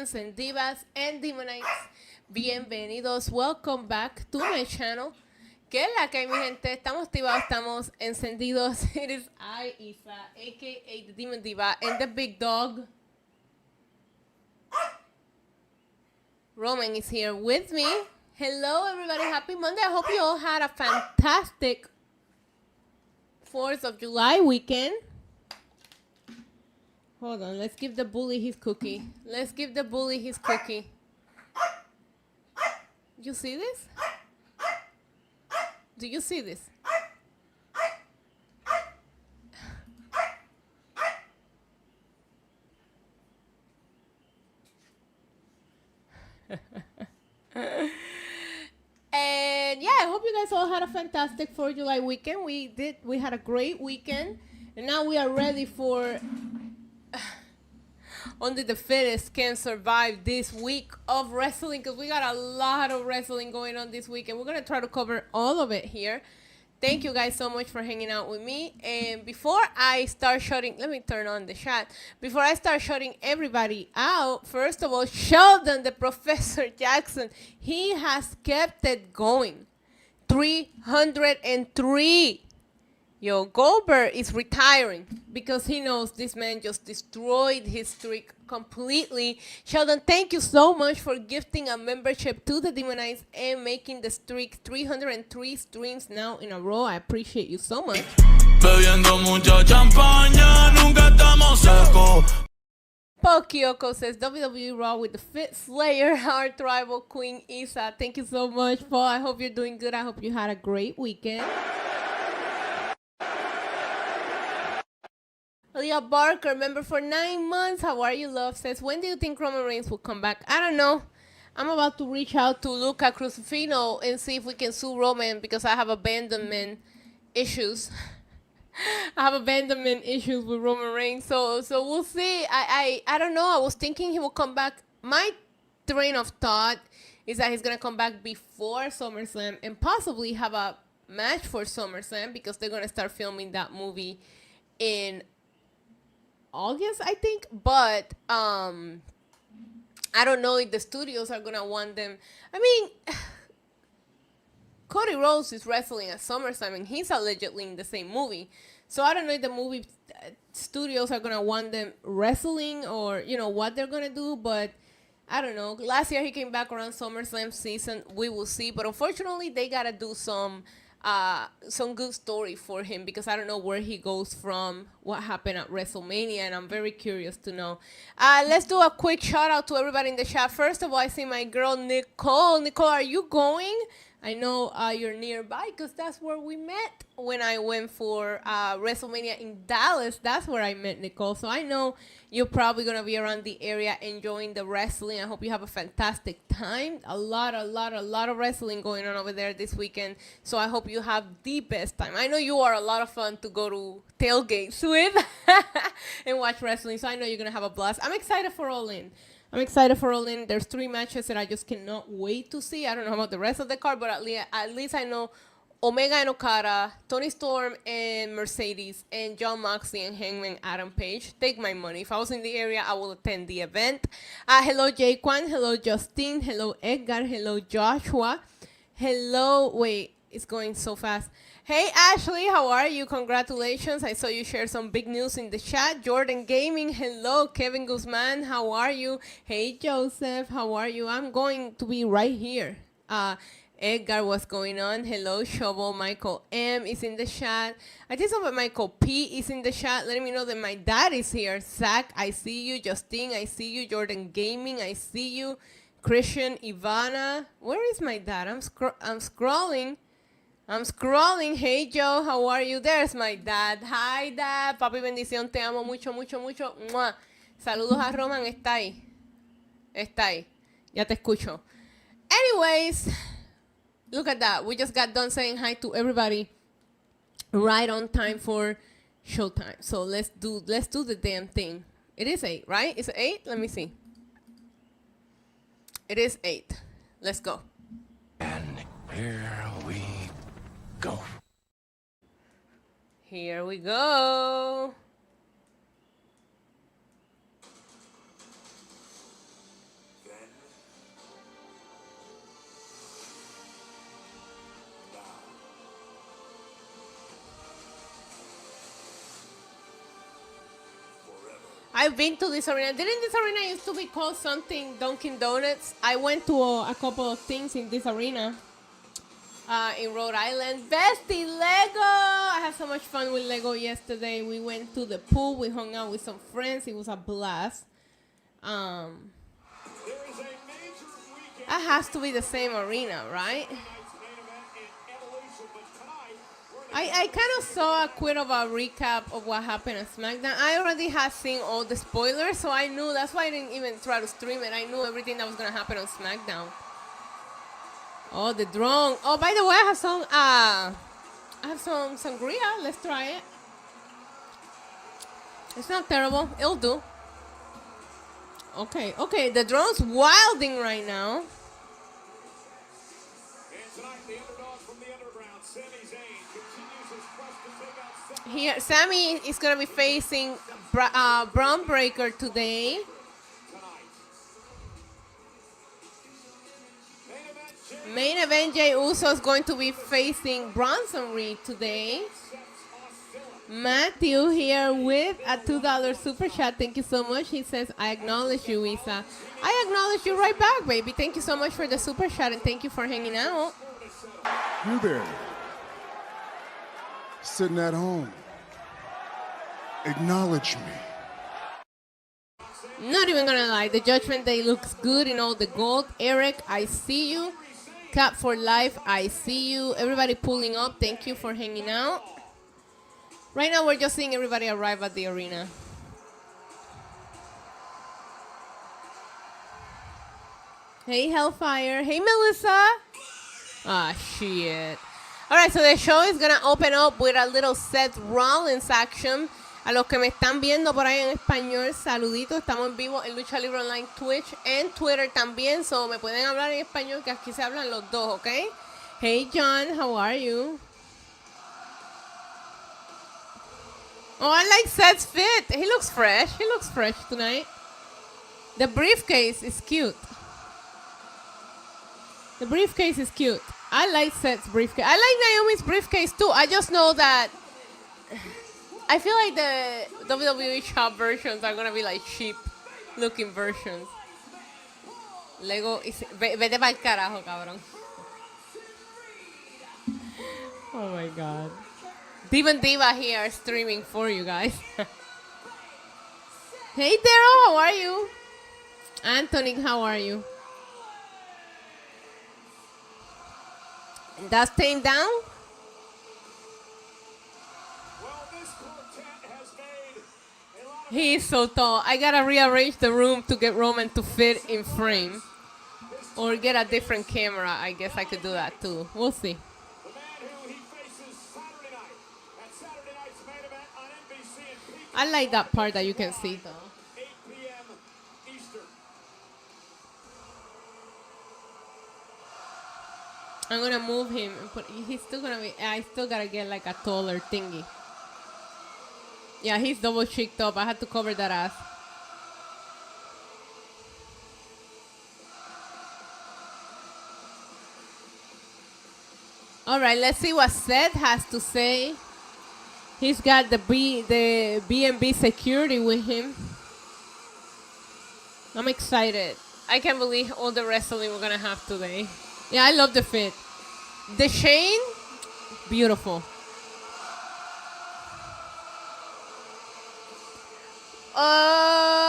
demons and divas and demonites. Bienvenidos, welcome back to my channel. ¿Qué es la que hay, mi gente? Estamos activados, estamos encendidos. It is I, Isa, aka the Demon Diva, and the big dog. Roman is here with me. Hello, everybody. Happy Monday. I hope you all had a fantastic 4th of July weekend. Hold on. Let's give the bully his cookie. Let's give the bully his cookie. You see this? Do you see this? And yeah, I hope you guys all had a fantastic 4th of July weekend. We had a great weekend. And now we are ready for only the fittest can survive this week of wrestling, because we got a lot of wrestling going on this week, and we're going to try to cover all of it here. Thank you guys so much for hanging out with me. And before I start shutting, let me turn on the chat. Before I start shutting everybody out, first of all, Sheldon, the Professor Jackson, he has kept it going. 303. Yo, Goldberg is retiring because he knows this man just destroyed his streak completely. Sheldon, thank you so much for gifting a membership to the Demonites and making the streak 303 streams now in a row. I appreciate you so much. Pokyoko says WWE Raw with the Fit Slayer, our tribal queen Isa. Thank you so much, Paul. I hope you're doing good. I hope you had a great weekend. Leah Barker, member for 9 months. How are you, love? Says, when do you think Roman Reigns will come back? I don't know. I'm about to reach out to Luca Crucifino and see if we can sue Roman because I have abandonment issues. I have abandonment issues with Roman Reigns. So we'll see. I don't know. I was thinking he will come back. My train of thought is that he's going to come back before SummerSlam and possibly have a match for SummerSlam because they're going to start filming that movie in August, I think, but I don't know if the studios are gonna want them. I mean, Cody Rhodes is wrestling at SummerSlam and he's allegedly in the same movie, so I don't know if the movie studios are gonna want them wrestling or what they're gonna do, but I don't know. Last year he came back around SummerSlam season. We will see, but unfortunately they gotta do some good story for him because I don't know where he goes from what happened at WrestleMania, and I'm very curious to know. Let's do a quick shout out to everybody in the chat. First of all, I see my girl Nicole. Nicole, are you going? I know you're nearby because that's where we met when I went for WrestleMania in Dallas. That's where I met Nicole. So I know you're probably going to be around the area enjoying the wrestling. I hope you have a fantastic time. A lot of wrestling going on over there this weekend. So I hope you have the best time. I know you are a lot of fun to go to tailgates with and watch wrestling. So I know you're going to have a blast. I'm excited for All In. There's 3 matches that I just cannot wait to see. I don't know about the rest of the card, but at least I know Omega and Okada, Tony Storm and Mercedes, and John Moxley and Hangman Adam Page. Take my money. If I was in the area, I will attend the event. Hello, Jaquan. Hello, Justine. Hello, Edgar. Hello, Joshua. Hello. Wait, it's going so fast. Hey, Ashley, how are you? Congratulations. I saw you share some big news in the chat. Jordan Gaming, hello. Kevin Guzman, how are you? Hey, Joseph, how are you? I'm going to be right here. Edgar, what's going on? Hello, Shovel. Michael M is in the chat. I just saw that Michael P is in the chat, letting me know that my dad is here. Zach, I see you. Justine, I see you. Jordan Gaming, I see you. Christian, Ivana. Where is my dad? I'm scrolling. Hey, Joe, how are you? There's my dad. Hi, Dad. Papi, bendición. Te amo mucho, mucho, mucho. ¡Mua! Saludos a Roman. Está ahí. Ya te escucho. Anyways, look at that. We just got done saying hi to everybody right on time for showtime. So let's do the damn thing. It is 8, right? Is it 8? Let me see. It is 8. Let's go. And here we go. Here we go. I've been to this arena. Didn't this arena used to be called something Dunkin' Donuts? I went to a couple of things in this arena in Rhode Island. Bestie Lego! I had so much fun with Lego yesterday. We went to the pool. We hung out with some friends. It was a blast. That has to be the same arena, right? I kind of saw a bit of a recap of what happened at SmackDown. I already had seen all the spoilers, so I knew. That's why I didn't even try to stream it. I knew everything that was going to happen on SmackDown. Oh, the drone. Oh, by the way, I have some sangria. Let's try it. It's not terrible. It'll do. Okay. The drone's wilding right now. Here, Sammy is going to be facing Braun Breaker today. Main event, Jey Uso is going to be facing Bronson Reed today. Matthew here with a $2 super chat. Thank you so much. He says, I acknowledge you, Isa. I acknowledge you right back, baby. Thank you so much for the super chat and thank you for hanging out. You there, sitting at home. Acknowledge me. Not even gonna lie, the Judgment Day looks good in all the gold. Eric, I see you. Cap for life, I see you. Everybody pulling up, thank you for hanging out. Right now we're just seeing everybody arrive at the arena. Hey Hellfire, hey Melissa. Ah, shit. Alright, so the show is gonna open up with a little Seth Rollins action. A los que me están viendo por ahí en español, saluditos. Estamos en vivo en Lucha Libre Online, Twitch, en Twitter también. So me pueden hablar en español, que aquí se hablan los dos, ¿ok? Hey John, how are you? Oh, I like Seth's fit. He looks fresh. He looks fresh tonight. The briefcase is cute. The briefcase is cute. I like Seth's briefcase. I like Naomi's briefcase too. I just know that I feel like the WWE shop versions are gonna be like cheap looking versions. Lego, vete pa'l carajo, cabrón. Oh my god. Demon Diva here streaming for you guys. Hey Daryl, how are you? Anthony, how are you? That's Tame Down? He is so tall. I gotta rearrange the room to get Roman to fit in frame. Or get a different camera. I guess I could do that too. We'll see. I like that part that you can see though. I'm gonna move him and put, he's still gonna be, I still gotta get like a taller thingy. Yeah, he's double cheeked up. I had to cover that ass. All right, let's see what Seth has to say. He's got the B&B security with him. I'm excited. I can't believe all the wrestling we're gonna have today. Yeah, I love the fit. The chain, beautiful. Oh.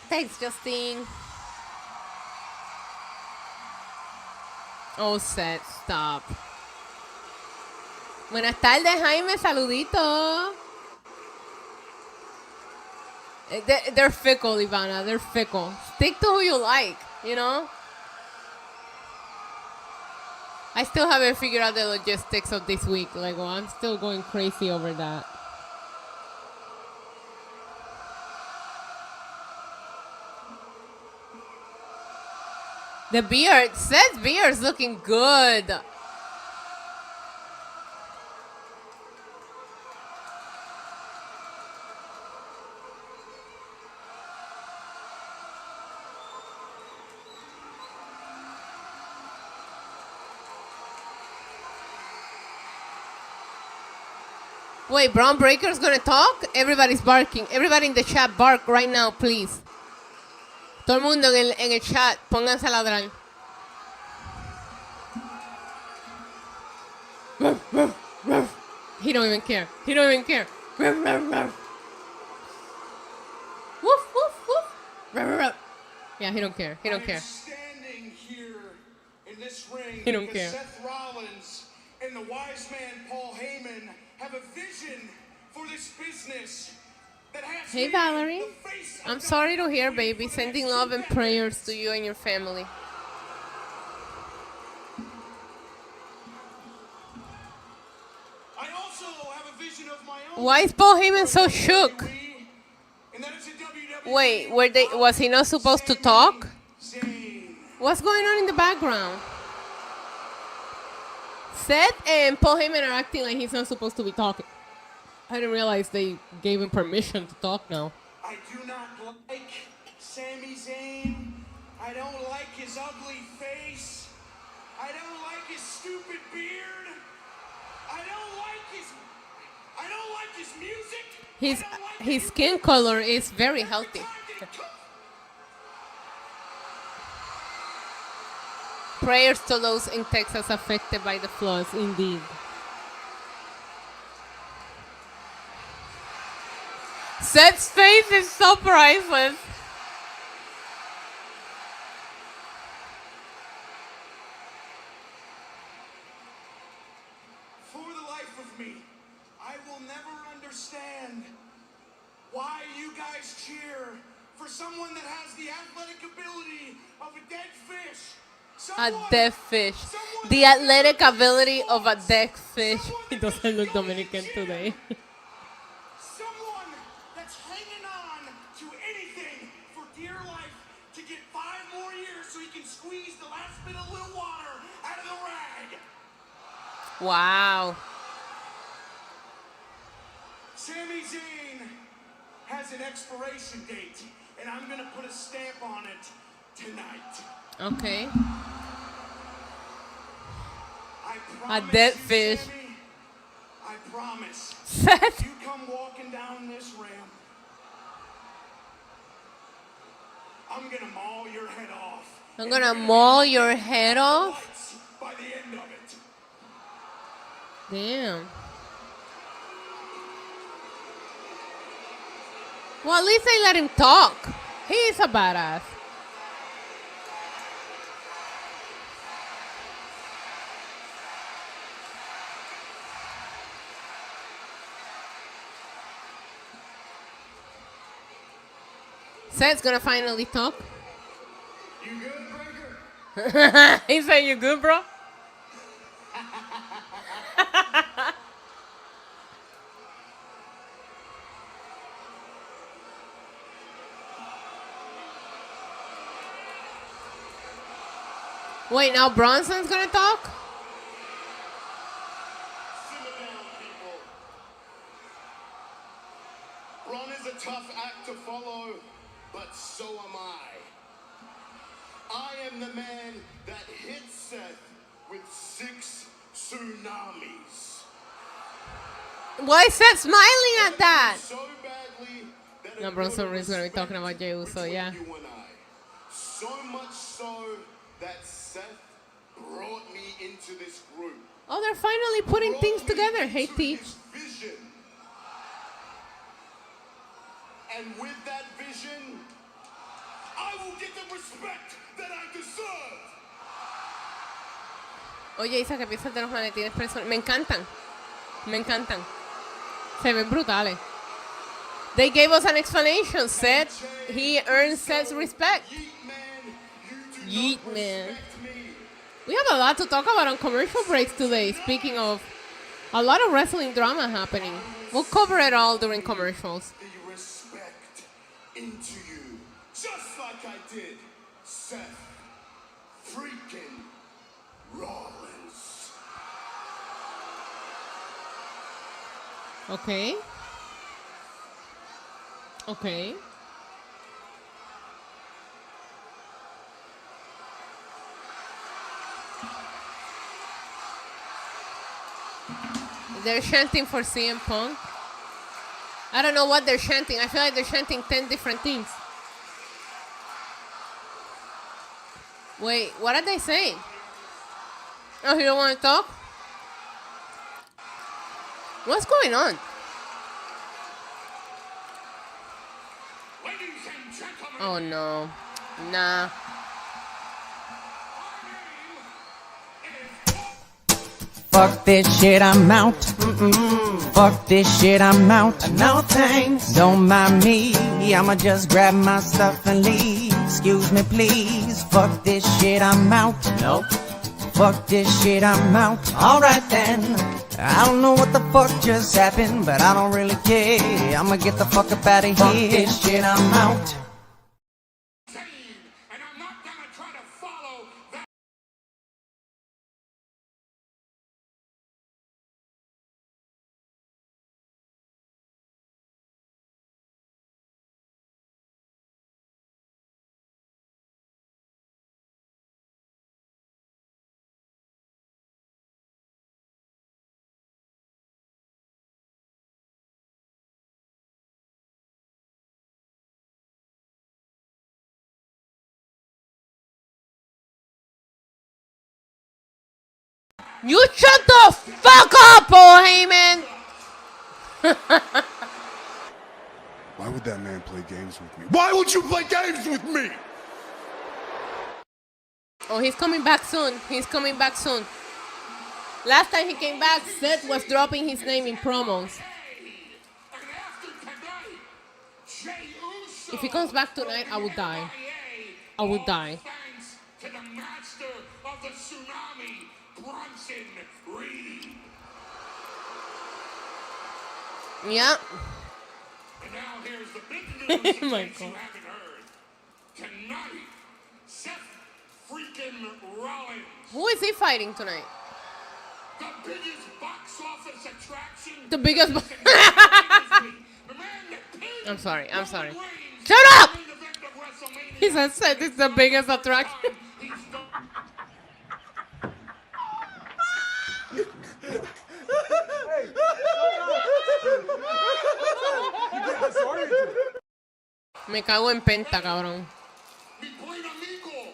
Thanks, Justine. Oh, Seth, stop. Buenas tardes, Jaime. Saludito. They're fickle, Ivana. They're fickle. Stick to who you like, you know? I still haven't figured out the logistics of this week, Lego. I'm still going crazy over that. The beard. Seth's beard's looking good. Wait, Braun Breaker's gonna talk? Everybody's barking. Everybody in the chat bark right now, please. Todo el mundo en el chat, pónganse a ladrar. He don't even care. He don't even care. Woof, woof, woof. Yeah, he don't care. He don't care. Standing here in this ring He don't because care. Seth Rollins and the wise man Paul Heyman have a vision for this business that has Hey, me Valerie. the face of I'm sorry to hear, WWE baby. for the Sending next love and 2 prayers decades. to you and your family. I also have a vision of my own. Why is Paul Heyman so shook? And that is a WWE Wait, was he not supposed to talk? Zayn. What's going on in the background? Seth and Paul Heyman are acting like he's not supposed to be talking. I didn't realize they gave him permission to talk now. I do not like Sami Zayn. I don't like his ugly face. I don't like his stupid beard. I don't like his music. His I don't like his skin color is very healthy. Prayers to those in Texas affected by the floods, indeed. Seth's face is so priceless. For the life of me, I will never understand why you guys cheer for someone that has the athletic ability of a dead fish. A Someone- dead fish. someone The that's athletic never played ability of a sports. dead fish. Someone He that doesn't look just goes Dominican cheer. today. Someone that's hanging on to anything for dear life to get 5 more years so he can squeeze the last bit of little water out of the rag. Wow. Sami Zayn has an expiration date, and I'm gonna put a stamp on it tonight. Okay. I promise dead you, fish. Sami, I promise. Seth. You come walking down this ramp, I'm gonna maul your head off. I'm And gonna you're maul be your head off? lights by the end of it. Damn. Well, at least they let him talk. He's a badass. Seth's gonna finally talk. You good, Breaker? He said, "You good, bro?" Wait, now Bronson's gonna talk? Simmer down, people. Ron is a tough act to follow, but so am I. I am the man that hit Seth with 6 tsunamis. Why is Seth smiling at that? So badly that No, it Bronson built is gonna be respect talking about Jey Uso, between yeah. you and I. So much so that Seth brought me into this group. Oh, they're finally putting things together. Hey, Teach. Vision. And with that vision, I will get the respect that I deserve. Oye, Isa, ¿qué piensas de los maletines personales? Me encantan. Me encantan. Se ven brutales. They gave us an explanation. Seth, he earned Seth's respect. Yeet man, you do Yeet not man. respect me. We have a lot to talk about on commercial breaks today. Speaking of a lot of wrestling drama happening. We'll cover it all during commercials. The respect into you, just like I did Seth freaking Rollins. Okay. Okay. They're chanting for CM Punk. I don't know what they're chanting. I feel like they're chanting 10 different things. Wait, what are they saying? Oh, you don't want to talk? What's going on? Ladies and gentlemen, Oh no. Nah. Fuck this shit, I'm out. Fuck this shit, I'm out. No thanks. Don't mind me. I'ma just grab my stuff and leave. Excuse me, please. Fuck this shit, I'm out. Nope. Fuck this shit, I'm out. Alright then. I don't know what the fuck just happened, but I don't really care. I'ma get the fuck up out of here. Fuck this shit, I'm out. and I'm not gonna try to follow that. You shut the fuck up, Paul Heyman! Why would that man play games with me? Why would you play games with me? Oh, he's coming back soon. He's coming back soon. Last time he came back, Seth was dropping his name in promos. And after tonight, Jey Uso If he comes back tonight, I will die. I will die. thanks to the master of the tsunami, Bronson Reed. Yeah. And now here's the big news Oh my in case you God. haven't heard. Tonight, Seth freaking Rollins, Who is he fighting tonight? the biggest box office attraction. The biggest. The man that pinned I'm sorry. I'm sorry. Roman Reigns Shut up! in the main event of WrestleMania. He said Seth is the biggest attraction. He's the Me cago en penta, cabrón. mi buen amigo.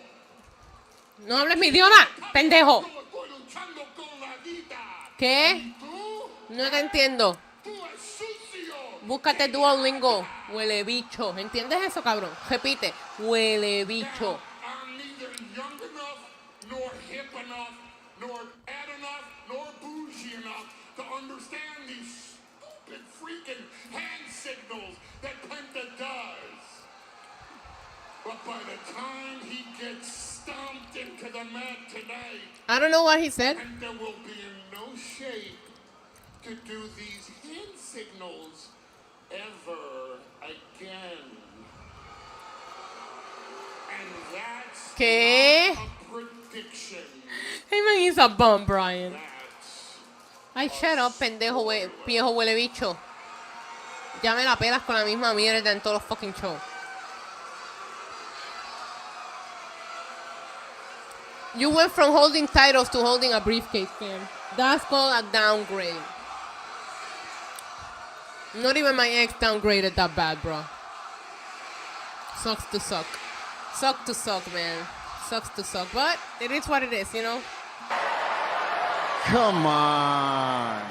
No hables mi idioma, pendejo. Yo estoy luchando con la vida. ¿Qué? Tú, No te entiendo. tú es sucio. Búscate Duolingo, huele bicho. ¿Entiendes eso, cabrón? Repite, huele bicho. I'm neither young enough, nor hip enough, nor bad enough, nor bougie enough to understand these stupid freaking hand signals that Penta does. But by the time he gets stomped into the mat tonight, I don't know what he said. Penta will be in no shape to do these hand signals ever again. And that's ¿Qué? a prediction. Hey man, he's a bum, Brian. That's Ay, shut up, pendejo, viejo huele bicho. Ya me la pelas con la misma mierda en todos los fucking shows. You went from holding titles to holding a briefcase, fam. That's called a downgrade. Not even my ex downgraded that bad, bro. Sucks to suck. Suck to suck, man. Sucks to suck. But it is what it is, you know? Come on.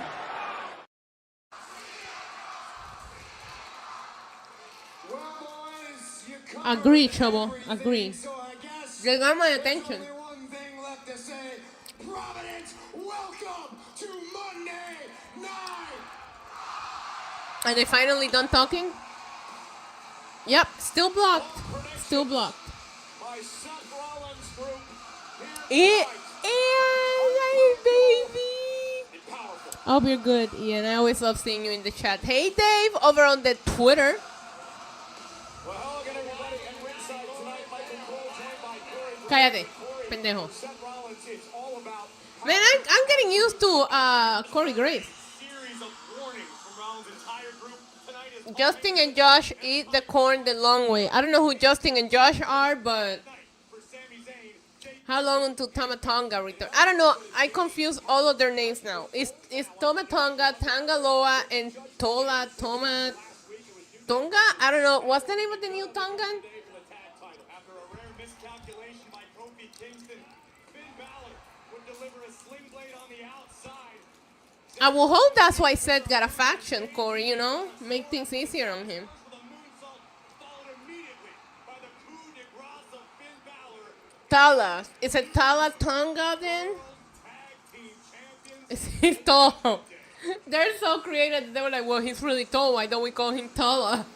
well, boys, you covered Agree, Chavo. everything, Agree. So I guess You got my there's attention. only one thing left to say. Providence, welcome to Monday Night. Are they finally done talking? Yep, still blocked. Still blocked. My Seth Rollins group Yeah, here baby. and powerful. I hope you're good, Ian. I always love seeing you in the chat. Hey, Dave, over on the Twitter. Well, hello again, everybody, and ringside tonight, Michael Cole joined by Corey Cállate, pendejo. Seth Rollins. It's all about Man, I'm getting used to Corey Graves. series of warnings from Rollins' entire group. Tonight is Justin and Josh eat the corn the long way. I don't know who Justin and Josh are, but for Sami Zayn. how long until Tamatonga return? I don't know. I confuse all of their names now. It's Tomatonga, Tangaloa, and Tola, Toma. Tonga? I don't know. What's the name of the new Tongan? After a rare miscalculation by Kofi Kingston, Finn Balor would deliver a sling blade on the outside. I will hope that's why Seth got a faction, Corey, you know? Make things easier on him. With a moonsault followed immediately by the coup de grace of Finn Balor, Tala. Is it Tala Tonga then? tag team champions. Is he tall? They're so creative. They were like, well, he's really tall. Why don't we call him Tala?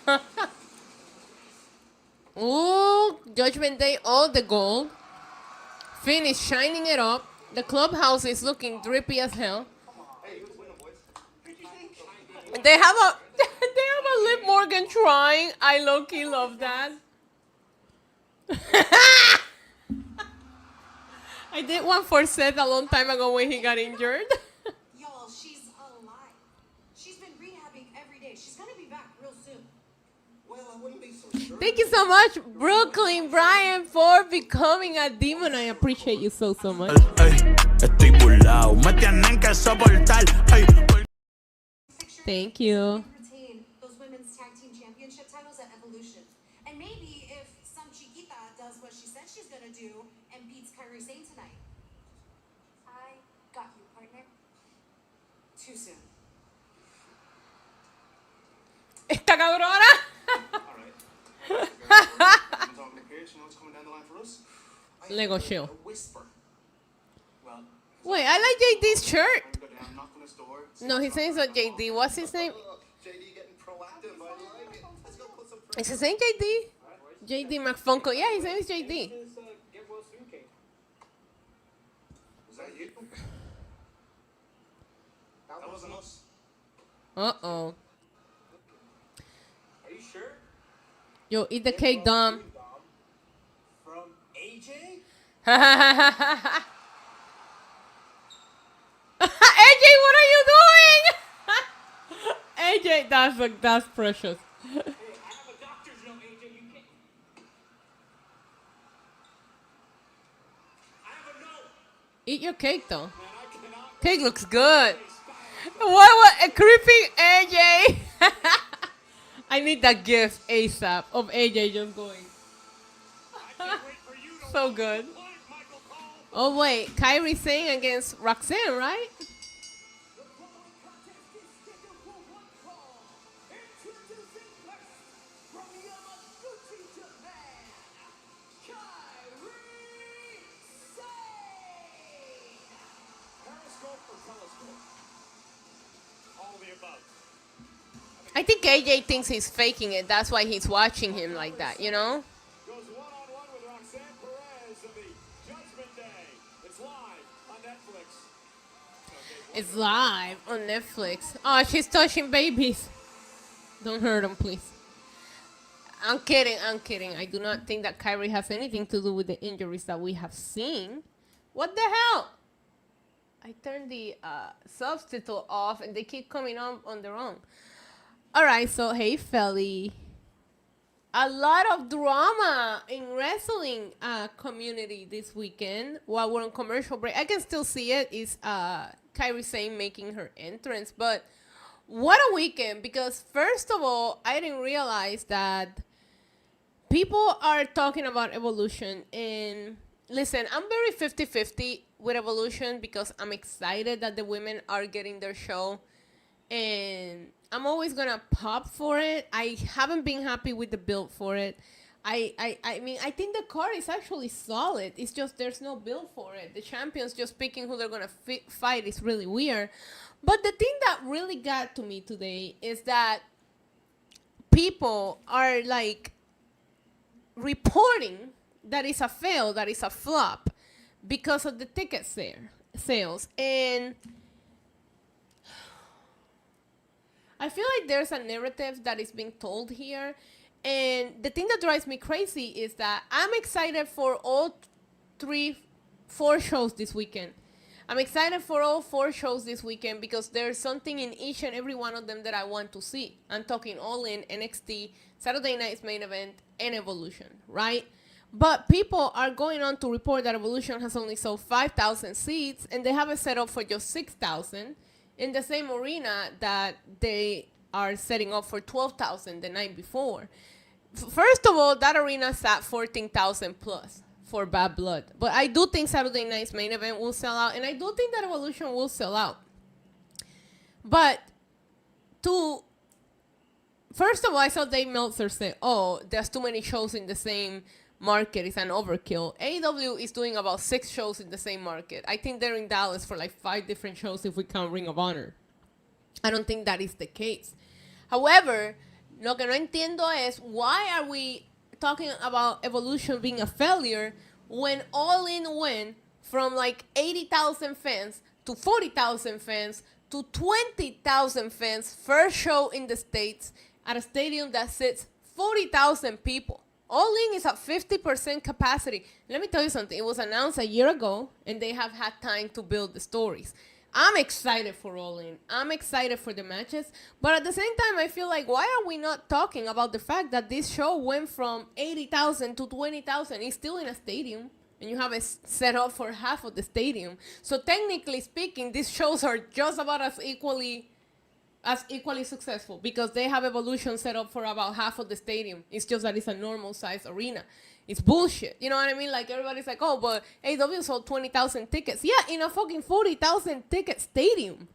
Ooh, Judgment Day, all the gold. Finn is shining it up. The clubhouse is looking drippy as hell. They have a Liv Morgan trying. I low-key love that. I did one for Seth a long time ago when he got injured. Y'all, she's alive. She's been rehabbing every day. She's gonna be back real soon. Well, I wouldn't be so sure. Thank you so much, Brooklyn Brian, for becoming a demon. I appreciate you so much. Estoy burlao, me tienen que soportar. Thank you. Retain those women's tag team championship titles at Evolution. And maybe if some chiquita does what she said she's gonna do and beats Kairi Sane tonight. I got you, partner. Too soon. Esta cabrona. Lego show. Wait, I like JD's shirt. No, his name's not JD. What's his name? JD getting proactive. I like it. Let's go put some Is his name JD? JD McFunko. Yeah, his name is JD. Get well soon, Kate. Was that you? That wasn't us. Uh-oh. Are you sure? Yo, eat the cake, Dom. From AJ? AJ, what are you doing? AJ, that's precious. Hey, I have a doctor's note, AJ. You can't. I have a note. Eat your cake, though. Man, I cannot. Cake looks good. What a creepy AJ. I need that gift ASAP of AJ just going. I can't wait for you to So good. play, Michael Cole. Oh, wait. Kairi Sane against Roxanne, right? The following contest is scheduled for one fall. Introducing first from Yamaguchi, Japan, Kairi Sane. Periscope or telescope? All the above. I think AJ thinks he's faking it. That's why he's watching him like that, you know? Goes one-on-one with Roxanne Perez of the Judgment Day. It's live on Netflix. It's live on Netflix. Oh, she's touching babies. Don't hurt them, please. I'm kidding. I do not think that Kairi has anything to do with the injuries that we have seen. What the hell? I turned the subtitle off and they keep coming on their own. All right, so hey, Felly. A lot of drama in wrestling community this weekend while we're on commercial break. I can still see it. Is Kairi Sane making her entrance, but what a weekend! Because first of all, I didn't realize that people are talking about Evolution. And listen, I'm very 50-50 with Evolution because I'm excited that the women are getting their show. And I'm always gonna pop for it. I haven't been happy with the build for it. I mean, I think the card is actually solid. It's just there's no build for it. The champions just picking who they're gonna fight is really weird. But the thing that really got to me today is that people are like reporting that it's a fail, that it's a flop because of the ticket sales. And I feel like there's a narrative that is being told here. And the thing that drives me crazy is that I'm excited for all 4 shows this weekend. I'm excited for all 4 shows this weekend because there's something in each and every one of them that I want to see. I'm talking All In, NXT, Saturday Night's Main Event, and Evolution, right? But people are going on to report that Evolution has only sold 5,000 seats and they have it set up for just 6,000 in the same arena that they are setting up for 12,000 the night before. First of all, that arena sat 14,000 plus for Bad Blood. But I do think Saturday night's main event will sell out, and I do think that Evolution will sell out. But first of all, I saw Dave Meltzer say, "Oh, there's too many shows in the same market. It's an overkill." AEW is doing about 6 shows in the same market. I think they're in Dallas for like 5 different shows if we count Ring of Honor. I don't think that is the case. However, lo que no entiendo es why are we talking about Evolution being a failure when All In went from like 80,000 fans to 40,000 fans to 20,000 fans first show in the States at a stadium that sits 40,000 people. All In is at 50% capacity. Let me tell you something. It was announced a year ago, and they have had time to build the stories. I'm excited for All In. I'm excited for the matches. But at the same time, I feel like, why are we not talking about the fact that this show went from 80,000 to 20,000? It's still in a stadium, and you have it set up for half of the stadium. So technically speaking, these shows are just about as equally successful because they have Evolution set up for about half of the stadium. It's just that it's a normal size arena. It's bullshit. You know what I mean? Like, everybody's like, oh, but AEW sold 20,000 tickets. Yeah, in a fucking 40,000 ticket stadium.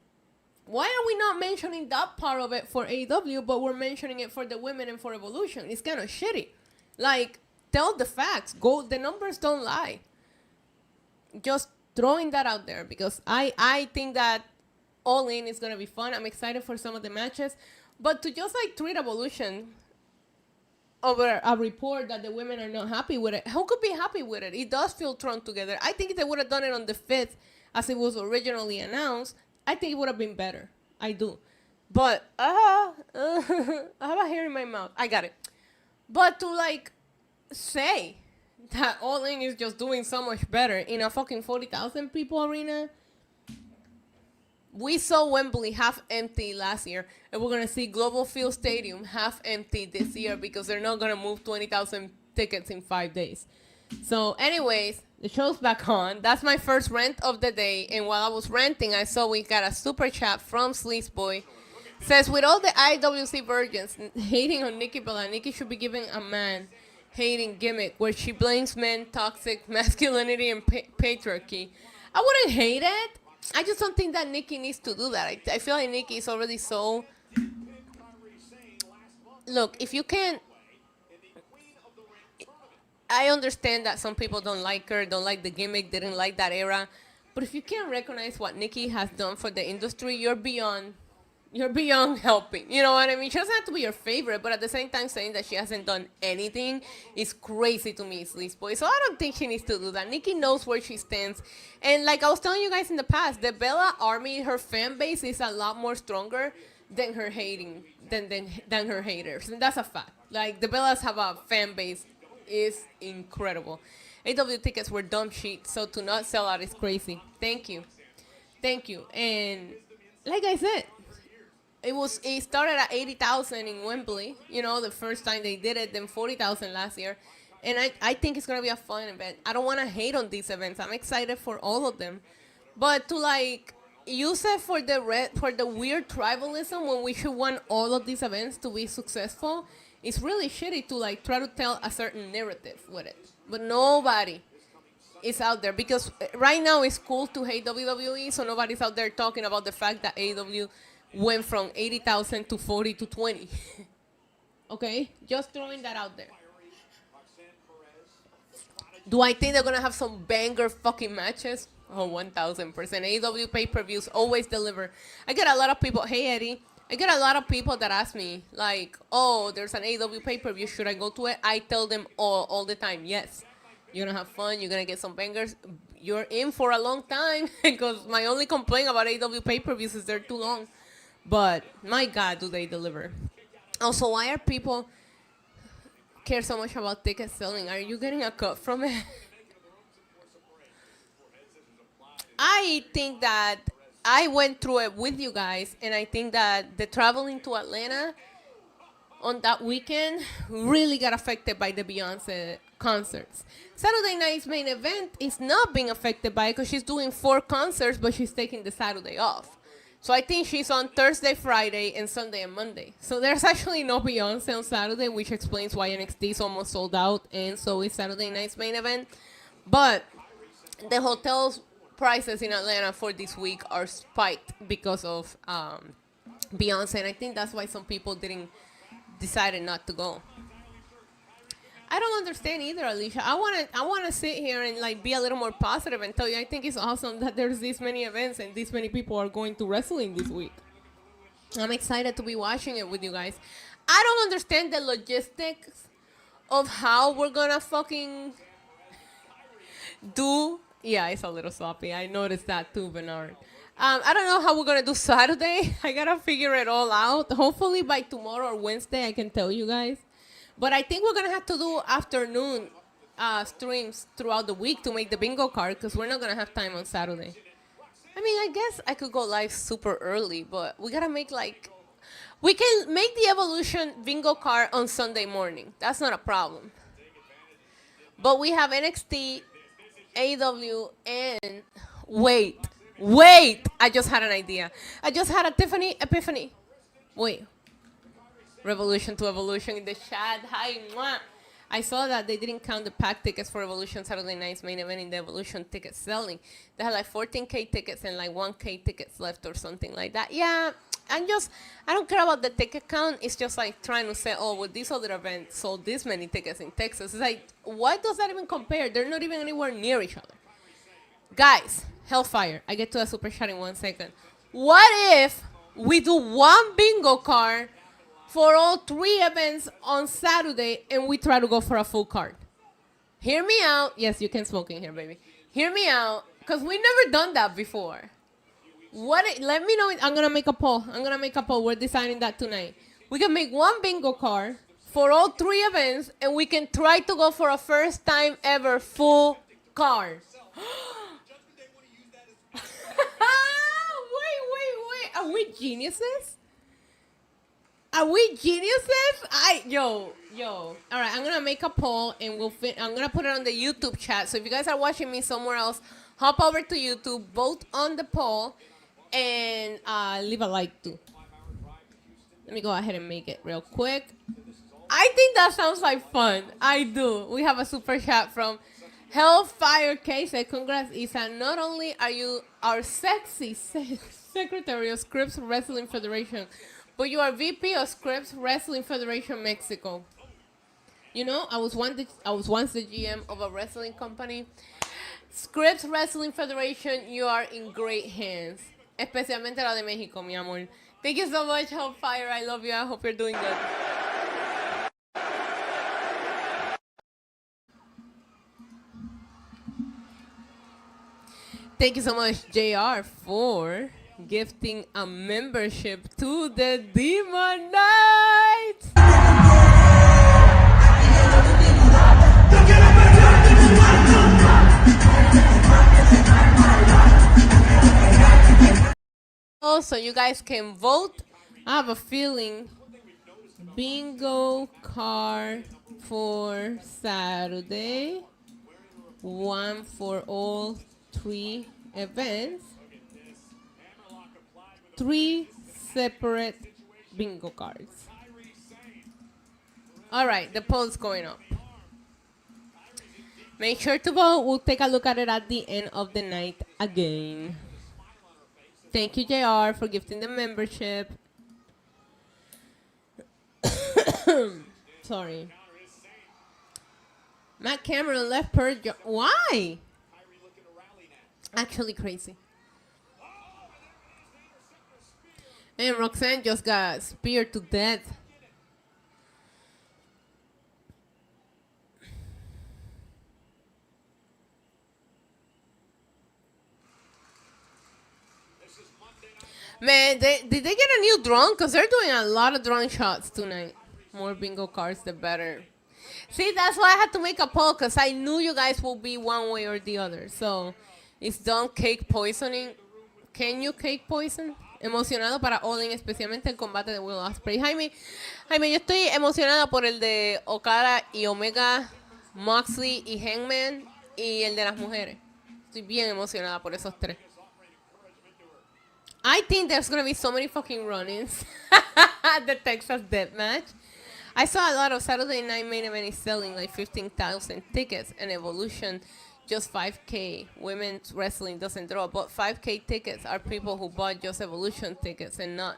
Why are we not mentioning that part of it for AEW, but we're mentioning it for the women and for Evolution? It's kind of shitty. Like, tell the facts. The numbers don't lie. Just throwing that out there because I think that All In is going to be fun. I'm excited for some of the matches. But to just, like, treat Evolution over a report that the women are not happy with it. Who could be happy with it? It does feel thrown together. I think if they would have done it on the 5th, as it was originally announced, I think it would have been better. I do. But, I have a hair in my mouth. I got it. But to, like, say that All In is just doing so much better in a fucking 40,000 people arena. We saw Wembley half empty last year, and we're going to see Global Field Stadium half empty this year because they're not going to move 20,000 tickets in 5 days. So anyways, the show's back on. That's my first rant of the day. And while I was ranting, I saw we got a super chat from Sleaze Boy. Says, with all the IWC virgins hating on Nikki Bella, Nikki should be given a man hating gimmick where she blames men, toxic masculinity, and patriarchy. I wouldn't hate it. I just don't think that Nikki needs to do that. I feel like Nikki is already so... Look, if you can... I understand that some people don't like her, don't like the gimmick, didn't like that era. But if you can't recognize what Nikki has done for the industry, you're beyond helping. You know what I mean? She doesn't have to be your favorite, but at the same time saying that she hasn't done anything is crazy to me, Sleaze Boy. So I don't think she needs to do that. Nikki knows where she stands. And like I was telling you guys in the past, the Bella Army, her fan base is a lot more stronger than her hating, than her haters. And that's a fact. Like, the Bellas have a fan base is incredible. AW tickets were dumb shit, so to not sell out is crazy. Thank you. And like I said, it started at 80,000 in Wembley, you know, the first time they did it, then 40,000 last year. And I think it's going to be a fun event. I don't want to hate on these events. I'm excited for all of them. But to, like, use it for the weird tribalism when we should want all of these events to be successful, it's really shitty to, like, try to tell a certain narrative with it. But nobody is out there. Because right now it's cool to hate WWE, so nobody's out there talking about the fact that AEW went from 80,000 to 40 to 20. Okay? Just throwing that out there. Do I think they're going to have some banger fucking matches? Oh, 1,000%. AEW pay-per-views always deliver. I get a lot of people, hey, Eddie, I get a lot of people that ask me, like, oh, there's an AEW pay-per-view. Should I go to it? I tell them all the time, yes. You're going to have fun. You're going to get some bangers. You're in for a long time because my only complaint about AEW pay-per-views is they're too long. But, my God, do they deliver. Also, why are people care so much about ticket selling? Are you getting a cut from it? I think that I went through it with you guys, and I think that the traveling to Atlanta on that weekend really got affected by the Beyonce concerts. Saturday night's main event is not being affected by it because she's doing 4 concerts, but she's taking the Saturday off. So I think she's on Thursday, Friday, and Sunday and Monday. So there's actually no Beyonce on Saturday, which explains why NXT is almost sold out, and so is Saturday night's main event. But the hotel's prices in Atlanta for this week are spiked because of Beyonce, and I think that's why some people decided not to go. I don't understand either, Alicia. I wanna sit here and like be a little more positive and tell you I think it's awesome that there's this many events and this many people are going to wrestling this week. I'm excited to be watching it with you guys. I don't understand the logistics of how we're gonna fucking do. Yeah, it's a little sloppy. I noticed that too, Bernard. I don't know how we're gonna do Saturday. I gotta figure it all out. Hopefully by tomorrow or Wednesday I can tell you guys. But I think we're going to have to do afternoon streams throughout the week to make the bingo card because we're not going to have time on Saturday. I mean, I guess I could go live super early, but we got to make like... We can make the Evolution bingo card on Sunday morning. That's not a problem. But we have NXT, AEW, and... Wait. I just had an idea. I just had a epiphany. Wait. Revolution to Evolution in the chat. Hi, mwah. I saw that they didn't count the pack tickets for Evolution Saturday night's main event in the Evolution ticket selling. They had like 14K tickets and like 1K tickets left or something like that. Yeah, I don't care about the ticket count. It's just like trying to say, oh, well, this other event sold this many tickets in Texas. It's like, why does that even compare? They're not even anywhere near each other. Guys, Hellfire. I get to a super chat in 1 second. What if we do one bingo card for all 3 events on Saturday, and we try to go for a full card? Hear me out. Yes, you can smoke in here, baby. Hear me out, because we've never done that before. Let me know. I'm going to make a poll. We're deciding that tonight. We can make one bingo card for all 3 events, and we can try to go for a first time ever full card. Wait. Are we geniuses? Are we geniuses? Yo. All right, I'm gonna make a poll and I'm gonna put it on the YouTube chat. So if you guys are watching me somewhere else, hop over to YouTube, vote on the poll, and leave a like too. Let me go ahead and make it real quick. I think that sounds like fun. I do. We have a super chat from Hellfire K. Said, congrats, Isa. Not only are you our sexy secretary of Scripps Wrestling Federation, but you are VP of Scripps Wrestling Federation Mexico. You know, I was once the GM of a wrestling company. Scripps Wrestling Federation, you are in great hands. Especialmente la de México, mi amor. Thank you so much, Hellfire. I love you. I hope you're doing good. Thank you so much, JR, for gifting a membership to the Demon Knights. Also, you guys can vote. I have a feeling bingo card for Saturday, one for all 3 events. 3 separate bingo cards. All right, the poll's going up. Make sure to vote. We'll take a look at it at the end of the night again. Thank you, JR, for gifting the membership. Sorry. Matt Cameron left Pearl. Why? Actually crazy. And Roxanne just got speared to death. Man, did they get a new drone? Because they're doing a lot of drone shots tonight. More bingo cards, the better. See, that's why I had to make a poll, because I knew you guys will be one way or the other. So, it's done cake poisoning. Can you cake poison? Emocionado para Odin, especialmente el combate de Will Ospreay. Jaime, yo estoy emocionada por el de Okada y Omega, Moxley y Hangman, y el de las mujeres. Estoy bien emocionada por esos 3. I think there's gonna be so many fucking run-ins. The Texas Death Match. I saw a lot of Saturday Night Main Event is selling like 15,000 tickets, and Evolution just 5K. Women's wrestling doesn't draw, but 5K tickets are people who bought just Evolution tickets and not.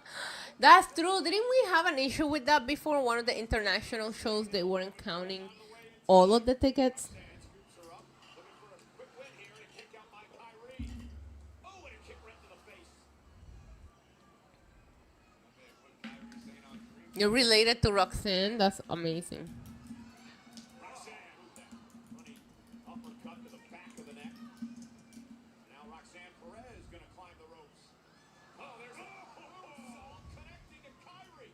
That's true. Didn't we have an issue with that before? One of the international shows, they weren't counting all of the tickets. You're related to Roxanne? That's amazing. Uppercut to the back of the neck. Now Roxanne Perez going to climb the ropes. Oh, there's a moonsault connecting to Kyrie.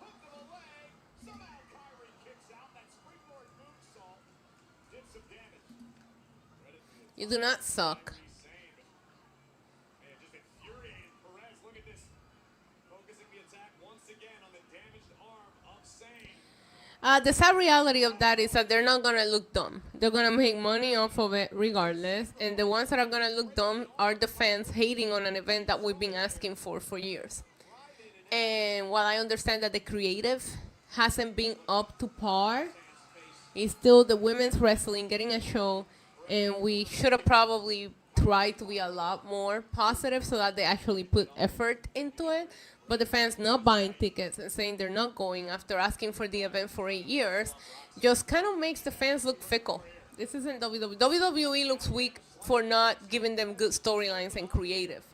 Hook to the leg. Somehow Kyrie kicks out. That springboard moonsault did some damage. You do not suck. Man, just infuriated Perez. Look at this. Focusing the attack once again on the damaged arm of Sane. The sad reality of that is that they're not gonna look dumb. They're gonna make money off of it regardless. And the ones that are gonna look dumb are the fans hating on an event that we've been asking for years. And while I understand that the creative hasn't been up to par, it's still the women's wrestling getting a show, and we should have probably tried to be a lot more positive so that they actually put effort into it. But the fans not buying tickets and saying they're not going after asking for the event for 8 years just kind of makes the fans look fickle. This isn't WWE. WWE looks weak for not giving them good storylines and creative.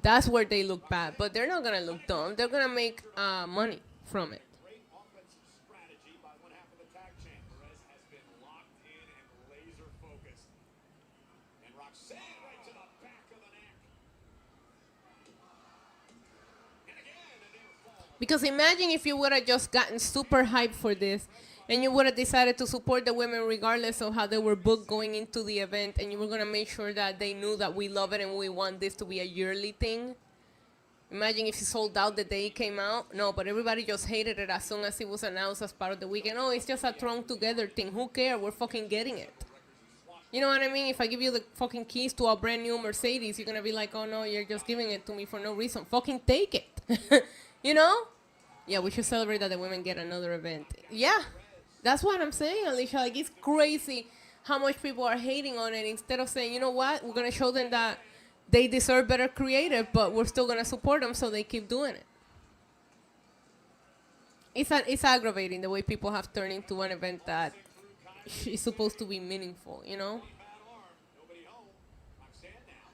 That's where they look bad. But they're not going to look dumb. They're going to make money from it. Great offensive strategy by one half of the tag champ. Perez has been locked in and laser focused. And Roxanne right to the back of the neck. And again, a near fall. Because imagine if you would have just gotten super hyped for this and you would have decided to support the women regardless of how they were booked going into the event, and you were going to make sure that they knew that we love it and we want this to be a yearly thing. Imagine if you sold out the day it came out. No, but everybody just hated it as soon as it was announced as part of the weekend. Oh, it's just a thrown together thing. Who cares? We're fucking getting it. You know what I mean? If I give you the fucking keys to a brand new Mercedes, you're going to be like, oh no, you're just giving it to me for no reason. Fucking take it. You know? Yeah, we should celebrate that the women get another event. Yeah, that's what I'm saying, Alicia. Like, it's crazy how much people are hating on it instead of saying, you know what? We're going to show them that they deserve better creative, but we're still going to support them so they keep doing it. It's aggravating the way people have turned into an event that is supposed to be meaningful, you know? Bad arm. Nobody home. Roxanne now.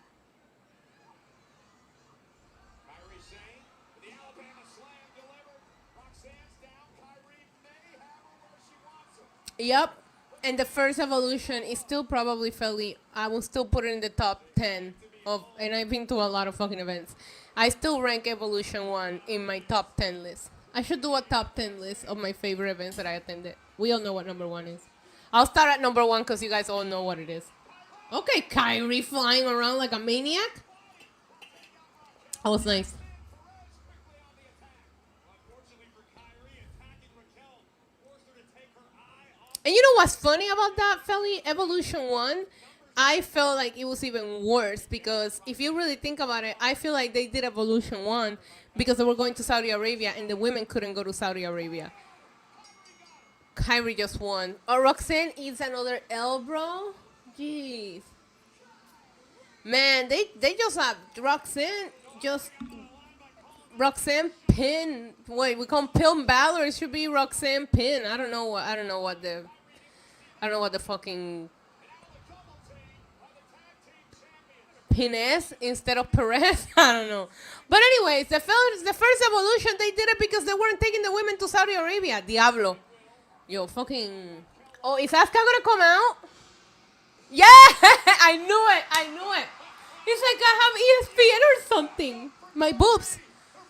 Kyrie Sane. The Alabama slam delivered. Roxanne's down. Kyrie may have her where she wants her. Yep. And the first Evolution is still probably fairly, I will still put it in the top 10 of, and I've been to a lot of fucking events. I still rank Evolution 1 in my top 10 list. I should do a top 10 list of my favorite events that I attended. We all know what number 1 is. I'll start at number 1 because you guys all know what it is. Okay, Kyrie flying around like a maniac. That was nice. And you know what's funny about that, Felly? Evolution 1, I felt like it was even worse because if you really think about it, I feel like they did Evolution 1 because they were going to Saudi Arabia and the women couldn't go to Saudi Arabia. Kyrie just won. Oh, Roxanne eats another L, bro? Jeez. Man, they just have Roxanne pin. Wait, we call Pin Balor. It should be Roxanne pin. I don't know what the fucking pin is instead of Perez. I don't know. But anyways, the first Evolution, they did it because they weren't taking the women to Saudi Arabia. Diablo. Yo, fucking. Oh, is Asuka gonna come out? Yeah, I knew it. It's like I have ESPN or something. My boobs.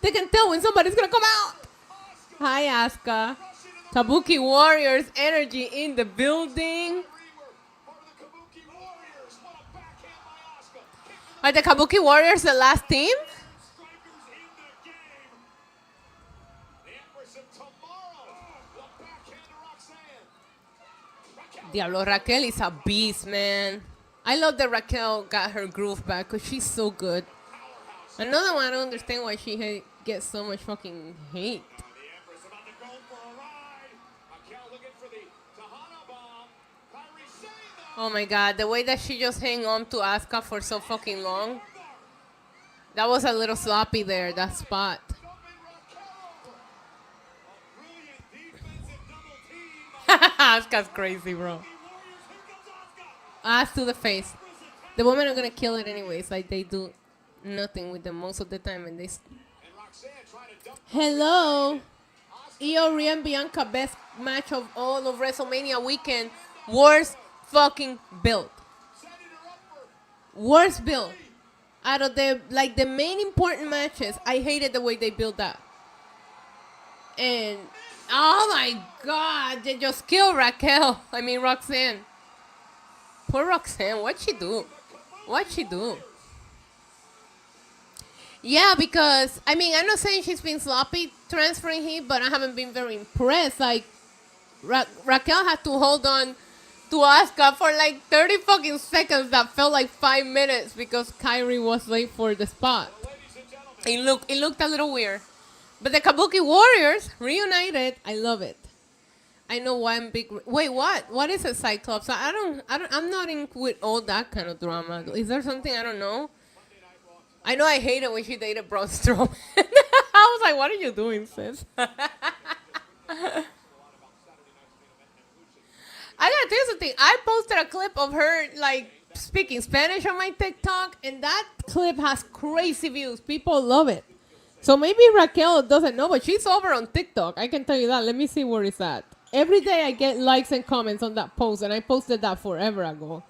They can tell when somebody's gonna come out. Hi, Asuka. Kabuki Warriors energy in the building. Are the Kabuki Warriors the last team? Diablo, Raquel is a beast, man. I love that Raquel got her groove back because she's so good. Another one, I don't understand why she gets so much fucking hate. Oh my god, the way that she just hang on to Asuka for so fucking long. That was a little sloppy there, that spot. Asuka's crazy, bro. Ass to the face. The women are gonna kill it anyways, like they do nothing with them most of the time, and they. Hello, Io, Rhea, and Bianca, best match of all of WrestleMania weekend. Worst fucking build. Worst build. Out of the main important matches, I hated the way they built that. And oh my god, they just killed Raquel. I mean Roxanne. Poor Roxanne, what'd she do? What'd she do? Yeah, because I mean I'm not saying she's been sloppy transferring heat, but I haven't been very impressed. Like Raquel had to hold on to Asuka for like 30 fucking seconds that felt like 5 minutes because Kairi was late for the spot. It looked a little weird. But the Kabuki Warriors reunited. I love it. I know why I'm big. Wait, what? What is a Cyclops? I'm not in with all that kind of drama. Is there something I don't know? I know I hate it when she dated Braun Strowman. I was like, what are you doing, sis? I gotta tell you something. I posted a clip of her like speaking Spanish on my TikTok, and that clip has crazy views. People love it. So maybe Raquel doesn't know, but she's over on TikTok. I can tell you that. Let me see where it's at. Every day I get likes and comments on that post, and I posted that forever ago.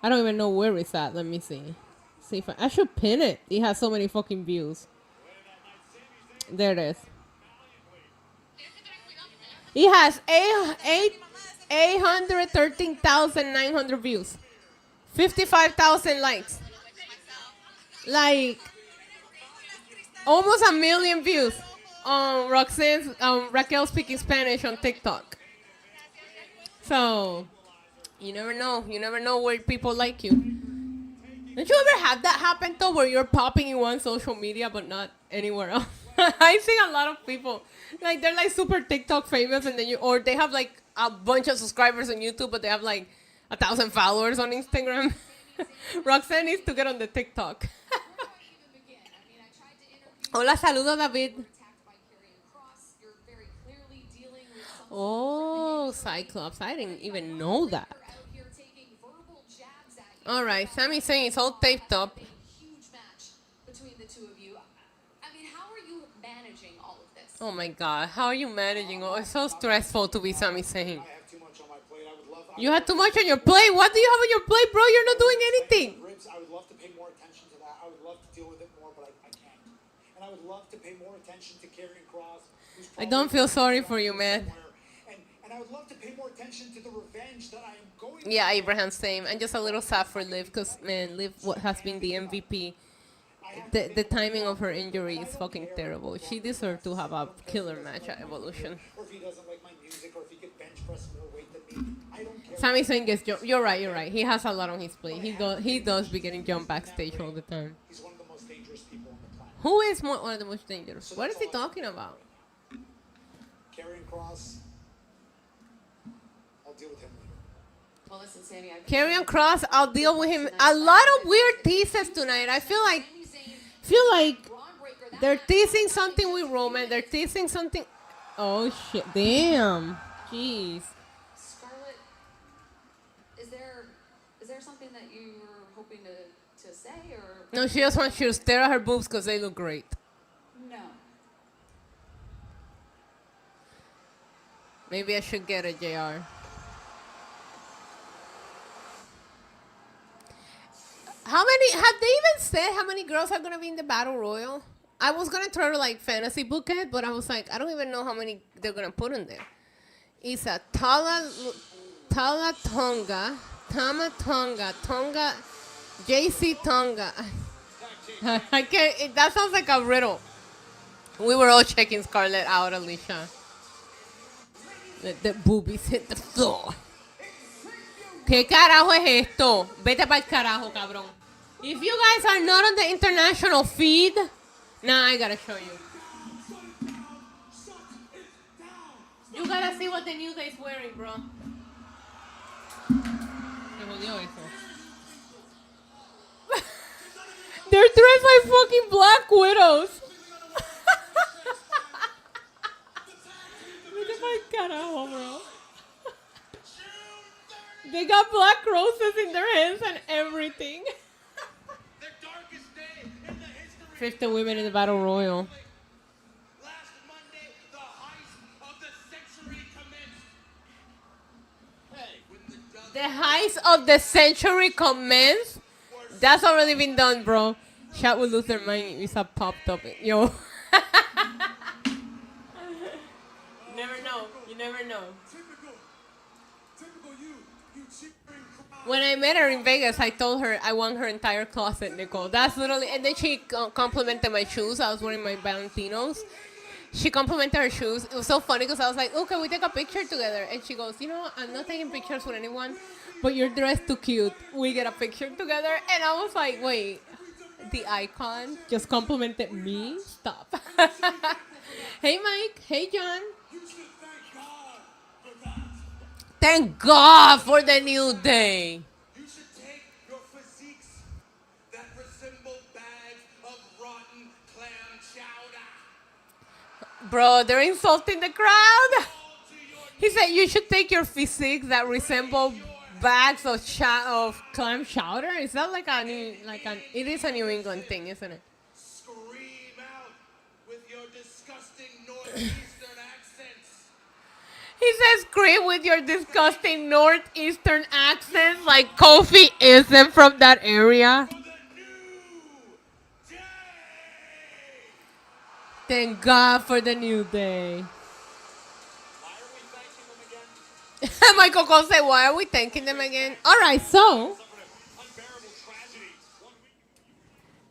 I don't even know where it's at. Let me see. See if I should pin it. It has so many fucking views. There it is. It has 813,900 views. 55,000 likes. Like almost 1 million views on Raquel speaking Spanish on TikTok. So you never know. You never know where people like you. Don't you ever have that happen though, where you're popping in one social media but not anywhere else? I see a lot of people like they're like super TikTok famous, and then or they have like a bunch of subscribers on YouTube, but they have like 1,000 followers on Instagram. Roxanne needs to get on the TikTok. Hola, saludo, David. Oh, Cyclops. I didn't even know that. All right, Sami saying it's all taped up. Oh my God, how are you managing? Oh, it's so stressful to be Sami saying. You had too much on your plate? What do you have on your plate, bro? You're not doing anything. I would love to pay more attention to that. I would love to deal with it more, but I can't. And I would love to pay more attention to Karrion Kross. I don't feel sorry for you, man. And I would love to pay more attention to the revenge that I am going to. Yeah, Abraham, same. I'm just a little sad for Liv because, man, Liv has been the MVP. The timing of her injury is fucking terrible. She deserved to have a killer match at Evolution. Or if he doesn't like my music, or if he could bench press more weight than me. I don't care. Sami Zayn gets jumped. You're right. He has a lot on his plate. He does be getting jumped backstage all the time. He's one of the most dangerous people on the planet. Who is one of the most dangerous? What is he talking about? Karrion Kross. I'll deal with him later. Well, listen, Sammy, Karrion Kross, I'll deal with him. A lot of weird teases tonight. I feel like they're teasing something with Roman. They're teasing something. Oh shit! Damn. Jeez. Scarlett, is there something that you were hoping to say, or? No, she just wants you to stare at her boobs because they look great. No. Maybe I should get a JR. How many, have they even said how many girls are going to be in the Battle Royal? I was going to try to like fantasy book it, but I was like, I don't even know how many they're going to put in there. It's a Tama Tonga, JC Tonga. I can't, that sounds like a riddle. We were all checking Scarlett out, Alicia. Let the boobies hit the floor. ¿Qué carajo es esto? Vete para el carajo, cabrón. If you guys are not on the international feed, now I gotta show you. You gotta see what the New Day's wearing, bro. Se jodió eso. They're dressed like fucking Black Widows. Look at my carajo, bro. They got black roses in their hands and everything. 50 women in the Battle Royal. Last Monday, the heist of the century commenced. Hey, when The heist of the century commenced. That's already been done, bro. Chat will lose their mind if that popped up. Yo. Never know. You never know. When I met her in Vegas, I told her I want her entire closet, Nicole. That's literally, and then she complimented my shoes. I was wearing my Valentinos. She complimented her shoes. It was so funny because I was like, oh, can we take a picture together? And she goes, you know, I'm not taking pictures with anyone, but you're dressed too cute. We get a picture together. And I was like, wait, the icon just complimented me? Stop. Hey, Mike. Hey, John. Thank God for the New Day. you should take your physiques that resemble bags of rotten clam chowder. Bro, they're insulting the crowd. He said you should take your physique that resemble bags of clam chowder. Is that like it is a New England thing, isn't it? Scream out with your disgusting northeastern accents. He says scream with your disgusting northeastern accent like Kofi isn't from that area. For the new day. Thank God for the New Day. Why are we thanking them again? My Coco said, why are we thanking them again? All right, so Unbearable tragedy.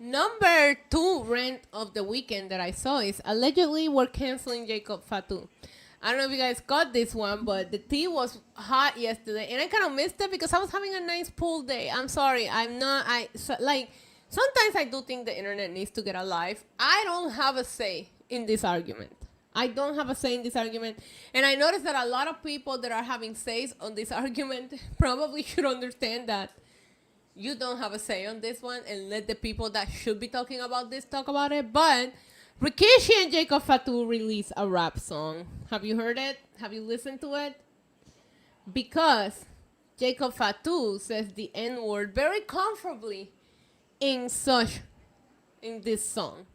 number 2 rant of the weekend that I saw is allegedly we're canceling Jacob Fatu. I don't know if you guys got this one, but the tea was hot yesterday, and I kind of missed it because I was having a nice pool day. I'm sorry, sometimes I do think the internet needs to get alive. I don't have a say in this argument. I don't have a say in this argument, and I noticed that a lot of people that are having says on this argument probably should understand that you don't have a say on this one, and let the people that should be talking about this talk about it. But Rikishi and Jacob Fatu released a rap song. Have you heard it? Have you listened to it? Because Jacob Fatu says the N-word very comfortably in this song.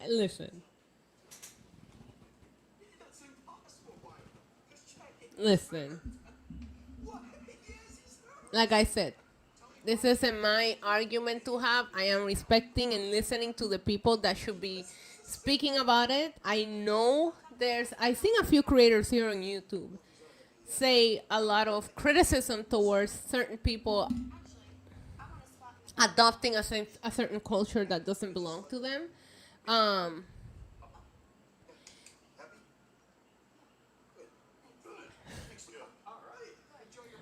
Listen. Listen. Like I said, this isn't my argument to have. I am respecting and listening to the people that should be speaking about it. I know I've seen a few creators here on YouTube say a lot of criticism towards certain people adopting a certain culture that doesn't belong to them.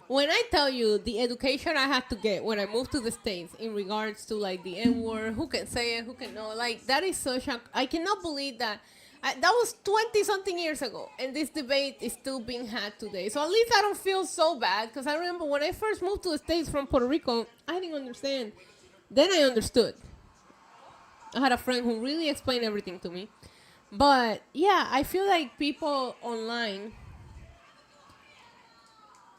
When I tell you the education I had to get when I moved to the States in regards to like the N-word, who can say it, who can know, like that is such a, I cannot believe that that was 20-something years ago, and this debate is still being had today. So at least I don't feel so bad, because I remember when I first moved to the States from Puerto Rico, I didn't understand. Then I understood. I had a friend who really explained everything to me. But yeah, I feel like people online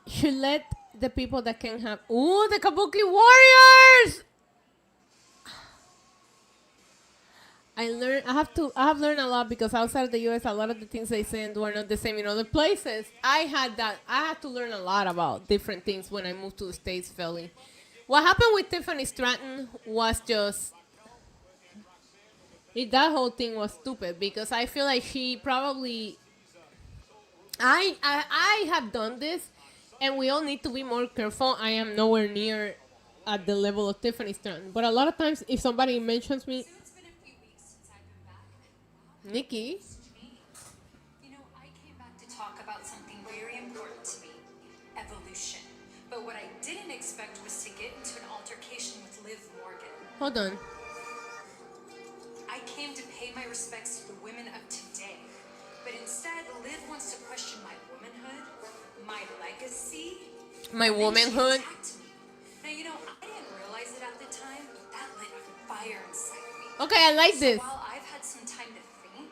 should let the people that can have... Ooh, the Kabuki Warriors! I have learned a lot, because outside of the US, a lot of the things they said were not the same in other places. I had to learn a lot about different things when I moved to the States, Philly. What happened with Tiffany Stratton was just... that whole thing was stupid, because I feel like she probably... I have done this, and we all need to be more careful. I am nowhere near at the level of Tiffany Stratton. But a lot of times, if somebody mentions me... So it's been a few weeks since I've been back. And wow, Nikki? it's changed. You know, I came back to talk about something very important to me. Evolution. But what I didn't expect was to get into an altercation with Liv Morgan. Hold on. I came to pay my respects to the women of today. But instead, Liv wants to question my womanhood, my legacy. My and then she womanhood. attacked me. Now, you know, I didn't realize it at the time, but that lit a fire inside of me. Okay, I like this. So while I've had some time to think,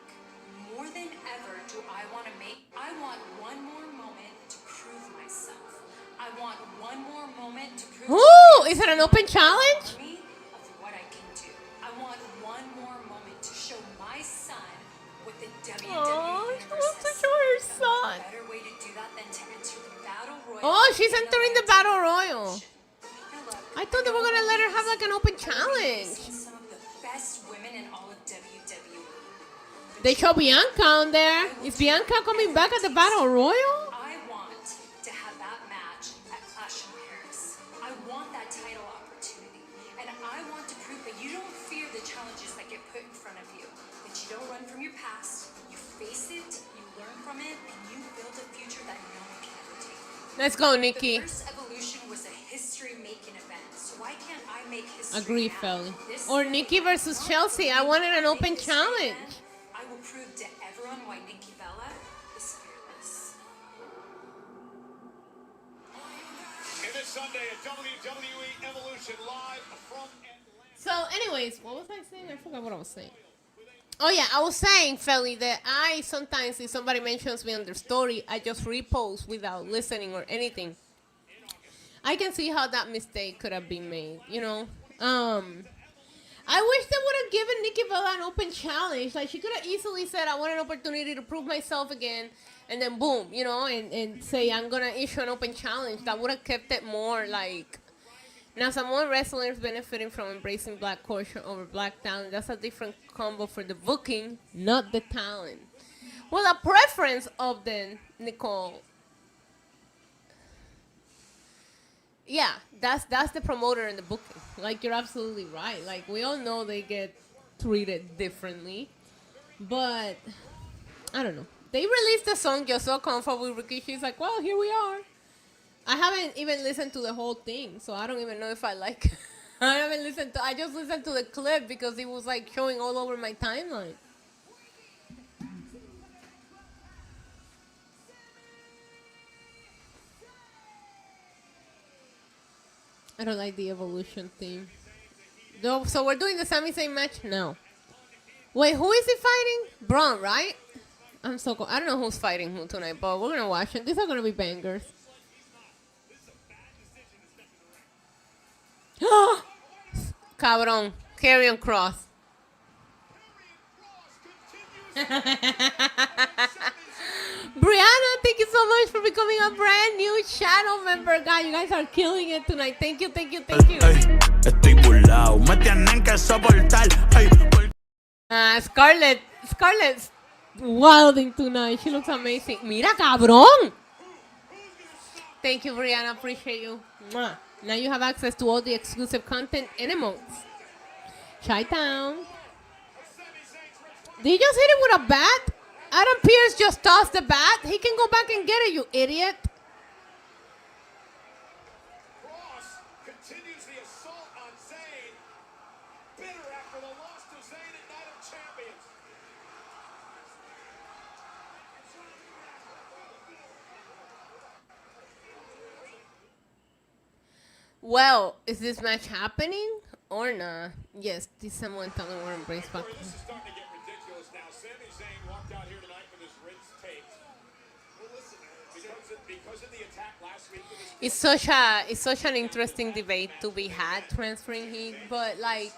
more than ever do I want one more moment to prove myself. I want one more moment to prove Ooh, is it an open challenge? me of what I can do. I want one more moment to show my son what the WWE Oh, she universe wants to has. show her And what son. better way to do that than to enter the battle royal? Oh, she's in entering the land battle of royal. Now look, I thought they were gonna let her have like an open challenge. some of the best women in all of WWE. They show Bianca on there. Is Bianca coming back at the battle royal? I want to have that match at Clash in Paris. I want that title opportunity. And I want to prove that you don't fear the challenges that get put in front of you. That you don't run from your past. You face it, you learn from it, and you build a future that no one can ever take. Let's go, The Nikki. first Evolution was a history-making event. So why can't I make history Agree, now? Felly. This Or time, Nikki versus not Chelsea. I only wanted an will I open make history challenge. again, I will prove to everyone why Nikki Bella is fearless. And this Sunday at WWE Evolution live from Atlanta. So, anyways, what was I saying? I forgot what I was saying. Oh yeah, I was saying, Felly, that I sometimes, if somebody mentions me on their story, I just repost without listening or anything. I can see how that mistake could have been made, you know. I wish they would have given Nikki Bella an open challenge. Like, she could have easily said, I want an opportunity to prove myself again, and then boom, you know, and say, I'm going to issue an open challenge. That would have kept it more like... Now, some more wrestlers benefiting from embracing black culture over black talent. That's a different combo for the booking, not the talent. Well, a preference of the Nicole. Yeah, that's the promoter and the booking. Like, you're absolutely right. Like, we all know they get treated differently. But, I don't know. They released the song Yo So Comfortable with Ricky. She's like, well, here we are. I haven't even listened to the whole thing, so I don't even know if I like it. I just listened to the clip because it was like showing all over my timeline. I don't like the Evolution theme. No, so we're doing the Sami Zayn match? No. Wait, who is he fighting? Braun, right? I don't know who's fighting who tonight, but we're gonna watch it. These are gonna be bangers. Cabrón. Karrion Kross. Brianna, thank you so much for becoming a brand new channel member. God, you guys are killing it tonight. Thank you, thank you, thank you. Estoy burlao, me tienen que soportar. Scarlett's wilding tonight. She looks amazing. Mira, cabrón. Thank you, Brianna. Appreciate you. Mwah. Now you have access to all the exclusive content and emotes. Chi-Town. Did you just hit it with a bat? Adam Pearce just tossed the bat. He can go back and get it, you idiot. Cross continues the assault on Zayn. Bitter after the loss to Zayn at Night of Champions. Well, is this match happening or not? Yes, this someone telling we're embraced back. This is starting to get ridiculous now. Sami Zayn walked out here tonight with his ribs taped. Well, listen, because of the attack last week. It's such an interesting debate to be had transferring heat, but like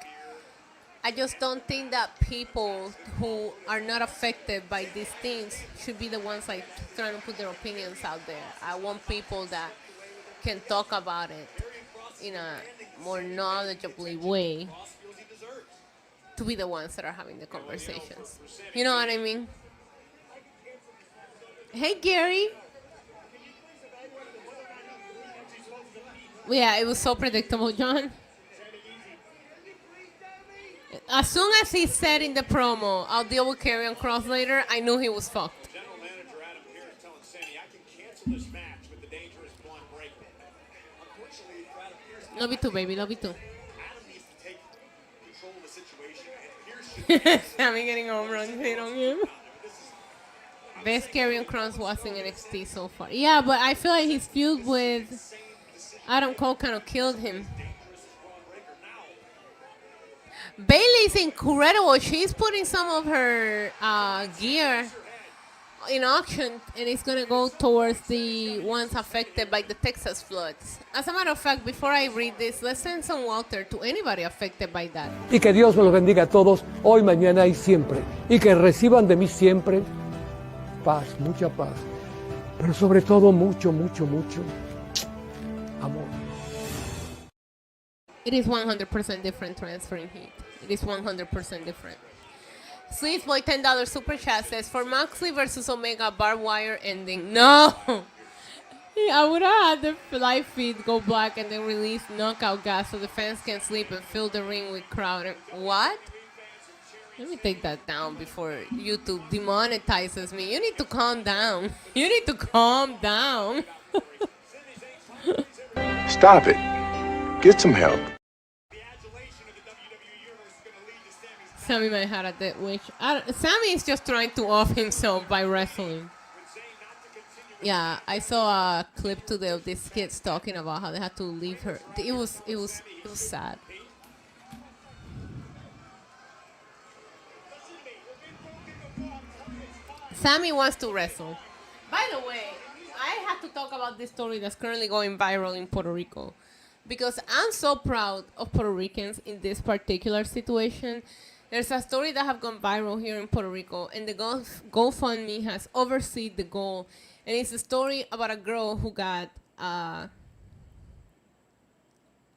I just don't think that people who are not affected by these things should be the ones like trying to put their opinions out there. I want people that can talk about it in a more knowledgeably way to be the ones that are having the conversations. You know what I mean? Hey, Gary. Yeah, it was so predictable, John. As soon as he said in the promo, I'll deal with Karrion Kross later, I knew he was fucked. General Manager Adam Pearce telling Sami, I can cancel this match with the dangerous blonde Love you too, baby. Love you too. Adam needs to take control of the situation, and here she Sammy getting home runs hit on him. Best Karrion Kross was in NXT so far. Yeah, but I feel like his feud with Adam Cole kind of killed him. Bayley's incredible. She's putting some of her gear in auction, and it's going to go towards the ones affected by the Texas floods. As a matter of fact, before I read this, let's send some water to anybody affected by that. Y que Dios me los bendiga a todos, hoy, mañana y siempre. Y que reciban de mí siempre paz, mucha paz. Pero sobre todo mucho, mucho, mucho amor. It is 100% different transferring heat. It is 100% different. Sleaze Boy $10 super chat says, for Moxley versus Omega barbed wire ending. No! I would have had the live feed go black and then release knockout gas so the fans can sleep and fill the ring with crowd. What? Let me take that down before YouTube demonetizes me. You need to calm down. You need to calm down. Stop it. Get some help. Sammy might have a dead wish. Sammy is just trying to off himself by wrestling. Yeah, I saw a clip today of these kids talking about how they had to leave her. It was sad. Sammy wants to wrestle. By the way, I have to talk about this story that's currently going viral in Puerto Rico, because I'm so proud of Puerto Ricans in this particular situation. There's a story that have gone viral here in Puerto Rico, and the GoFundMe has overseen the goal. And it's a story about a girl who got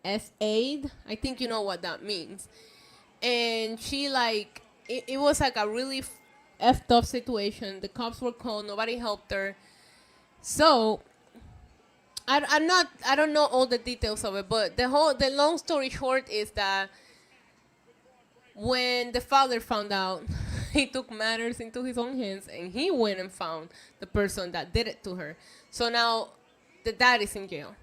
SA'd. I think you know what that means. And she it was like a really effed up situation. The cops were called. Nobody helped her. So I don't know all the details of it, but the long story short is that when the father found out, he took matters into his own hands and he went and found the person that did it to her. So now the dad is in jail.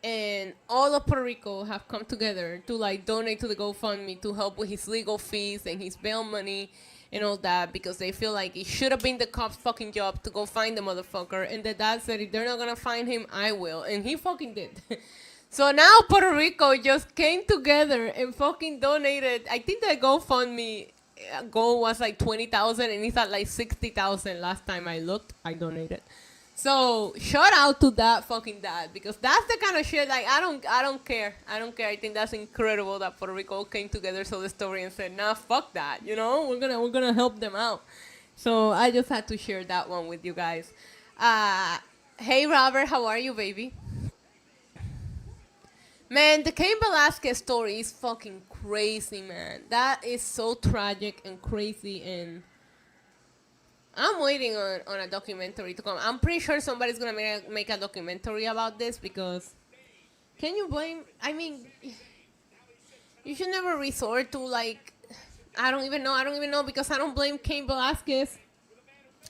And all of Puerto Rico have come together to donate to the GoFundMe to help with his legal fees and his bail money and all that, because they feel like it should have been the cops' fucking job to go find the motherfucker. And the dad said, if they're not gonna find him, I will. And he fucking did. So now Puerto Rico just came together and fucking donated. I think the GoFundMe goal was like 20,000 and it's at like 60,000 last time I looked. I donated. So shout out to that fucking dad, because that's the kind of shit I don't care. I think that's incredible that Puerto Rico came together, saw the story and said, nah, fuck that. You know, we're gonna help them out. So I just had to share that one with you guys. Hey Robert, how are you, baby? Man, the Cain Velasquez story is fucking crazy, man. That is so tragic and crazy, and I'm waiting on a documentary to come. I'm pretty sure somebody's gonna make a documentary about this, because can you blame? I mean, you should never resort to I don't even know, because I don't blame Cain Velasquez.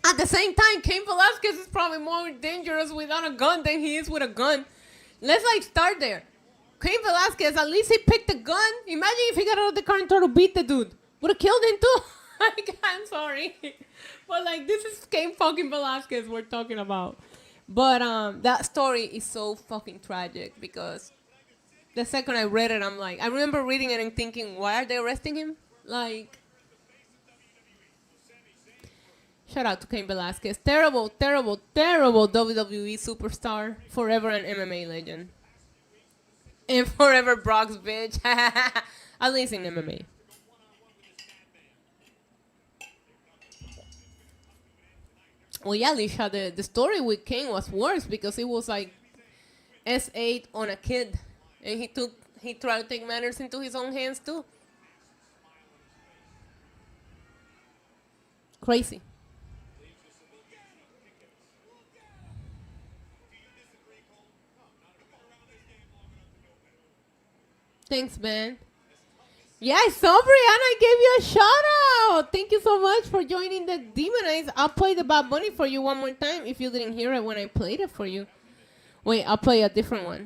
At the same time, Cain Velasquez is probably more dangerous without a gun than he is with a gun. Let's start there. Cain Velasquez, at least he picked a gun. Imagine if he got out of the car and tried to beat the dude. Would have killed him too. I'm sorry. But this is Cain fucking Velasquez we're talking about. But that story is so fucking tragic, because the second I read it, I remember reading it and thinking, why are they arresting him? Shout out to Cain Velasquez. Terrible, terrible, terrible WWE superstar. Forever an MMA legend. And forever Brock's bitch. At least in MMA. Well, yeah, Lisha, the story with Cain was worse, because it was S8 on a kid. And he tried to take matters into his own hands too. Crazy. Thanks, man. Yeah, I saw Brianna gave you a shout out. Thank you so much for joining the Demonize. I'll play the Bad Bunny for you one more time if you didn't hear it when I played it for you. Wait, I'll play a different one.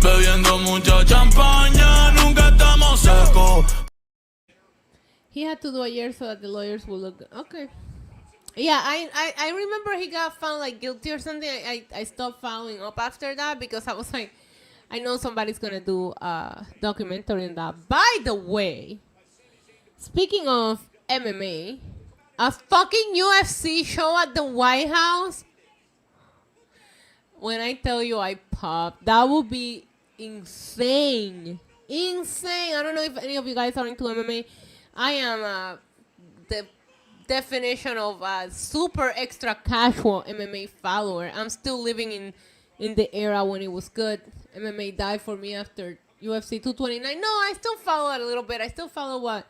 Bebiendo mucha champaña, nunca estamos secos. He had to do a year so that the lawyers will look good. Okay. Yeah, I remember he got found like guilty or something. I stopped following up after that because I was like, I know somebody's gonna do a documentary on that. By the way, speaking of MMA, a fucking UFC show at the White House. When I tell you I popped, that would be insane. Insane. I don't know if any of you guys are into MMA. I am the definition of a super extra casual MMA follower. I'm still living in the era when it was good. MMA died for me after UFC 229. No, I still follow it a little bit. I still follow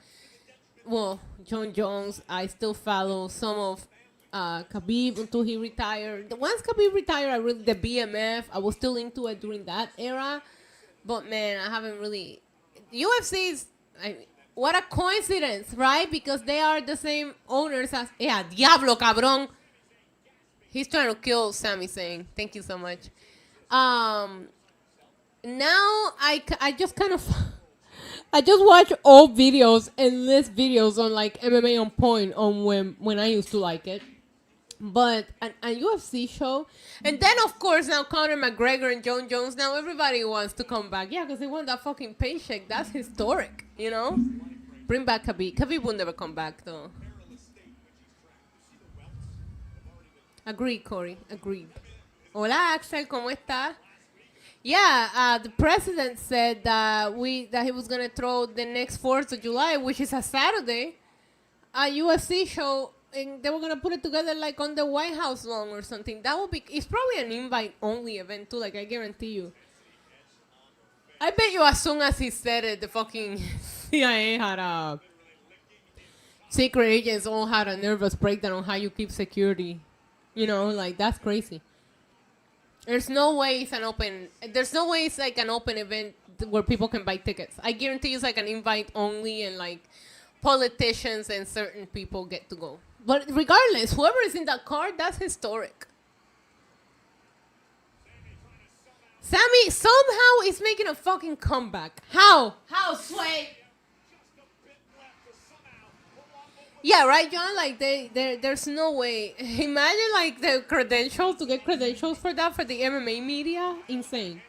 John Jones. I still follow some of Khabib until he retired. Once Khabib retired, the BMF, I was still into it during that era. But man, I haven't really. UFC is, what a coincidence, right? Because they are the same owners as. Yeah, Diablo, cabrón. He's trying to kill Sami Zayn. Thank you so much. Now I just kind of. I just watch old videos and list videos on like MMA on point on when I used to like it. But a UFC show. And then, of course, now Conor McGregor and John Jones. Now everybody wants to come back. Yeah, because they want that fucking paycheck. That's historic, you know? Bring back Khabib. Khabib will never come back, though. Agreed, Corey. Agreed. Hola, Axel. ¿Cómo estás? Yeah, the president said that he was going to throw the next 4th of July, which is a Saturday, a UFC show. And they were going to put it together like on the White House lawn or something. That would be, it's probably an invite-only event too, like I guarantee you. I bet you as soon as he said it, the fucking CIA had secret agents all had a nervous breakdown on how you keep security. You know, like that's crazy. There's no way it's like an open event where people can buy tickets. I guarantee it's like an invite-only and like politicians and certain people get to go. But regardless, whoever is in that card, that's historic. Sami somehow is making a fucking comeback. How? How, Sway? Yeah, right, John? Like, there's no way. Imagine, like, the credentials, to get credentials for that, for the MMA media. Insane.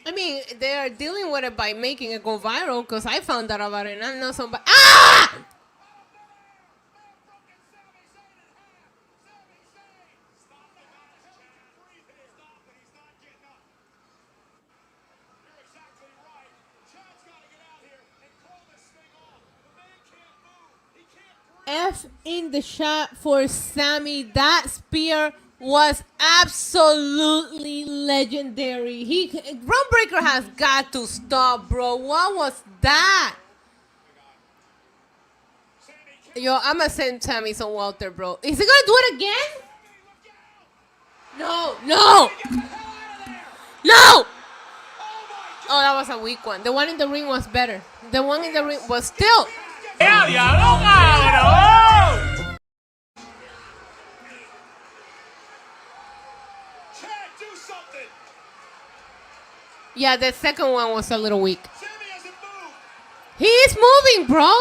I mean, they are dealing with it by making it go viral, because I found out about it, and I know somebody. Ah! F in the shot for Sami. That spear was absolutely legendary. Groundbreaker has got to stop, bro. What was that? Yo, I'm gonna send Sami some water, bro. Is he gonna do it again? No, no, no! Oh, that was a weak one. The one in the ring was better. The one in the ring was still. Yeah, the second one was a little weak. He is moving, bro.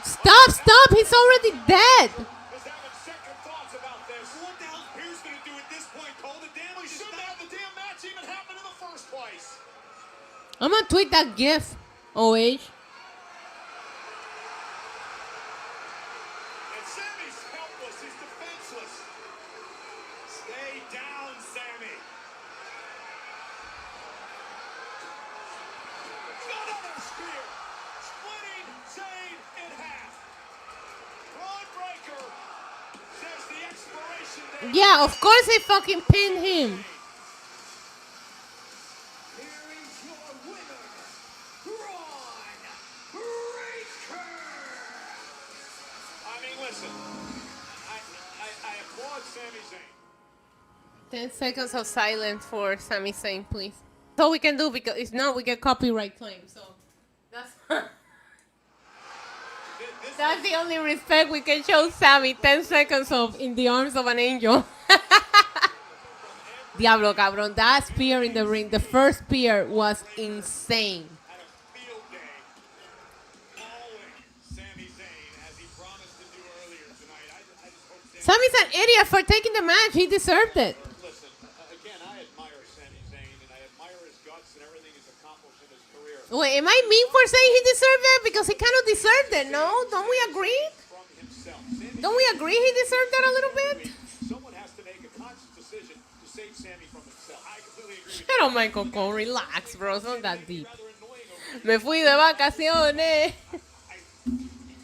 Stop, stop. He's already dead. I'm going to tweet that gif, OH. Yeah, of course they fucking pinned him. I mean, listen, I applaud Sami Zayn. 10 seconds of silence for Sami Zayn, please. That's all we can do, because if not, we get copyright claim. So that's. That's the only respect we can show Sammy. 10 seconds of In the Arms of an Angel. Diablo, cabrón. That spear in the ring, the first spear was insane. Had a field day. Mauling Sami Zayn as he promised to do earlier tonight. I just hope Sammy's an idiot for taking the match. He deserved it. Listen, again, I admire Sami Zayn, and I admire his guts and everything he's accomplished in his career. Wait, am I mean for saying he deserved it? Because he kind of deserved it, no? Don't we agree? From himself. Don't we agree he deserved that a little bit? Someone has to make a conscious decision to save Sami from himself. I completely agree with Shut up, Michael Cole. Relax, bro. It's not that deep. Me fui de vacaciones.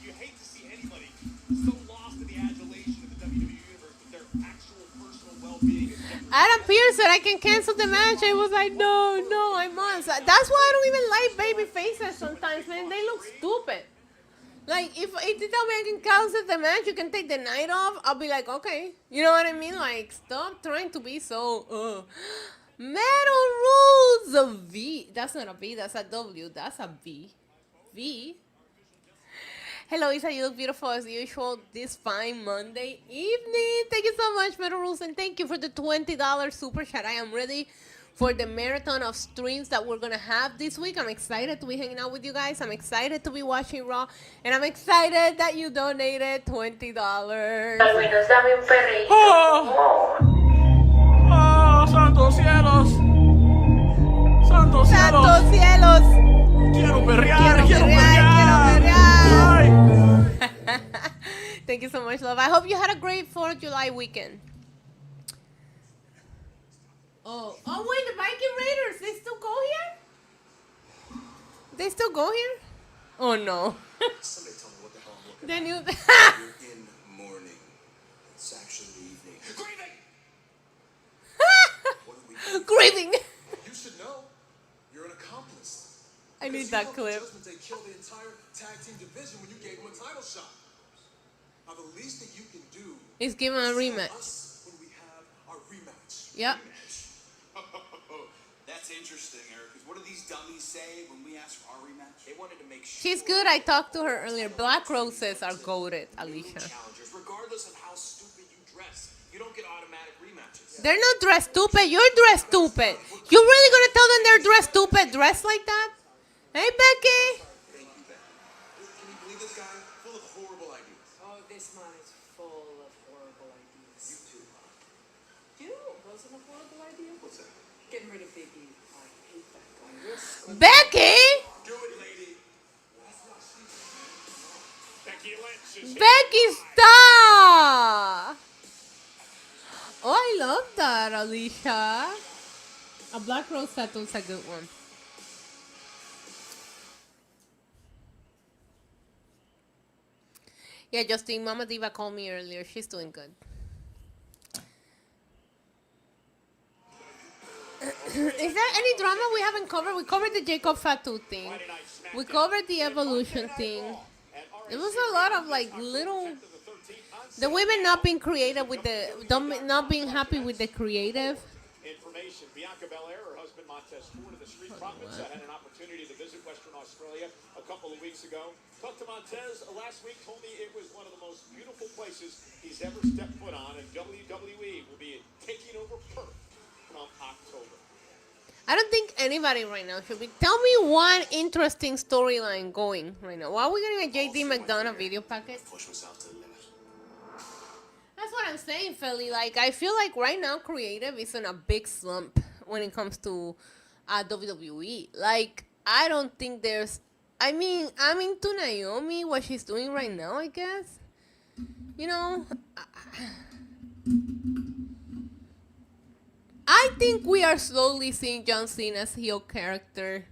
You hate to see anybody so lost in the adulation of the WWE universe that their actual personal well-being is jeopardized. Adam Pearce said I can cancel the match. I was like, no, I must. That's why I don't even like baby faces sometimes, man. They look stupid. Like, if they tell me I can cancel the match, you can take the night off, I'll be like, okay. You know what I mean? Like, stop trying to be so, Metal Rules, a V. That's not a V, that's a W. That's a V. V. Hello, Isa, you look beautiful as usual this fine Monday evening. Thank you so much, Metal Rules, and thank you for the $20 super chat. I am ready for the marathon of streams that we're gonna have this week. I'm excited to be hanging out with you guys. I'm excited to be watching Raw, and I'm excited that you donated $20. ¡Oh, santos cielos! ¡Santos cielos! ¡Santos cielos! ¡Quiero perrear! ¡Quiero perrear! Thank you so much, love. I hope you had a great 4th of July weekend. Oh, wait, the Viking Raiders, they still go here? They still go here? Oh, no. Somebody tell me what the hell I'm looking The new... at. You're in mourning. It's actually evening. Grieving! What are we doing? Grieving. You should know. You're an accomplice. I need Because that you clip. helped the Judgment Day kill the entire tag team division when you gave them a title shot. Now, the least that you can do He's giving a is tell rematch. us when we have our rematch. Yep. That's interesting, Eric, because what do these dummies say when we ask for our rematch? They wanted to make sure She's good. I talked to her earlier. Black roses are goated, Alicia. challengers, regardless of how stupid you dress, you don't get automatic rematches. They're not dressed stupid. You're dressed stupid. You really gonna tell them they're dressed stupid? Dressed like that? Hey, Becky. Thank you, Ben. Can you believe this guy? Full of horrible ideas. Oh, this man is full of horrible ideas. You too, huh? You know what wasn't a horrible idea? What's that? Getting rid of Biggie. I hate that guy. Real scum. Becky. Do it, lady. Becky Lynch is Becky, stop. Oh, I love that, Alicia. A black rose tattoo's a good one. Yeah, Justine, Mama Diva called me earlier. She's doing good. Is there any drama we haven't covered? We covered the Jacob Fatu thing. We covered the evolution thing. It was a lot of like little... The women not being creative with the... Not being happy with the creative. information. Bianca Belair, her husband Montez Ford of the Street Profits, had an opportunity to visit Western Australia a couple of weeks ago. Talked to Montez last week, told me it was one of the most beautiful places he's ever stepped foot on, and WWE will be taking over Perth from October. I don't think anybody right now should be. Tell me one interesting storyline going right now. Why are we getting a JD McDonough video packet? Push myself to the limit. That's what I'm saying, Philly. Like, I feel like right now creative is in a big slump when it comes to WWE. Like, I don't think there's... I'm into Naomi, what she's doing right now, I guess. You know... I think we are slowly seeing John Cena's heel character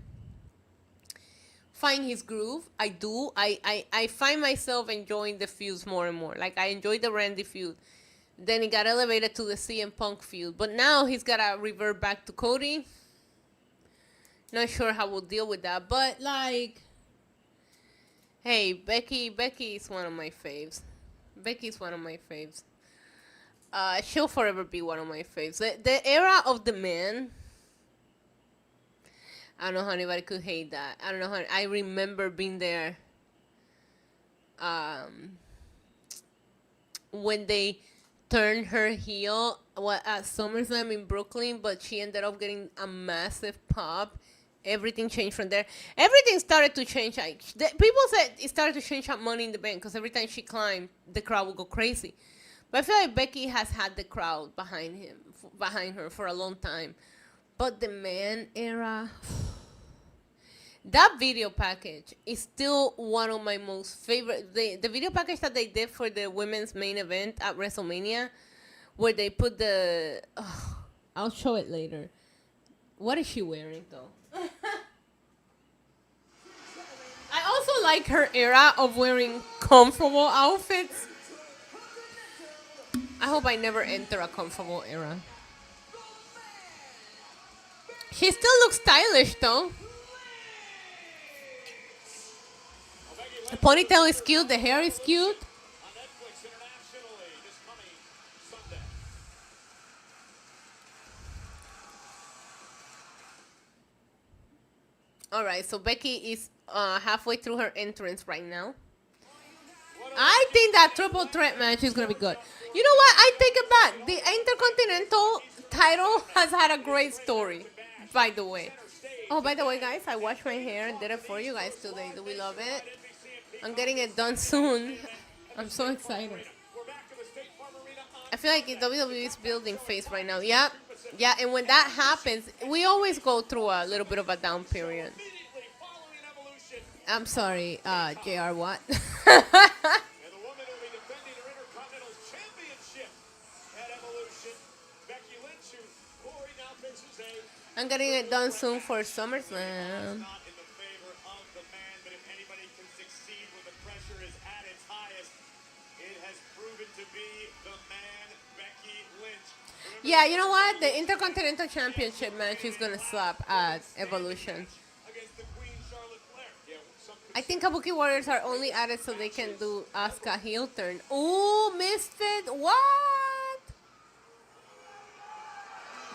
find his groove. I do. I find myself enjoying the feuds more and more. Like, I enjoyed the Randy feud. Then he got elevated to the CM Punk feud. But now he's got to revert back to Cody. Not sure how we'll deal with that. But, like... Hey, Becky is one of my faves. Becky's one of my faves. She'll forever be one of my faves. The era of the man. I don't know how anybody could hate that. I don't know how. I remember being there. when they turned her heel at SummerSlam in Brooklyn, but she ended up getting a massive pop. Everything changed from there. Everything started to change. People said it started to change at Money in the Bank because every time she climbed, the crowd would go crazy. But I feel like Becky has had the crowd behind her for a long time. But the man era, that video package is still one of my most favorite. The video package that they did for the women's main event at WrestleMania, where they put the, I'll show it later. What is she wearing though? I also like her era of wearing comfortable outfits. I hope I never enter a comfortable era. She still looks stylish though. The ponytail is cute, the hair is cute. All right, so Becky is halfway through her entrance right now. I think that triple threat match is going to be good. You know what? I take it back. The Intercontinental title has had a great story, by the way. Oh, by the way, guys, I washed my hair and did it for you guys today. Do we love it? I'm getting it done soon. I'm so excited. I feel like WWE is building face right now. Yeah, yeah, and when that happens, we always go through a little bit of a down period. I'm sorry, JR Watt. I'm getting it done soon for SummerSlam. Yeah, you know what? The Intercontinental Championship match is going to slap at Evolution. I think Kabuki Warriors are only added so they can do Asuka heel turn. Ooh, Misfit. What?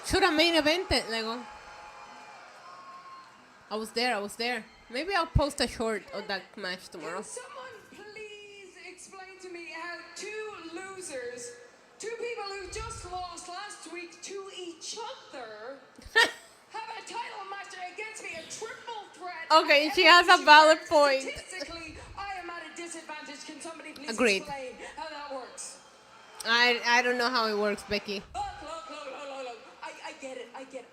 Should have main evented, Lego. I was there. Maybe I'll post a short of that match tomorrow. Can someone please explain to me how two losers, two people who just lost last week to each other, have a title match against me, a triple threat? Okay, she has a valid point. Statistically, I am at a disadvantage. Can somebody please Agreed. explain how that works? I don't know how it works, Becky. Look.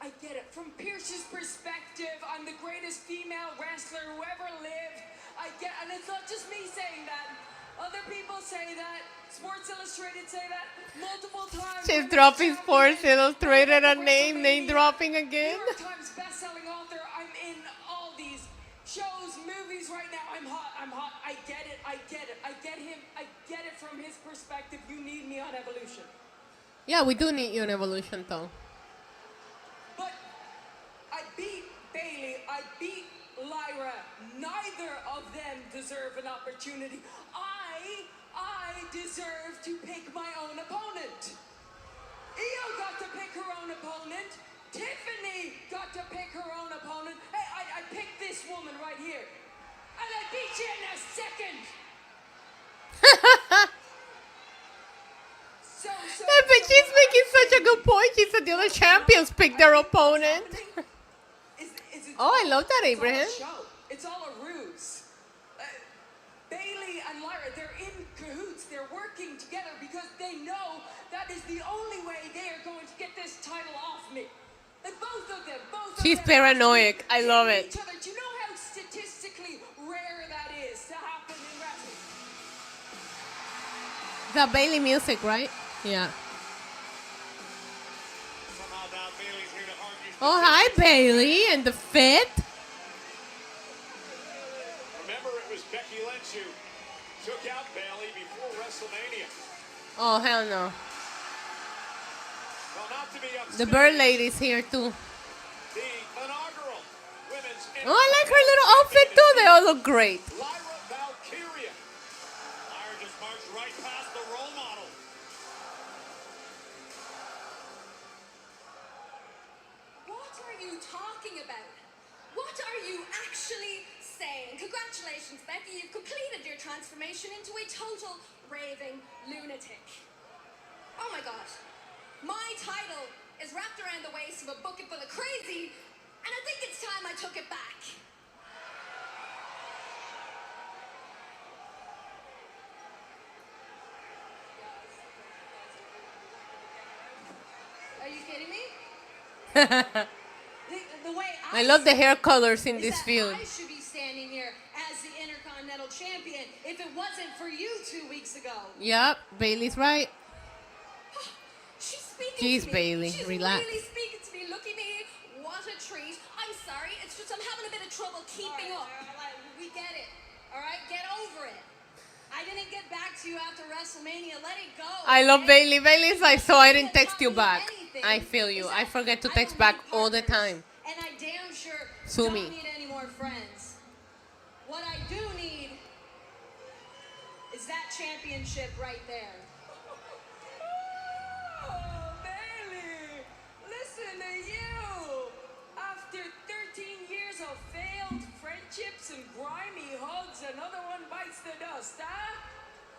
I get it. From Pierce's perspective, I'm the greatest female wrestler who ever lived. And it's not just me saying that. Other people say that. Sports Illustrated say that multiple times. She's dropping Sports Illustrated a name dropping again. New York Times best-selling author. I'm in all these shows, movies right now. I'm hot. I get it. I get him. I get it from his perspective. You need me on Evolution. Yeah, we do need you on Evolution, though. But I beat Bayley. I beat Lyra. Neither of them deserve an opportunity. I deserve to pick my own opponent. Io got to pick her own opponent. Tiffany got to pick her own opponent. Hey, I picked this woman right here. And I beat you in a second. But she's making such a good point. She said the other champions pick their opponent. Oh, I love that, Abraham. It's all a ruse. Bayley and Lyra, they're in cahoots. They're working together because they know that is the only way they are going to get this title off me. And both of them. She's paranoid. I love it. Each other. Do you know how statistically rare that is to happen in wrestling? The Bayley music, right? Yeah. Oh, hi, Bayley and the Fit. Remember, it was Becky Lynch who took out Bayley before WrestleMania. Oh, hell no. Well, not to be upset. The Bird Lady's here, too. The inaugural women's. Oh, I like her little outfit, too. They all look great. Lyra Valkyria. Lyra just marched right past the role model. What are you talking about? What are you actually saying, congratulations, Becky, you've completed your transformation into a total raving lunatic. Oh my god. My title is wrapped around the waist of a bucket full of crazy, and I think it's time I took it back. Are you kidding me? The way I love the hair colors in this feud. I should be standing here as the Intercontinental Champion if it wasn't for you 2 weeks ago. Yep, Bailey's right. She's speaking Jeez, to me. Bayley, She's relax. really speaking to me. Look at me. What a treat. I'm sorry. It's just I'm having a bit of trouble keeping up. We get it. All right? Get over it. I didn't get back to you after WrestleMania. Let it go. I love okay? Bailey. Bailey's like, so I didn't text you Tell me back. anything. I feel you. Is I that forget to I text don't back need all the partners, time. And I damn sure Sue don't me. need any more friends. What I do need is that championship right there. Oh, Bayley, listen to you. After 13 years of failed friendships and grimy hugs, another one bites the dust, huh?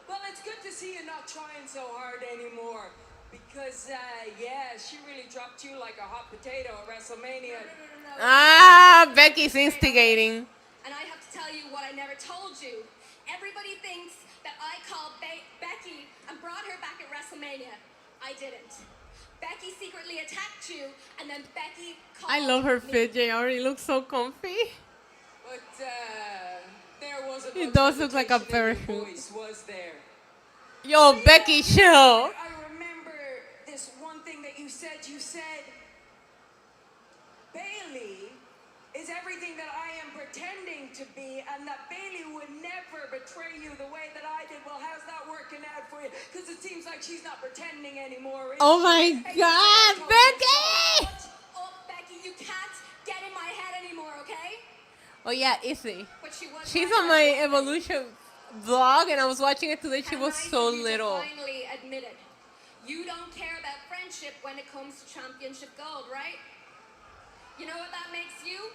Well, it's good to see you not trying so hard anymore. Because, yeah, she really dropped you like a hot potato at WrestleMania. Ah, Becky's instigating. And I have to tell you what I never told you. Everybody thinks that I called Becky and brought her back at WrestleMania. I didn't. Becky secretly attacked you, and then Becky called I love her me. fit, JR. He looks so comfy. But, there wasn't He much does look like a hesitation in your parachute. voice, was there? Yo, Becky, chill. I remember this one thing that you said. You said, Bayley is everything that I am pretending to be, and that Bayley would never betray you the way that I did. Well, how's that working out for you? Because it seems like she's not pretending anymore. is Oh she? my And you God, said, Becky! Shut up, Becky. You can't get in my head anymore, okay? Oh yeah, Izzy. But she was She's right on my about it. Evolution vlog, and I was watching it today. She How was nice so of you to little. finally admit it. You don't care about friendship when it comes to championship gold, right? You know what that makes you?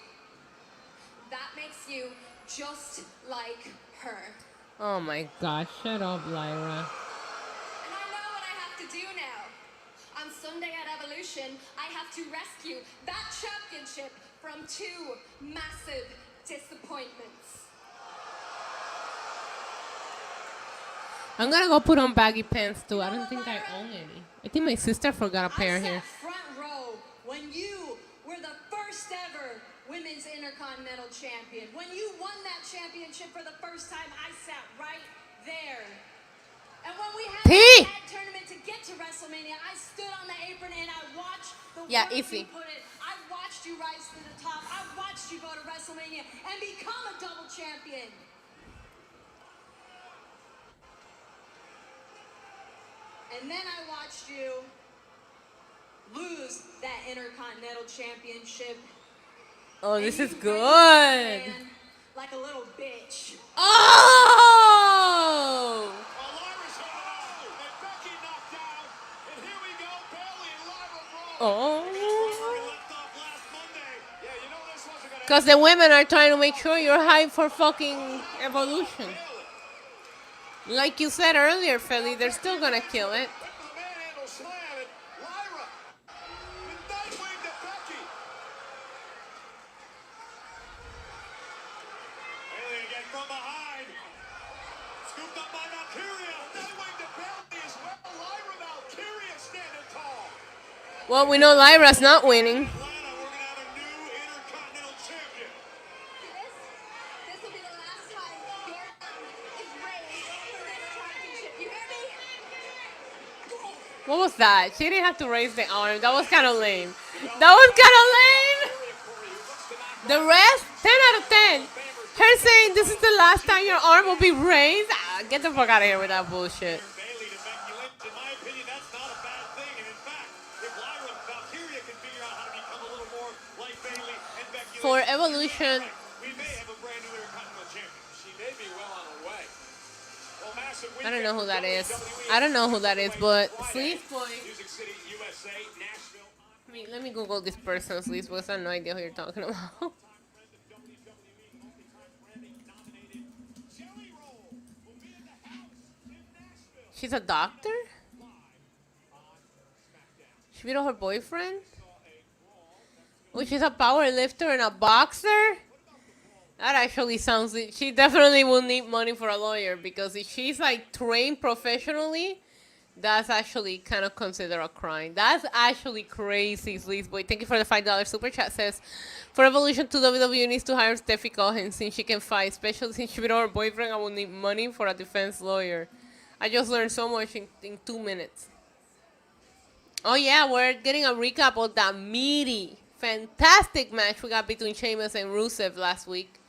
That makes you just like her. Oh my gosh, shut up, Lyra. And I know what I have to do now. On Sunday at Evolution, I have to rescue that championship from two massive disappointments. I'm gonna go put on baggy pants too. I don't think I own any. I think my sister forgot a pair I here. sat front row when you were the first ever Women's Intercontinental Champion. When you won that championship for the first time, I sat right there. And when we had that tournament to get to WrestleMania, I stood on the apron and I watched the work easy. you put in. I watched you rise to the top. I watched you go to WrestleMania and become a double champion. And then I watched you lose that Intercontinental Championship. Oh, And this you is raised good. your hand like a little bitch. Oh! Oh. Because the women are trying to make sure you're hyped for fucking Evolution. Like you said earlier, Philly, they're still gonna kill it. Well, we know Lyra's not winning. What was that? She didn't have to raise the arm. That was kind of lame. That was kind of lame. The rest, 10 out of 10. Her saying this is the last time your arm will be raised. Ah, get the fuck out of here with that bullshit. For Evolution, I don't know who that is. I don't know who that is, but Sleaze Boy. Let me Google this person, Sleaze Boy. I have no idea who you're talking about. She's a doctor? She beat up her boyfriend? Oh, she's a power lifter and a boxer? That actually sounds... She definitely will need money for a lawyer, because if she's like trained professionally, that's actually kind of considered a crime. That's actually crazy, Sleaze Boy. Thank you for the $5 super chat. Says, for Evolution to WWE needs to hire Steffi Cohen since she can fight, especially since she beat up her boyfriend. I will need money for a defense lawyer. I just learned so much in 2 minutes. Oh yeah, we're getting a recap of that meaty, fantastic match we got between Sheamus and Rusev last week.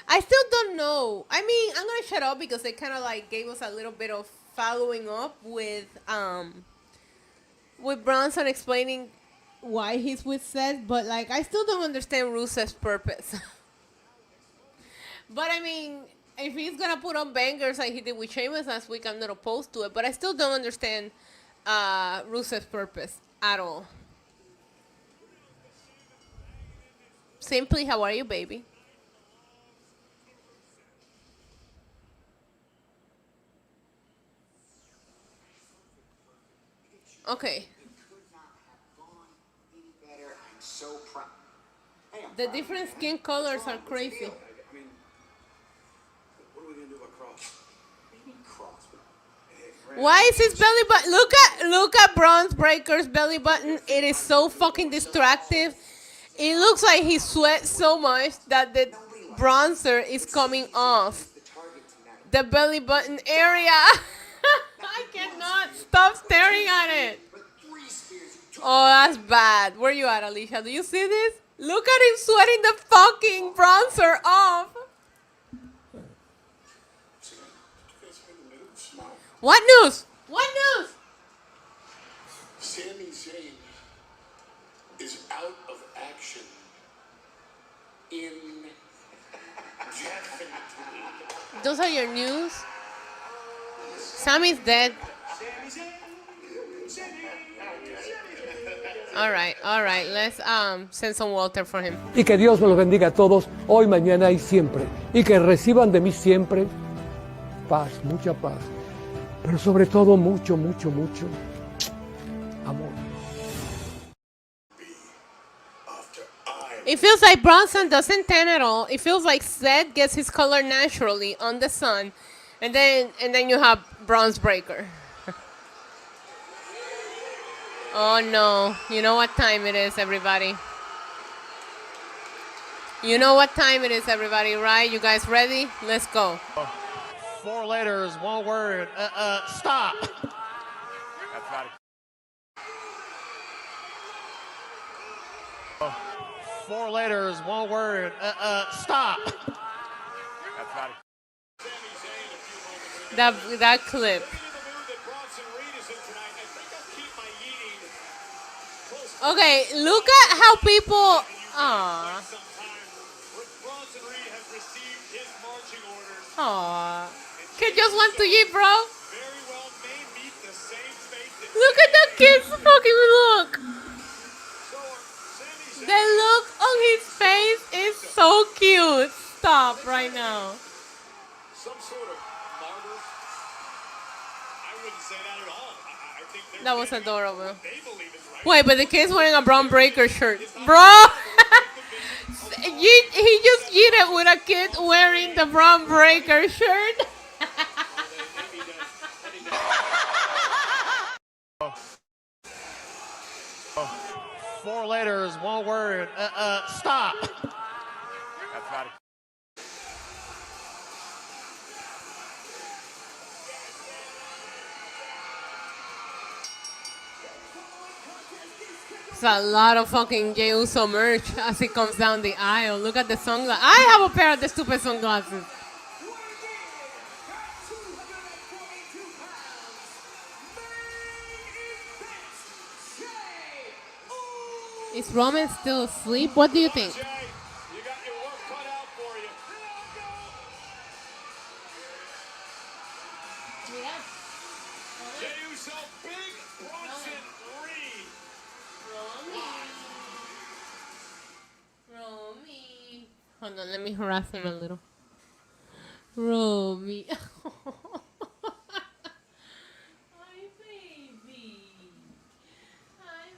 I still don't know. I mean, I'm gonna shut up because they kind of like gave us a little bit of following up with Bronson explaining why he's with Seth, but like I still don't understand Rusev's purpose. But I mean, if he's gonna put on bangers like he did with Sheamus last week, I'm not opposed to it. But I still don't understand Rusev's purpose at all. Simply, how are you, baby? Okay. The different skin colors are crazy. Why is his belly button? Look at Bronze Breaker's belly button. It is so fucking distractive. It looks like he sweats so much that the bronzer is coming off the belly button area. I cannot stop staring at it. Oh, that's bad. Where you at, Alicia? Do you see this? Look at him sweating the fucking bronzer off. What news? What news? Sami Zayn is out of action indefinitely. Those are your news? Sammy's dead. All right. Let's send some water for him. Y que Dios me los bendiga a todos, hoy, mañana y siempre. Y que reciban de mí siempre paz, mucha paz. Pero sobre todo mucho, mucho, mucho amor. It feels like Bronson doesn't tan at all. It feels like Seth gets his color naturally on the sun. And then you have Bronze Breaker. Oh no. You know what time it is, everybody. You know what time it is, everybody, right? You guys ready? Let's go. 4 letters, 1 word. Stop. That's not it. 4 letters, 1 word. Stop. That's not it. That clip. Okay, look at how people. Aww. Kid just wants to eat, bro. Look at the kid's fucking look. The look on his face is so cute. Stop right now. Some sort of martyr. I wouldn't say that at all. I think that was adorable. They believe it's right. Wait, but the kid's wearing a Brown Breaker shirt. Bro! He just did it with a kid wearing the Brown Breaker shirt. 4 letters, 1 word. Stop. That's not it. It's a lot of fucking Jey Uso merch as he comes down the aisle. Look at the sunglasses. I have a pair of the stupid sunglasses. Is Roman still asleep? What do you think? Hold on, let me harass him a little. Romy. Hi, baby. Hi,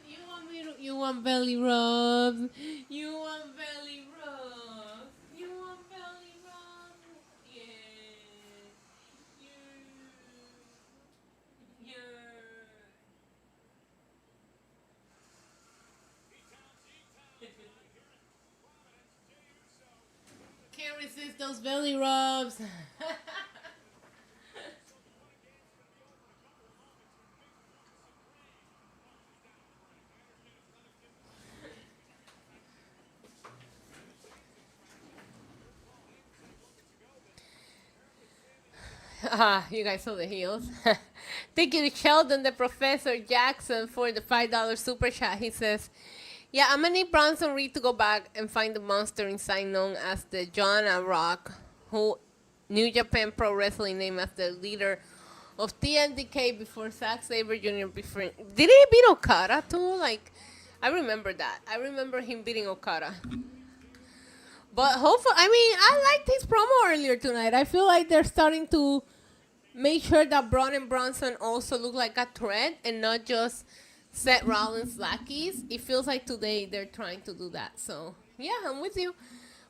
you want belly rubs? You want belly rubs? You want belly rubs? Yeah. Yeah. Can't resist those belly rubs. You guys saw the heels. Thank you, Sheldon, the Professor Jackson, for the $5 super chat. He says, yeah, I'm going to need Bronson Reed to go back and find the monster inside known as the Jonah Rock, who New Japan Pro Wrestling named as the leader of TNDK before Zack Sabre Jr. Did he beat Okada too? Like, I remember that. I remember him beating Okada. But hopefully, I mean, I liked his promo earlier tonight. I feel like they're starting to make sure that Braun and Bronson also look like a threat and not just Seth Rollins lackeys. It feels like today they're trying to do that. So, yeah, I'm with you.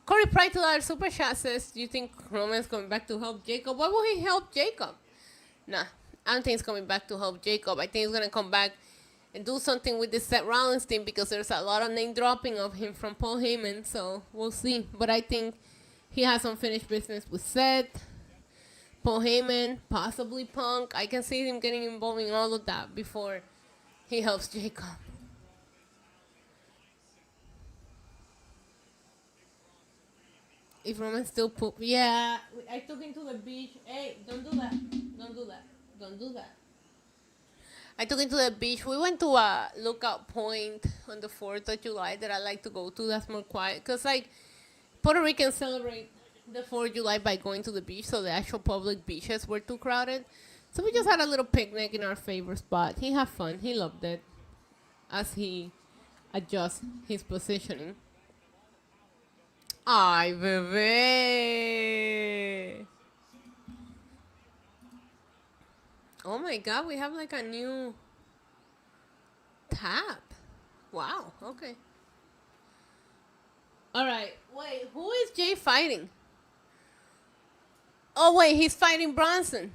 Corey Pride $2 super chat says, do you think Roman's coming back to help Jacob? Why would he help Jacob? Nah, I don't think he's coming back to help Jacob. I think he's going to come back and do something with this Seth Rollins team because there's a lot of name dropping of him from Paul Heyman. So, we'll see. But I think he has unfinished business with Seth, Paul Heyman, possibly Punk. I can see him getting involved in all of that before he helps Jacob. If Roman still poop. Yeah, I took him to the beach. Hey, don't do that. Don't do that. Don't do that. I took him to the beach. We went to a lookout point on the 4th of July that I like to go to. That's more quiet. Because, like, Puerto Ricans celebrate the 4th of July by going to the beach. So the actual public beaches were too crowded. So we just had a little picnic in our favorite spot. He had fun. He loved it as he adjusts his positioning. Ay, bebé. Oh my God, we have like a new tab. Wow, okay. All right, wait, who is Jay fighting? Oh wait, he's fighting Bronson.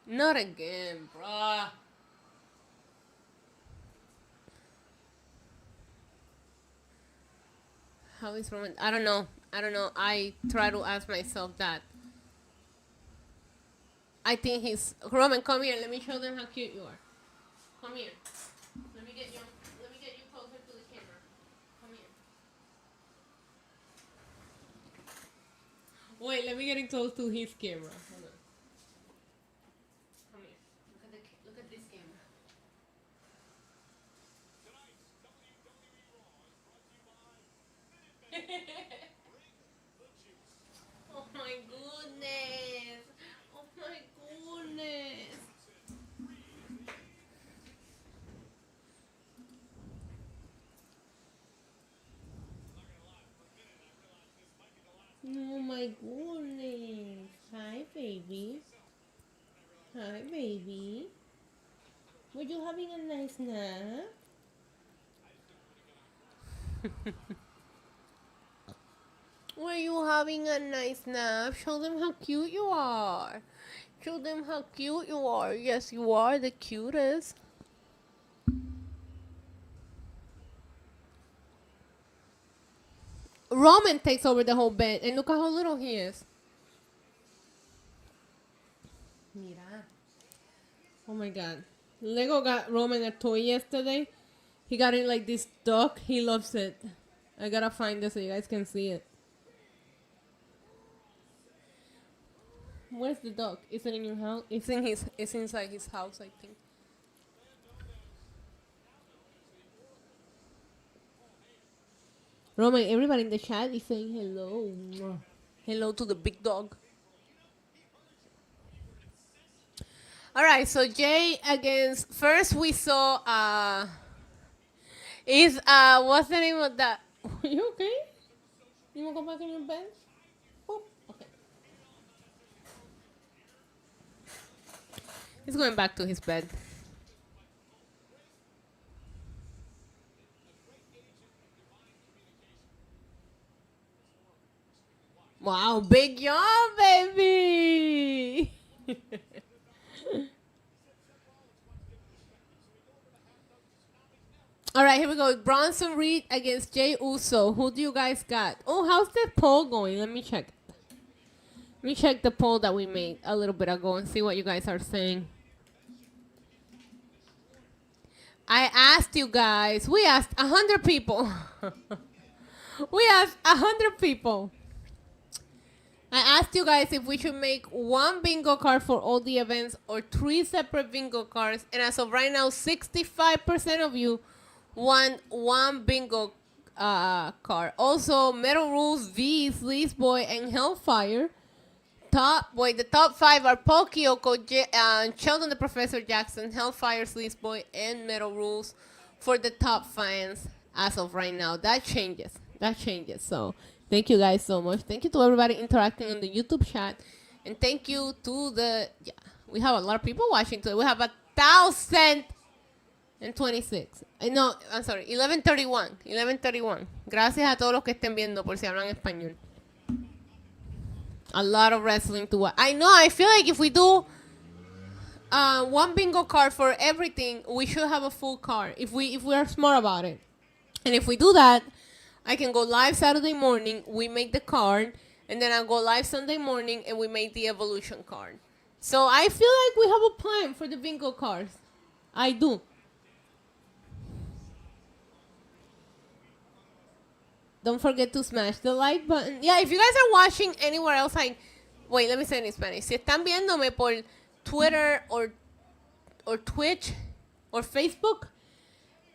Not again, bruh. How is Roman? I don't know. I try to ask myself that. I think he's Roman. Come here. Let me show them how cute you are. Come here. Let me get you closer to the camera. Come here. Wait. Let me get it close to his camera. Hold on. Come here. Look at this camera. Oh my goodness. Oh my goodness. Oh my goodness. Hi, baby. Hi, baby. Were you having a nice nap? Were you having a nice nap? Show them how cute you are. Show them how cute you are. Yes, you are the cutest. Roman takes over the whole bed. And look how little he is. Mira. Oh my God. Lego got Roman a toy yesterday. He got it like this duck. He loves it. I gotta find it so you guys can see it. Where's the dog? Is it in your house? It's inside his house, I think. Roman, everybody in the chat is saying hello. Hello to the big dog. All right, so Jay against first we saw what's the name of that? Are you okay? You wanna go back in your bed? Oh, okay. He's going back to his bed. Wow, big yawn, baby. All right, here we go. Bronson Reed against Jay Uso. Who do you guys got? Oh, how's the poll going? Let me check. Let me check the poll that we made a little bit ago and see what you guys are saying. I asked you guys. We asked 100 people. We asked 100 people. I asked you guys if we should make one bingo card for all the events or 3 separate bingo cards. And as of right now, 65% of you want one bingo card. Also, Metal Rules, V, Sleaze Boy, and Hellfire. The top 5 are Paul Kyoko, Sheldon the Professor Jackson, Hellfire, Sleaze Boy, and Metal Rules for the top fans as of right now. That changes. So thank you guys so much. Thank you to everybody interacting on the YouTube chat. And thank you to we have a lot of people watching today. We have 1,026. No, I'm sorry, 1131. Gracias a todos los que estén viendo por si hablan español. A lot of wrestling to watch. I know, I feel like if we do one bingo card for everything, we should have a full card if we are smart about it. And if we do that, I can go live Saturday morning, we make the card, and then I'll go live Sunday morning and we make the Evolution card. So I feel like we have a plan for the bingo cards. I do. Don't forget to smash the like button. Yeah, if you guys are watching anywhere else, wait, let me say it in Spanish. Si están viéndome por Twitter or Twitch or Facebook,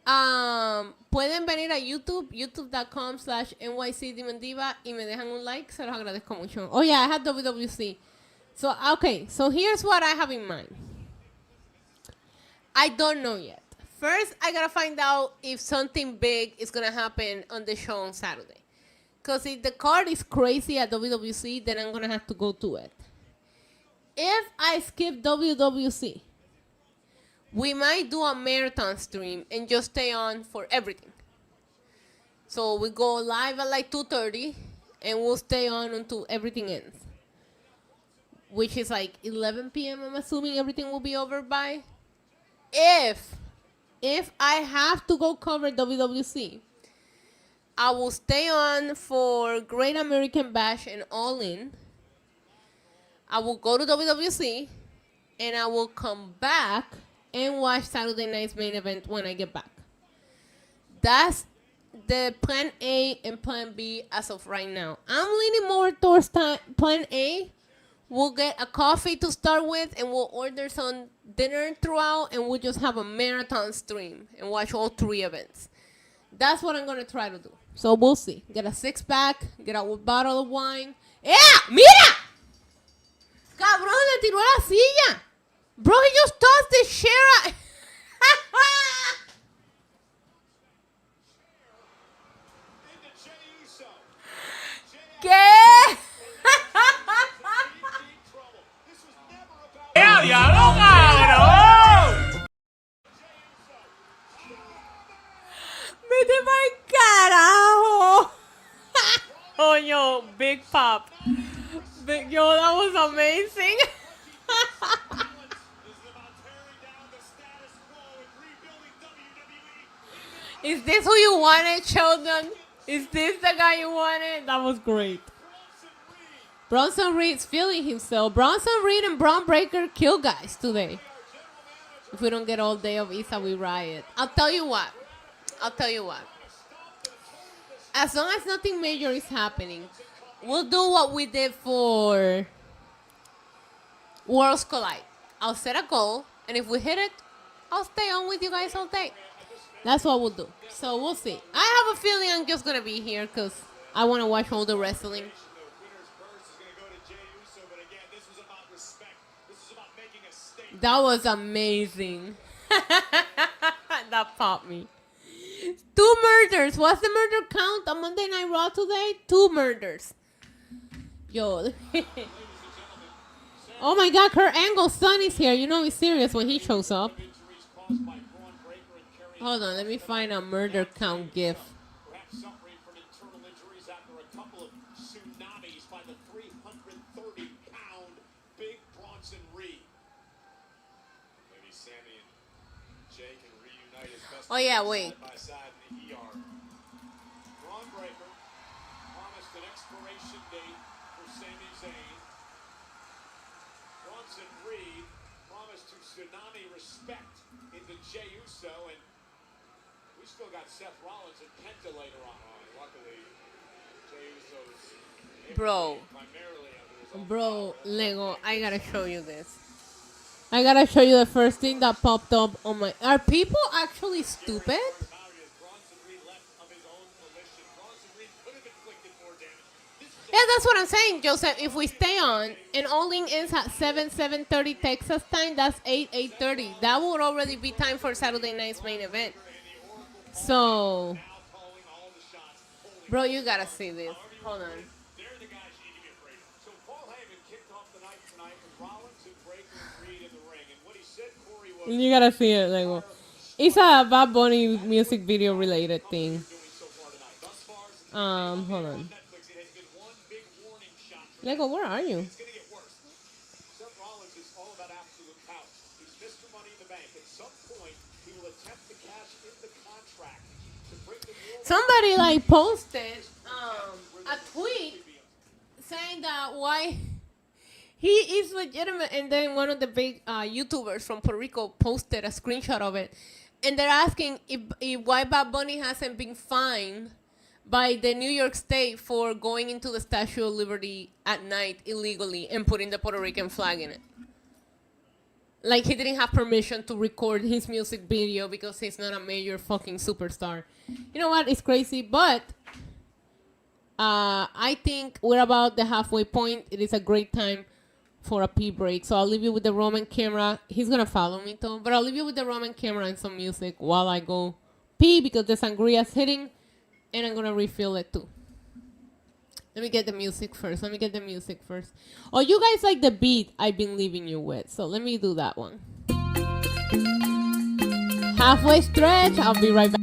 pueden venir a YouTube, youtube.com/NYC Demon Diva, y me dejan un like, se los agradezco mucho. Oh yeah, I have WWC. So, okay, so here's what I have in mind. I don't know yet. First, I gotta find out if something big is gonna happen on the show on Saturday. Because if the card is crazy at WWC, then I'm gonna have to go to it. If I skip WWC, we might do a marathon stream and just stay on for everything. So we go live at like 2:30 and we'll stay on until everything ends. Which is like 11 p.m. I'm assuming everything will be over by. If I have to go cover WWC, I will stay on for Great American Bash and All In. I will go to WWC and I will come back and watch Saturday night's main event when I get back. That's the plan A and plan B as of right now. I'm leaning more towards plan A. We'll get a coffee to start with and we'll order some dinner throughout and we'll just have a marathon stream and watch all 3 events. That's what I'm going to try to do. So we'll see. Get a 6-pack, get a bottle of wine. ¡Yeah! ¡Mira! Cabrón, le tiró la silla. Bro, he just tossed the chair. ¿Qué? diablo, cabrón! ¡Vete pa'l carajo! Oh, yo, big pop. Yo, that was amazing. Is this who you wanted, Sheldon? Is this the guy you wanted? That was great. Bronson Reed's feeling himself. Bronson Reed and Braun Breaker kill guys today. If we don't get all day of Isa, we riot. I'll tell you what. As long as nothing major is happening, we'll do what we did for Worlds Collide. I'll set a goal, and if we hit it, I'll stay on with you guys all day. That's what we'll do. So we'll see. I have a feeling I'm just going to be here because I want to watch all the wrestling. That was amazing. That popped me. 2 murders. What's the murder count on Monday Night Raw today? 2 murders. Yo. Oh my God, Kurt Angle's son is here. You know he's serious when he shows up. Hold on, let me find a murder count gif. Perhaps suffering from internal injuries after a couple of tsunamis by the 330-pound Big Bronson Reed. Maybe Sammy and Jay can reunite as best Oh yeah, wait. side by side in the ER. Braun Breaker promised an expiration date for Sami Zayn. Bronson Reed promised to tsunami respect into Jey Uso, and we still got Seth Rollins and Penta later on. Luckily, Jey Uso's Bro. primarily under his own Bro, Lego, I gotta show you this. I gotta show you the first thing that popped up on my... Are people actually stupid? Yeah, that's what I'm saying, Joseph. If we stay on and All In ends at 7:30 Texas time, that's 8:30. That would already be time for Saturday night's main event. So, bro, you gotta see this. Hold on. They're the guys you need to be afraid of. So Paul Heyman kicked off the night tonight with Rollins and Breaker and Reed in the ring. And what he said, Corey, was... You gotta see it, Lego. It's a Bad Bunny music video related thing. Hold on. Lego, where are you? It's going to get worse. Seth Rollins is all about absolute power. He's Mr. Money in the Bank. At some point, he will attempt to cash in the contract to bring the world... Somebody like posted a tweet saying that why he is legitimate, and then one of the big YouTubers from Puerto Rico posted a screenshot of it, and they're asking if why Bad Bunny hasn't been fined by the New York State for going into the Statue of Liberty at night illegally and putting the Puerto Rican flag in it. Like he didn't have permission to record his music video because he's not a major fucking superstar. You know what? It's crazy, but I think we're about the halfway point. It is a great time for a pee break. So I'll leave you with the Roman camera. He's gonna follow me though, but I'll leave you with the Roman camera and some music while I go pee because the sangria's hitting. And I'm going to refill it too. Let me get the music first. Oh, you guys like the beat I've been leaving you with. So let me do that one. Halfway stretch. I'll be right back.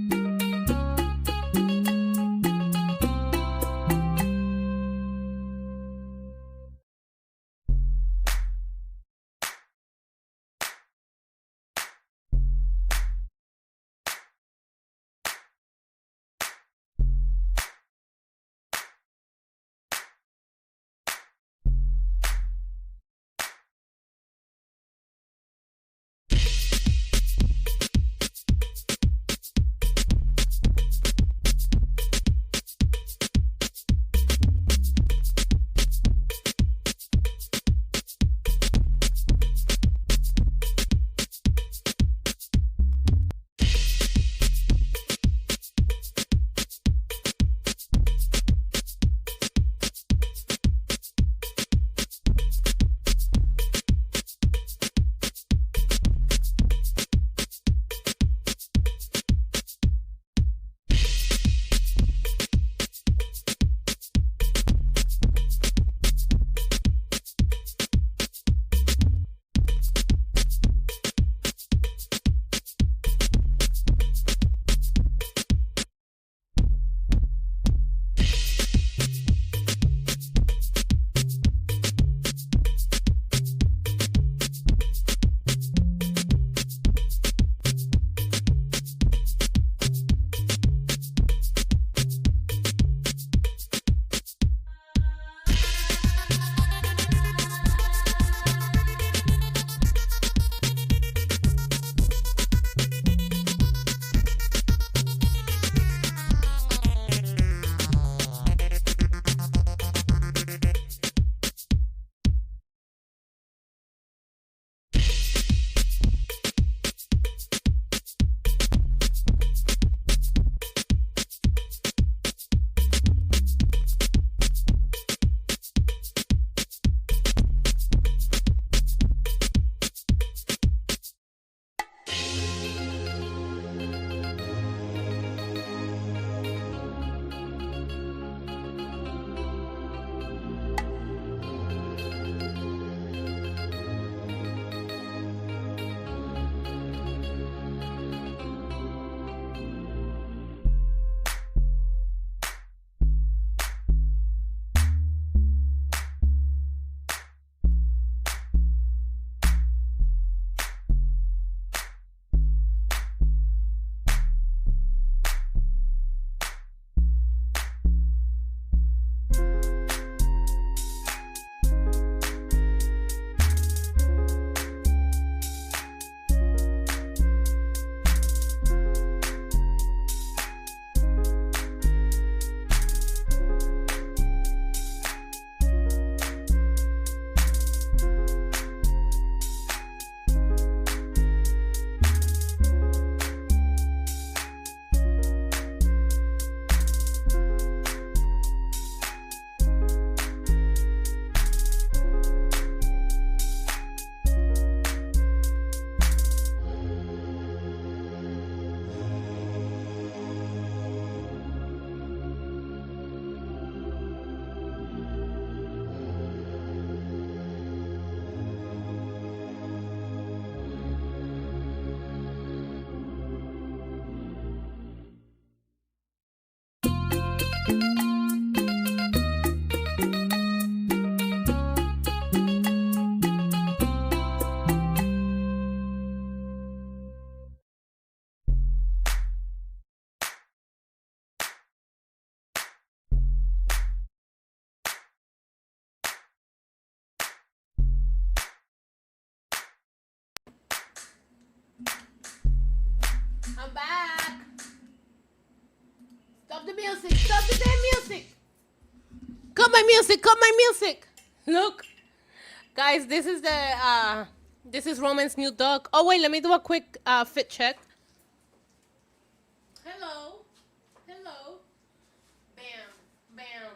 Stop the music. Stop the damn music. Cut my music. Cut my music. Look. Guys, this is Roman's new dog. Oh, wait. Let me do a quick fit check. Hello. Hello. Bam. Bam.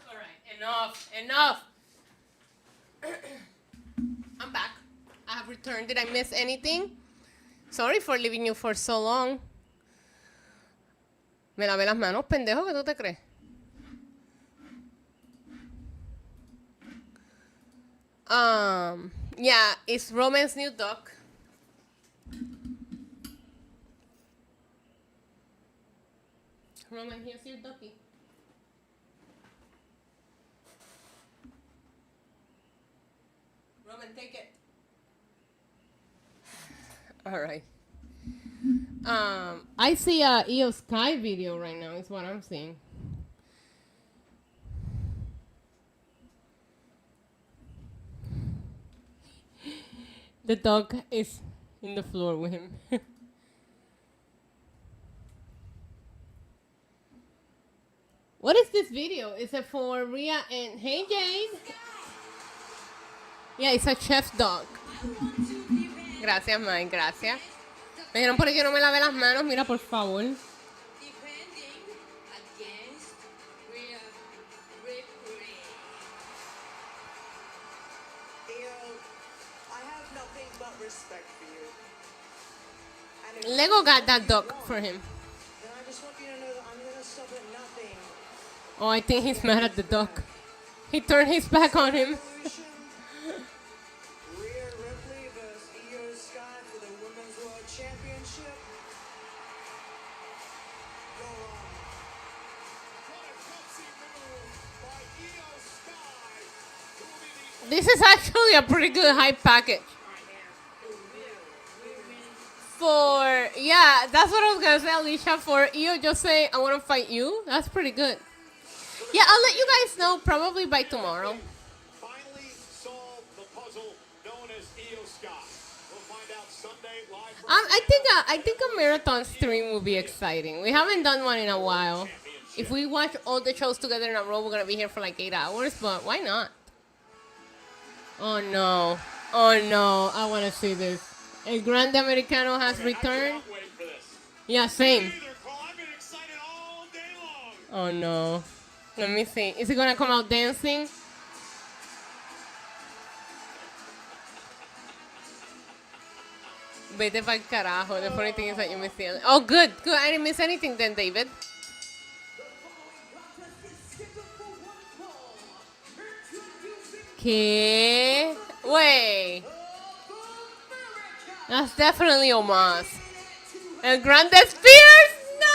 All right. Enough. I'm back. I have returned. Did I miss anything? Sorry for leaving you for so long. Me lavé las manos, pendejo, ¿qué tú te crees? Yeah, it's Roman's new dog. Roman, here's your ducky. Roman, take it. All right. I see a Io Sky video right now. Is what I'm seeing. The dog is in the floor with him. What is this video? Is it for Rhea and hey Jade? Yeah, it's a chef's dog. Gracias, Mike, gracias. Me dijeron por qué no me lavé las manos. Mira, por favor. Lego got that dog for him. Oh, I think he's mad at the dog. He turned his back on him. This is actually a pretty good hype package. Yeah, that's what I was gonna say, Alicia. For Io, just say, I wanna fight you. That's pretty good. Yeah, I'll let you guys know probably by tomorrow. Finally solved the puzzle known as Io Sky. We'll find out Sunday live. I think a marathon stream will be exciting. We haven't done one in a while. If we watch all the shows together in a row, we're gonna be here for like 8 hours, but why not? Oh no. Oh no. I wanna see this. El Grande Americano has returned. Yeah, same. Oh no. Let me see. Is he gonna come out dancing? Vete pa'l carajo. The funny thing is that you missed it. Oh, good. Good. I didn't miss anything then, David. ¿Qué? Wait. That's definitely Omos. El Grande Spears? No!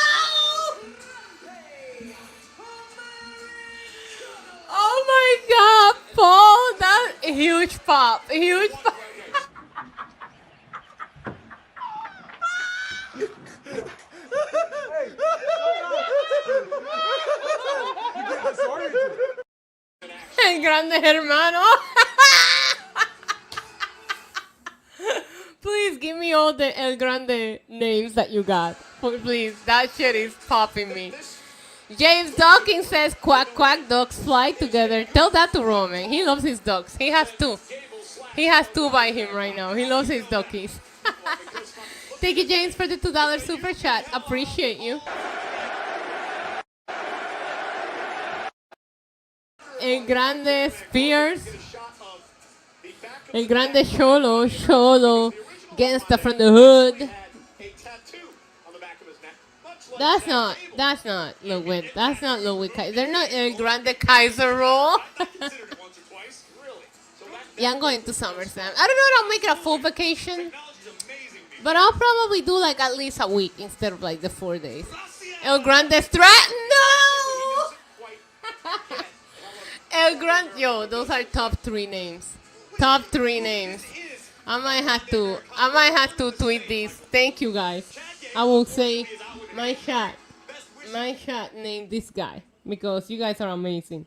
Oh my god, Paul. That huge pop. Huge pop. El Grande Hermano. Please give me all the El Grande names that you got. Please, that shit is popping me. James Dawkins says, quack, quack, dogs fly together. Tell that to Roman. He loves his dogs. He has two. He has two by him right now. He loves his doggies. Thank you, James, for the $2 super chat. Appreciate you. El Grande Spears. El Grande Cholo. Gangsta from the hood. That's not Ludwig. That's not Ludwig. They're not El Grande Kaiser roll. Yeah, I'm going to SummerSlam. I don't know if I'll make it a full vacation, but I'll probably do like at least a week instead of like the 4 days. El Grande Strat. No! El Grande. Yo, those are top 3 names. Top 3 names. I might have to tweet these. Thank you guys. I will say my chat named this guy because you guys are amazing.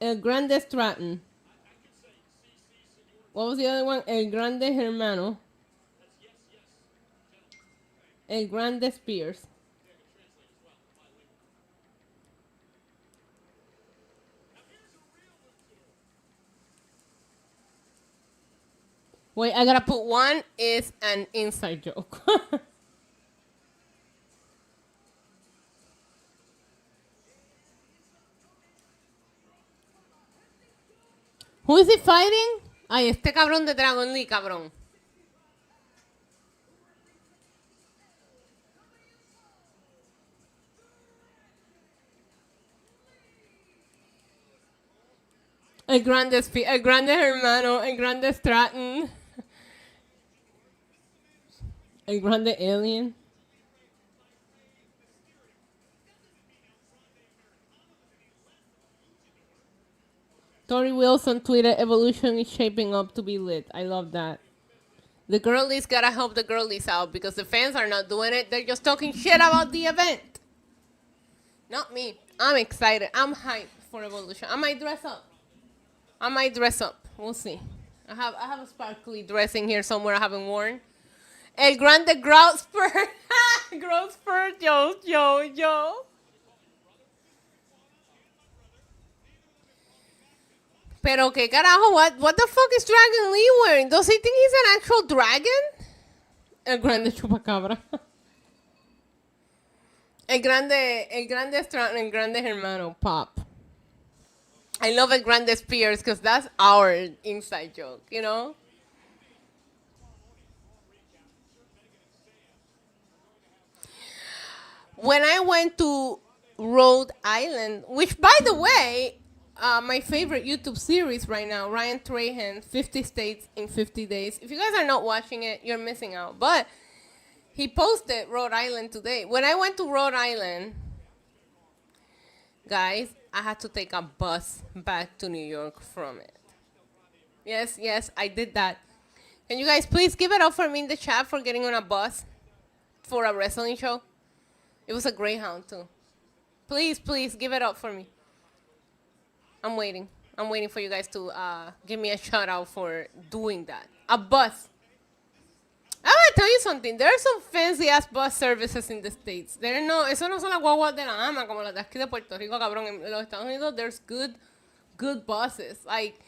El Grande Stratton. What was the other one? El Grande Hermano. El Grande Spears. Wait, I gotta put one is an inside joke. Who is he fighting? Ay, este cabrón de Dragon Lee, cabrón. El Grande Hermano, El Grande Stratton. El Grande Alien. Tori Wilson tweeted, Evolution is shaping up to be lit. I love that. The girlies gotta help the girlies out because the fans are not doing it. They're just talking shit about the event. Not me. I'm excited. I'm hyped for Evolution. I might dress up. We'll see. I have a sparkly dress in here somewhere I haven't worn. El Grande Growth Spurt. Growth Spurt. Yo. Pero que carajo, what the fuck is Dragon Lee wearing? Does he think he's an actual dragon? El Grande Chupacabra. El Grande Stratton, El Grande Hermano, pop. I love El Grande Spears because that's our inside joke, you know? When I went to Rhode Island, which by the way, my favorite YouTube series right now, Ryan Trahan, 50 States in 50 Days. If you guys are not watching it, you're missing out. But he posted Rhode Island today. When I went to Rhode Island, guys, I had to take a bus back to New York from it. Yes, I did that. Can you guys please give it up for me in the chat for getting on a bus for a wrestling show? It was a Greyhound too. Please, give it up for me. I'm waiting for you guys to give me a shout out for doing that. A bus. I want to tell you something. There are some fancy ass bus services in the States. Eso no son las guaguas de la ama como las de aquí de Puerto Rico, cabrón. En los Estados Unidos, there's good buses. Like,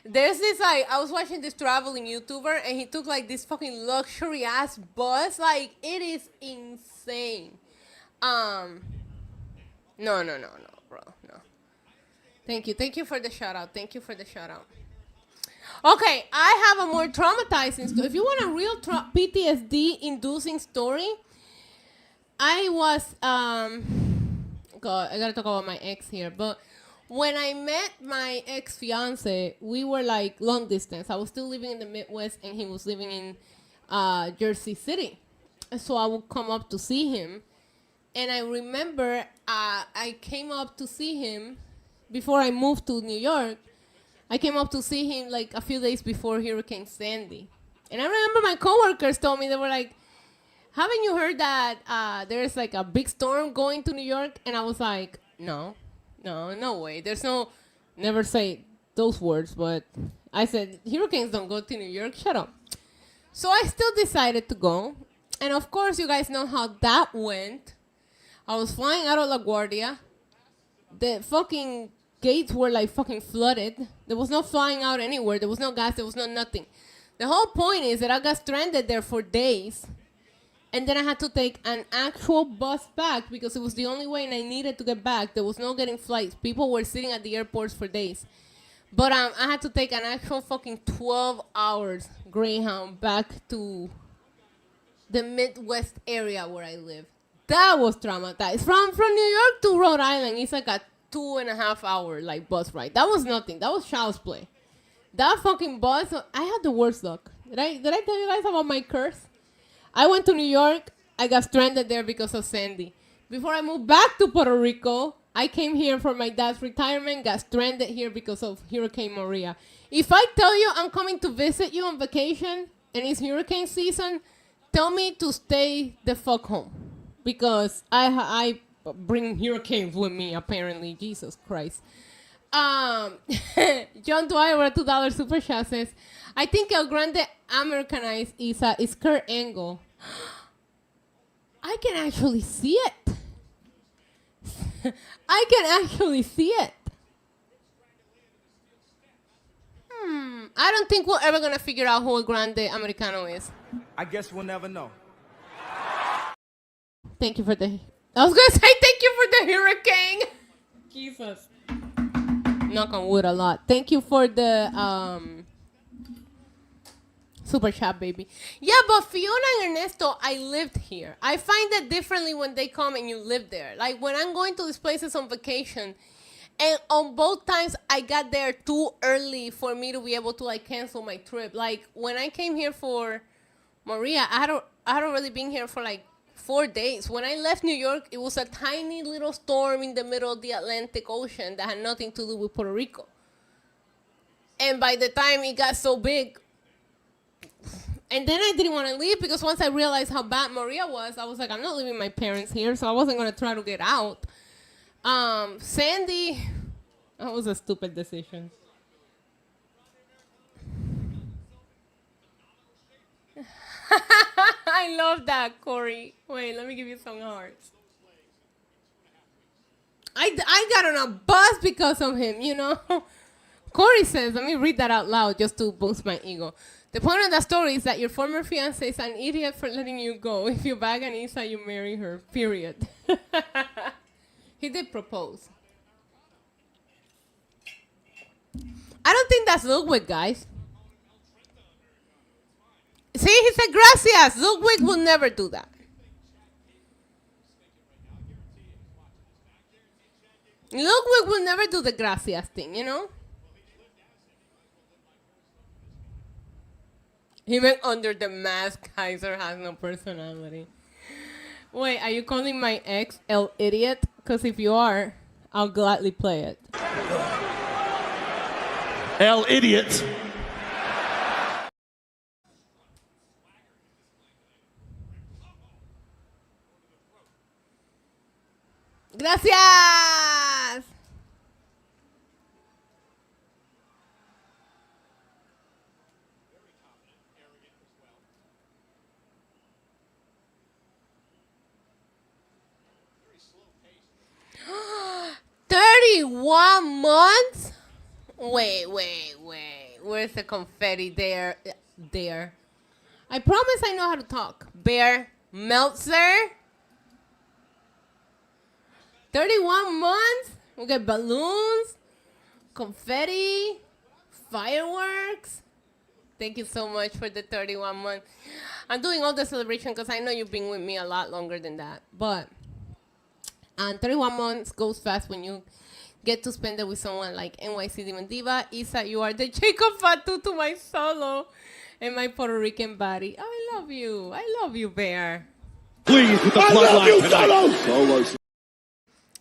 there's this, like, I was watching this traveling YouTuber and he took like this fucking luxury ass bus. Like, it is insane. No, bro, no. Thank you for the shout out. Okay, I have a more traumatizing story. If you want a real PTSD-inducing story, I was, God, I gotta talk about my ex here, but when I met my ex-fiance, we were like long distance. I was still living in the Midwest and he was living in Jersey City. So I would come up to see him. And I remember I came up to see him before I moved to New York. I came up to see him like a few days before Hurricane Sandy. And I remember my coworkers told me, they were like, haven't you heard that there's like a big storm going to New York? And I was like, no way. Never say those words, but I said, hurricanes don't go to New York, shut up. So I still decided to go. And of course, you guys know how that went. I was flying out of LaGuardia. The fucking gates were like fucking flooded. There was no flying out anywhere. There was no gas. There was no nothing. The whole point is that I got stranded there for days. And then I had to take an actual bus back because it was the only way and I needed to get back. There was no getting flights. People were sitting at the airports for days. But I had to take an actual fucking 12 hours Greyhound back to the Midwest area where I live. That was traumatized. From New York to Rhode Island, it's like a 2.5 hour like bus ride. That was nothing. That was child's play. That fucking bus, I had the worst luck. Did I tell you guys about my curse? I went to New York. I got stranded there because of Sandy. Before I moved back to Puerto Rico, I came here for my dad's retirement, got stranded here because of Hurricane Maria. If I tell you I'm coming to visit you on vacation and it's hurricane season, tell me to stay the fuck home. Because I bring hurricanes with me, apparently. Jesus Christ. John Dwyer with a $2 super chat says, I think El Grande Americanized Isa is Kurt Angle. I can actually see it. I can actually see it. I don't think we're ever gonna figure out who El Grande Americano is. I guess we'll never know. Thank you for the... I was gonna say thank you for the hurricane. Jesus. Knock on wood a lot. Thank you for the super chat, baby. Yeah, but Fiona and Ernesto, I lived here. I find that differently when they come and you live there. Like when I'm going to these places on vacation, and on both times I got there too early for me to be able to like cancel my trip. Like when I came here for Maria, I had already been here for like 4 days. When I left New York, it was a tiny little storm in the middle of the Atlantic Ocean that had nothing to do with Puerto Rico. And by the time it got so big, and then I didn't want to leave because once I realized how bad Maria was, I was like, I'm not leaving my parents here, so I wasn't going to try to get out. Sandy, that was a stupid decision. I love that, Corey. Wait, let me give you some hearts. I got on a bus because of him, you know. Corey says, let me read that out loud just to boost my ego. The point of the story is that your former fiance is an idiot for letting you go. If you bag Anissa, you marry her, period. He did propose. I don't think that's Ludwig, guys. See, he said gracias. Ludwig will never do that. Ludwig will never do the gracias thing, you know? Even under the mask, Kaiser has no personality. Wait, are you calling my ex El Idiot? Because if you are, I'll gladly play it. El Idiot. Gracias! $31 months? Wait. Where's the confetti there? There. I promise I know how to talk. Bear Meltzer? 31 months? We get balloons, confetti, fireworks. Thank you so much for the 31 months. I'm doing all the celebration because I know you've been with me a lot longer than that. But 31 months goes fast when you get to spend it with someone like NYC Demon Diva. Isa, you are the Jacob Fatu to my solo and my Puerto Rican body. I love you. I love you, Bear. Please, with the bloodline tonight.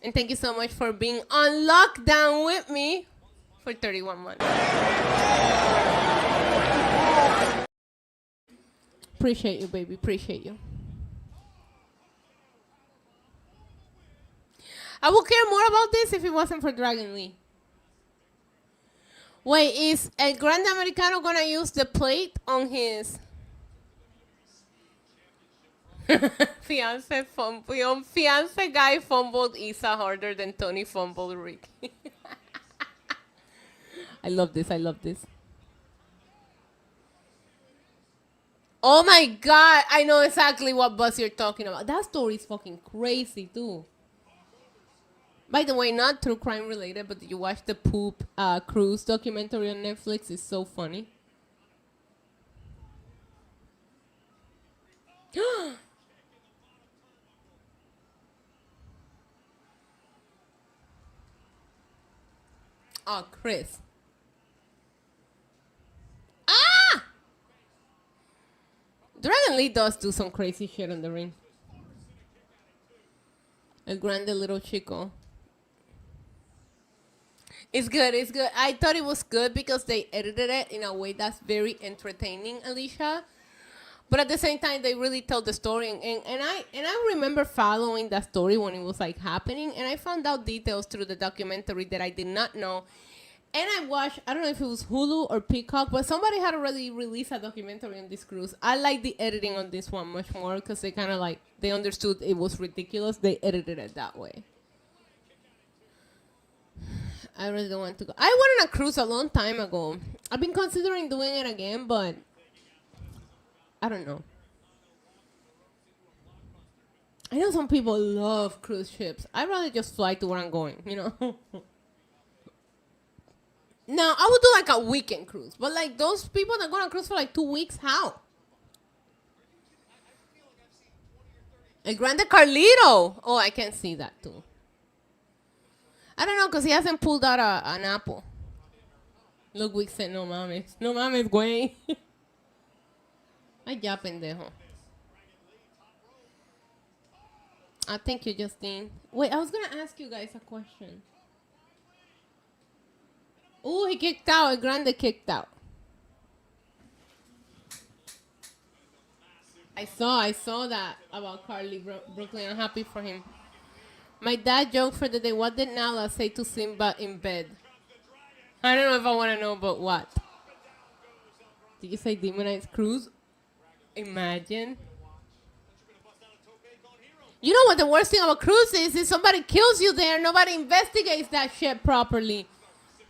And thank you so much for being on lockdown with me for 31 months. Appreciate you, baby. Appreciate you. I would care more about this if it wasn't for Dragon Lee. Wait, is El Grande Americano gonna use the plate on his fiance guy fumbled Isa harder than Tony fumbled Rick. I love this. I love this. Oh my God. I know exactly what bus you're talking about. That story is fucking crazy too. By the way, not true crime related, but did you watch the Poop Cruise documentary on Netflix? It's so funny. Oh, Chris. Ah! Dragon Lee does do some crazy shit on the ring. El Grande Little Chico. It's good, it's good. I thought it was good because they edited it in a way that's very entertaining, Alicia. But at the same time, they really tell the story, and I remember following that story when it was like happening, and I found out details through the documentary that I did not know. And I watched, I don't know if it was Hulu or Peacock, but somebody had already released a documentary on this cruise. I like the editing on this one much more because they kind of like, they understood it was ridiculous. They edited it that way. I really don't want to go. I went on a cruise a long time ago. I've been considering doing it again, but I don't know. I know some people love cruise ships. I'd rather just fly to where I'm going, you know? No, I would do like a weekend cruise. But like those people that go on a cruise for like 2 weeks, how? A Grande Carlito. Oh, I can see that too. I don't know, because he hasn't pulled out an apple. Ludwig said, no mames. No mames, güey. Ay, ya, pendejo. Thank you, Justine. Wait, I was going to ask you guys a question. Oh, he kicked out. A Grande kicked out. I saw that about Carly Brooklyn. I'm happy for him. My dad joked for the day, what did Nala say to Simba in bed? I don't know if I want to know, but what? Did you say demonized cruise? Imagine. You know what the worst thing about cruise is? If somebody kills you there, nobody investigates that shit properly.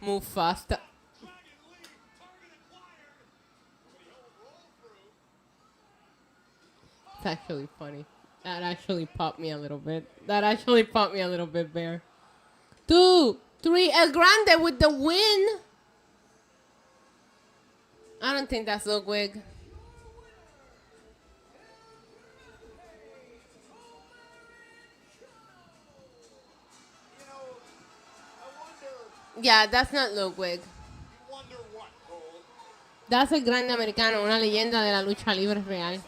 Move faster. It's actually funny. That actually popped me a little bit. Bear. 2, 3, El Grande with the win. I don't think that's Ludwig. Yeah, that's not Ludwig. That's el Grande Americano, una leyenda de la lucha libre real.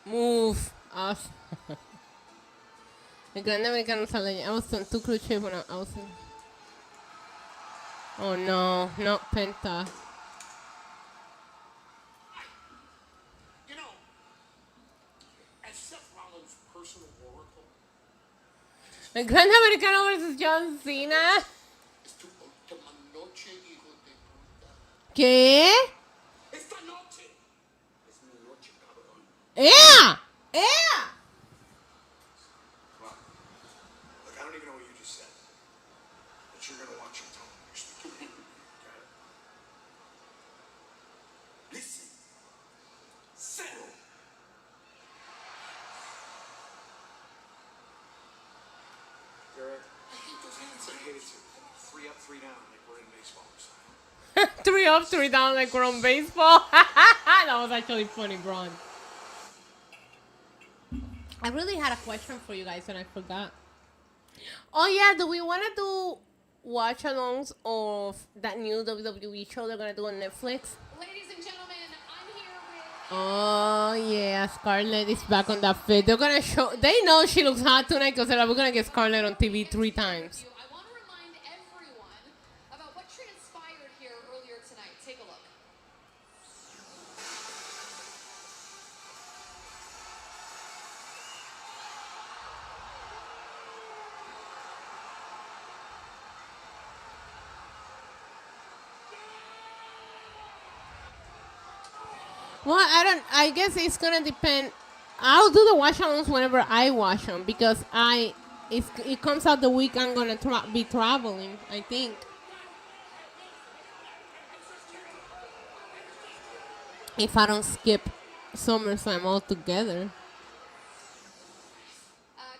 Move. Awesome. El Grande Americano sale. I was on 2 cruise ships when I was in. Oh no, not Penta. You know, as Seth Rollins' personal oracle, El Grande Americano versus John Cena. ¿Qué? esta noche es mi noche, cabrón. ¡Ea! ¡Ea! Look, I don't even know what you just said, but you're gonna watch your tone. You're speaking. Got it? Listen. Settle. Derek, I hate those hands. I hate it too. 3 up, 3 down, like we're in baseball or something. 3 up, 3 down like we're on baseball. That was actually funny, Braun. I really had a question for you guys and I forgot. Oh yeah, do we want to do watch-alongs of that new WWE show they're going to do on Netflix? Ladies and gentlemen, I'm here with... Oh yeah, Scarlett is back on that fit. They're going to show... They know she looks hot tonight because we're going to get Scarlett on TV 3 times. I want to remind everyone about what transpired here earlier tonight. Take a look. Well, I guess it's gonna depend. I'll do the watch-alongs whenever I watch them because it comes out the week I'm gonna be traveling. I think. If I don't skip SummerSlam altogether.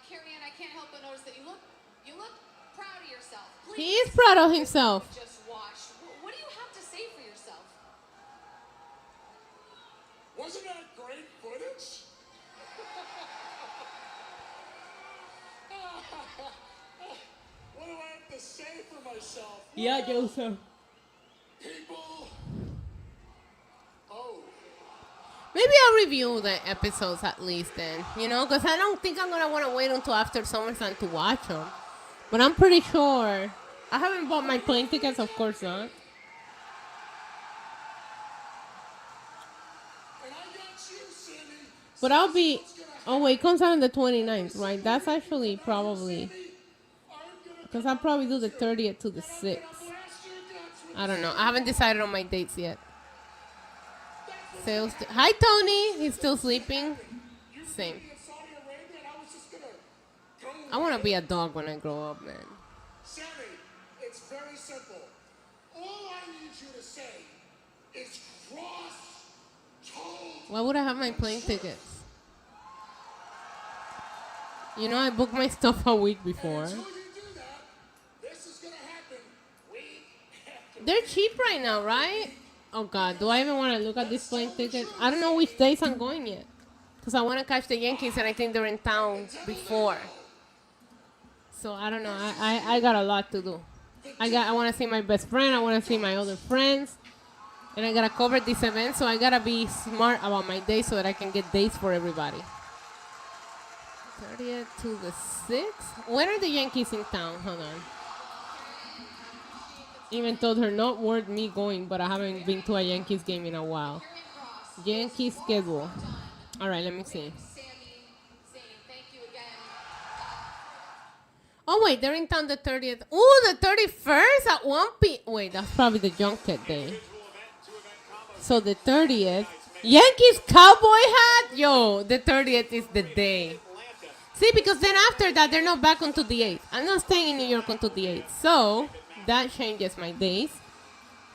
Carrie Ann, I can't help but notice that you look proud of yourself. Please. He is proud of himself. Just watch. What do you have to say for yourself? Wasn't that great footage? What do I have to to say for myself. Yeah, Joseph. People. Oh. Maybe I'll review the episodes at least then, you know, because I don't think I'm going to want to wait until after SummerSlam to watch them. But I'm pretty sure. I haven't bought my plane tickets, of course not. But I'll be... Oh, wait, it comes out on the 29th, right? That's actually probably... Because I'll probably do the 30th to the 6th. I don't know. I haven't decided on my dates yet. Hi, Tony. He's still sleeping. Same. I want to be a dog when I grow up, man. Sammy, it's very simple. All I need you to say is cross-told. Why would I have my plane tickets? You know, I booked my stuff a week before. They're cheap right now, right? Oh, God. Do I even want to look at this plane ticket? I don't know which days I'm going yet. Because I want to catch the Yankees, and I think they're in town before. So, I don't know. I got a lot to do. I want to see my best friend. I want to see my other friends. And I got to cover this event, so I got to be smart about my days so that I can get dates for everybody. 30th to the 6th? When are the Yankees in town? Hold on. Even told her not worth me going, but I haven't been to a Yankees game in a while. Yankees schedule. All right, let me see. Oh, wait, they're in town the 30th. Ooh, the 31st at 1 p.m. Wait, that's probably the junket day. So the 30th. Yankees cowboy hat? Yo, the 30th is the day. See, because then after that, they're not back until the 8th. I'm not staying in New York until the 8th. So that changes my days.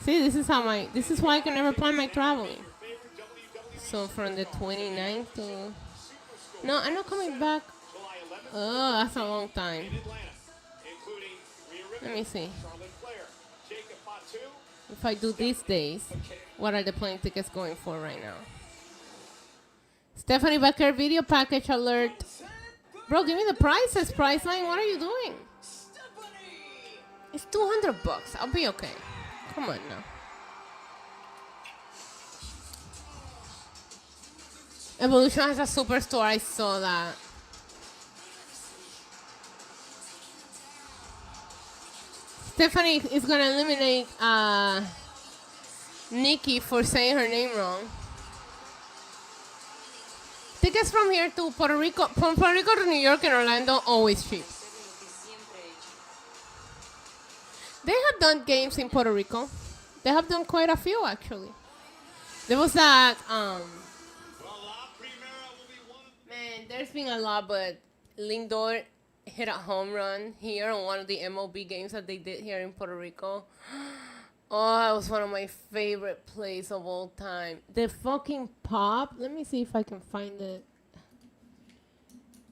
See, this is why I can never plan my traveling. So from the 29th to... No, I'm not coming back. Oh, that's a long time. Let me see. If I do these days, what are the plane tickets going for right now? Stephanie Becker, video package alert. Bro, give me the prices, Priceline. What are you doing? It's $200. I'll be okay. Come on now. Evolution has a superstore. I saw that. Stephanie is going to eliminate Nikki for saying her name wrong. Tickets from here to Puerto Rico, from Puerto Rico to New York and Orlando, always cheap. They have done games in Puerto Rico. They have done quite a few, actually. There was that, man, there's been a lot, but Lindor hit a home run here on one of the MLB games that they did here in Puerto Rico. Oh, that was one of my favorite plays of all time. The fucking pop. Let me see if I can find it.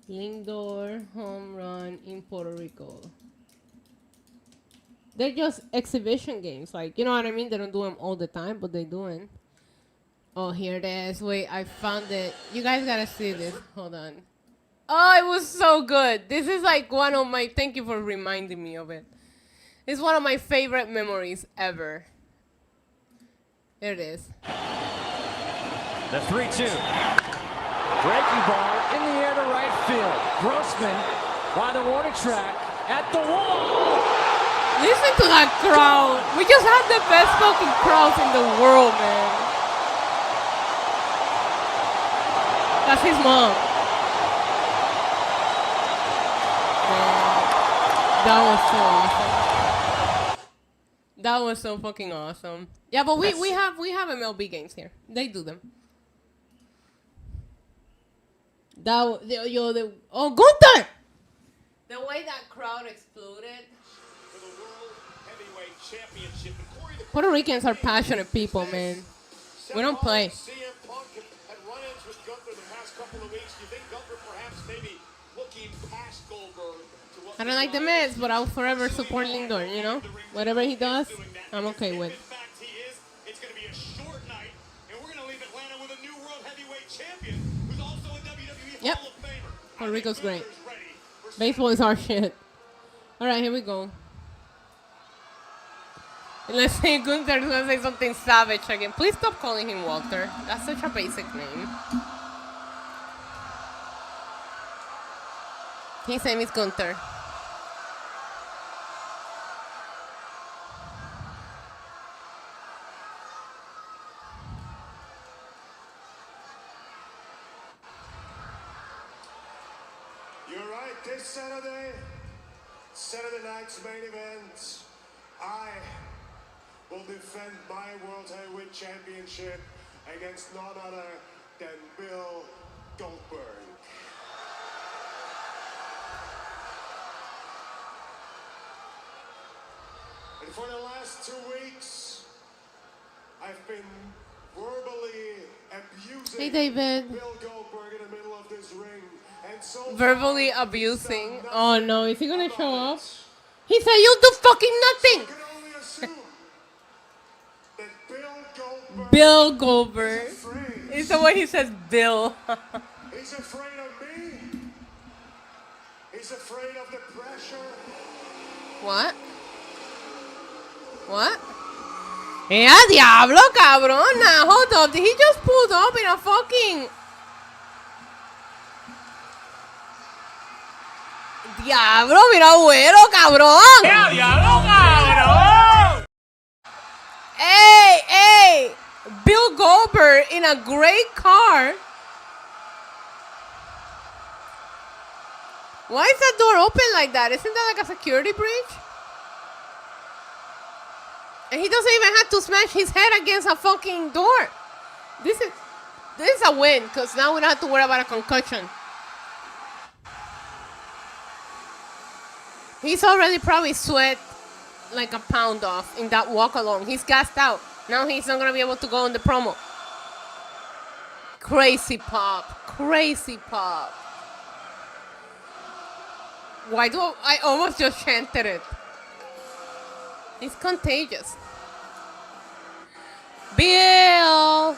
Lindor home run in Puerto Rico. They're just exhibition games. Like, you know what I mean? They don't do them all the time, but they do it. Oh, here it is. Wait, I found it. You guys gotta see this. Hold on. Oh, it was so good. This is like one of my... Thank you for reminding me of it. It's one of my favorite memories ever. There it is. The 3-2. Breaking ball in the air to right field. Grossman by the warning track at the wall. Listen to that crowd. We just have the best fucking crowds in the world, man. That's his mom. Man, that was so awesome. That was so fucking awesome. Yeah, but we have MLB games here. They do them. Oh, Gunther! The way that crowd exploded. Puerto Ricans are passionate people, man. We don't play. I don't like the Mets, but I'll forever support Lindor, you know? Whatever he does, I'm okay with. It's going to be a short night, and we're going to leave Atlanta with a new World Heavyweight Champion who's also a WWE Yep. Hall of Famer. Puerto Rico's great. Baseball is our shit. All right, here we go. Let's say Gunther's gonna say something savage again. Please stop calling him Walter. That's such a basic name. His name is Gunther. You're right, this Saturday night's main event, I will defend my World Heavyweight Championship against none other than Bill Goldberg. And for the last 2 weeks, I've been verbally abusing Hey, David. Bill Goldberg in the middle of this ring. And so Verbally abusing. Oh no, is he gonna show up? He said you'll do fucking nothing! Bill Goldberg. It's the way he says Bill. He's afraid of me. He's afraid of the pressure. What? What? Yeah, diablo, cabrón. Now, hold up. Did he just pull up in a fucking... Diablo, mira, güero, cabrón. Yeah, diablo, cabrón. Hey, hey. Bill Goldberg in a great car. Why is that door open like that? Isn't that like a security breach? And he doesn't even have to smash his head against a fucking door. This is a win, because now we don't have to worry about a concussion. He's already probably sweat like a pound off in that walk alone. He's gassed out. Now he's not going to be able to go on the promo. Crazy pop. Crazy pop. Why do I almost just chanted it? It's contagious. Bill.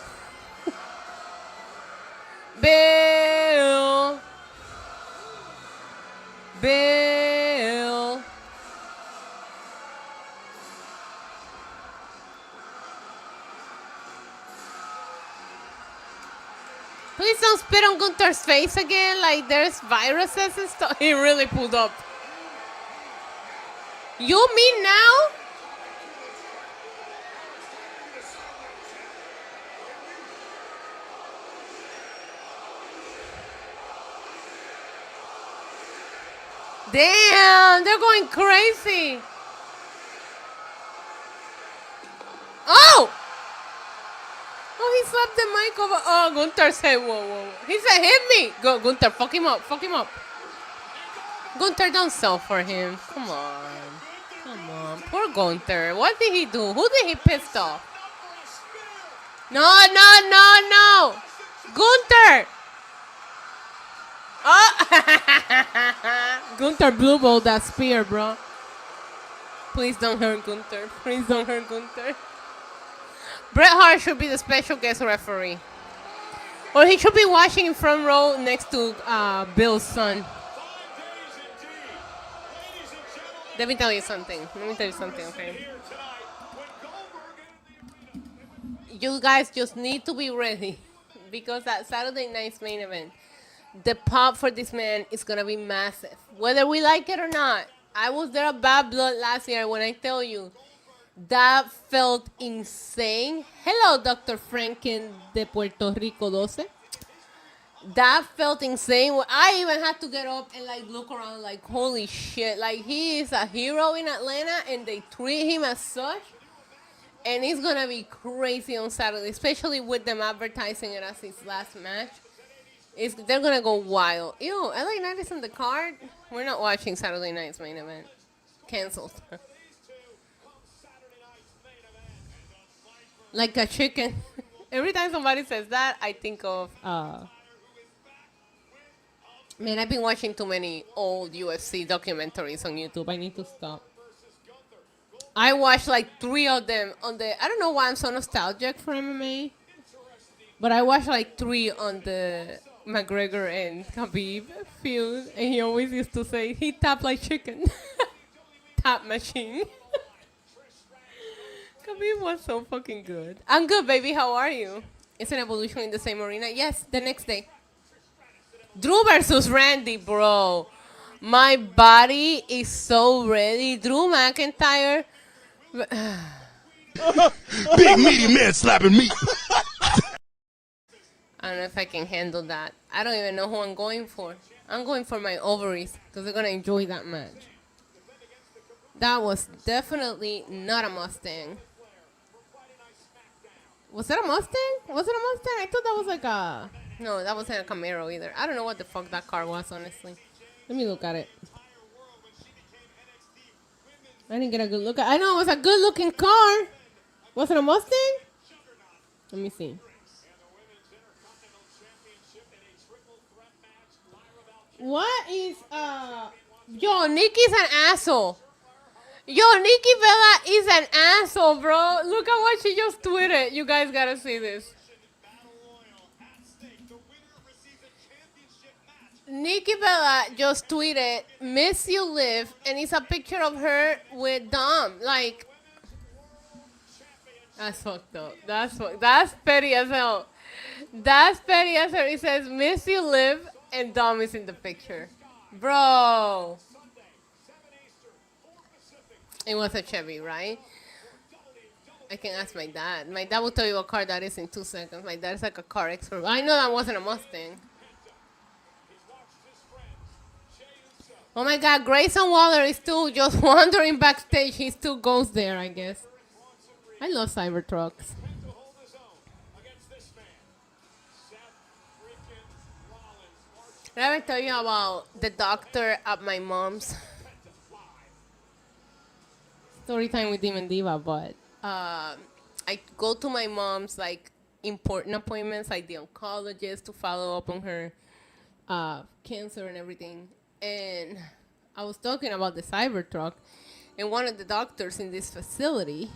Bill. Bill. Please don't spit on Gunther's face again, like there's viruses and stuff. He really pulled up. You mean now? Damn, they're going crazy. Oh! Oh, he slapped the mic over. Oh, Gunther said, whoa, whoa. He said, hit me. Go, Gunther, fuck him up, fuck him up. Gunther, don't sell for him. Come on. Come on. Poor Gunther. What did he do? Who did he piss off? No, no, no, no. Gunther. Oh. Gunther blue balled that spear, bro. Please don't hurt Gunther. Please don't hurt Gunther. Bret Hart should be the special guest referee. Or he should be watching in front row next to Bill's son. Let me tell you something. Okay? You guys just need to be ready. Because that Saturday night's main event, the pop for this man is going to be massive. Whether we like it or not. I was there at Bad Blood last year when I tell you, that felt insane. Hello, Dr. Franken de Puerto Rico 12. That felt insane. I even had to get up and like look around like, holy shit. Like, he is a hero in Atlanta and they treat him as such. And it's going to be crazy on Saturday, especially with them advertising it as his last match. They're going to go wild. Ew, LA Knight is on the card. We're not watching Saturday night's main event. Canceled. Like a chicken. Every time somebody says that, I think of... Man, I've been watching too many old UFC documentaries on YouTube. I need to stop. I watched like 3 of them on the... I don't know why I'm so nostalgic for MMA. But I watched like 3 on the McGregor and Khabib feud. And he always used to say, he tapped like chicken. Tap machine. Khabib was so fucking good. I'm good, baby. How are you? It's an Evolution in the same arena. Yes, the next day. Drew versus Randy, bro. My body is so ready. Drew McIntyre. Big meaty man slapping me. I don't know if I can handle that. I don't even know who I'm going for. I'm going for my ovaries because they're going to enjoy that match. That was definitely not a Mustang. Was that a Mustang? Was it a Mustang? I thought that was like a... No, that wasn't a Camaro either. I don't know what the fuck that car was, honestly. Let me look at it. I didn't get a good look at it. I know it was a good looking car. Was it a Mustang? Let me see. What is Yo, Nikki's an asshole. Yo, Nikki Bella is an asshole, bro. Look at what she just tweeted. You guys gotta see this. Nikki Bella just tweeted, "Miss you live," and it's a picture of her with Dom. Like, that's fucked up. That's petty as hell. That's petty as hell. It says, "Miss you live," and Dom is in the picture. Bro. It was a Chevy, right? I can ask my dad. My dad will tell you what car that is in 2 seconds. My dad's like a car expert. I know that wasn't a Mustang. Oh my God, Grayson Waller is still just wandering backstage. He still goes there, I guess. I love Cybertrucks. Did I ever tell you about the doctor at my mom's? Story time with Demon Diva, but I go to my mom's like important appointments, like the oncologist to follow up on her cancer and everything. And I was talking about the Cybertruck, and one of the doctors in this facility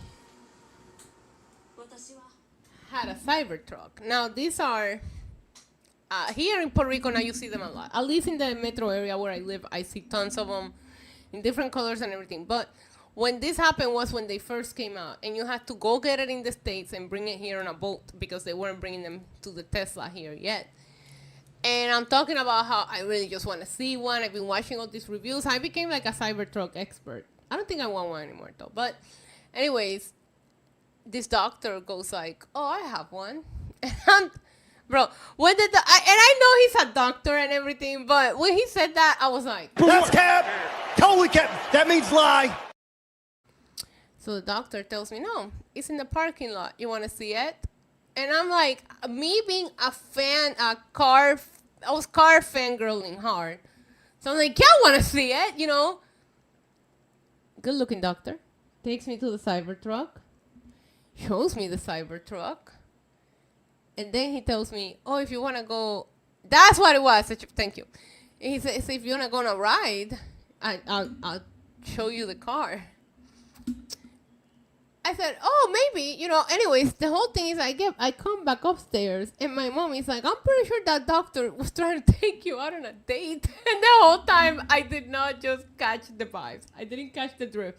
had a Cybertruck. Now these are here in Puerto Rico. Now you see them a lot. At least in the metro area where I live, I see tons of them in different colors and everything. But when this happened was when they first came out, and you had to go get it in the States and bring it here on a boat because they weren't bringing them to the Tesla here yet. And I'm talking about how I really just want to see one. I've been watching all these reviews. I became like a Cybertruck expert. I don't think I want one anymore though. But anyways, this doctor goes like, "Oh, I have one." And bro, when did I know he's a doctor and everything, but when he said that, I was like, That's cap. Totally cap. That means lie. So the doctor tells me, "No, it's in the parking lot. You want to see it?" And I'm like, me being a fan, I was car fangirling hard. So I'm like, yeah, I want to see it, you know. Good looking doctor. Takes me to the Cybertruck. Shows me the Cybertruck. And then he tells me, "Oh, if you want to go," that's what it was. Thank you. And he says, "If you want to go on a ride, I'll show you the car." I said, "Oh, maybe, you know." Anyways, the whole thing is I come back upstairs and my mom is like, "I'm pretty sure that doctor was trying to take you out on a date." And the whole time I did not just catch the vibes. I didn't catch the drift.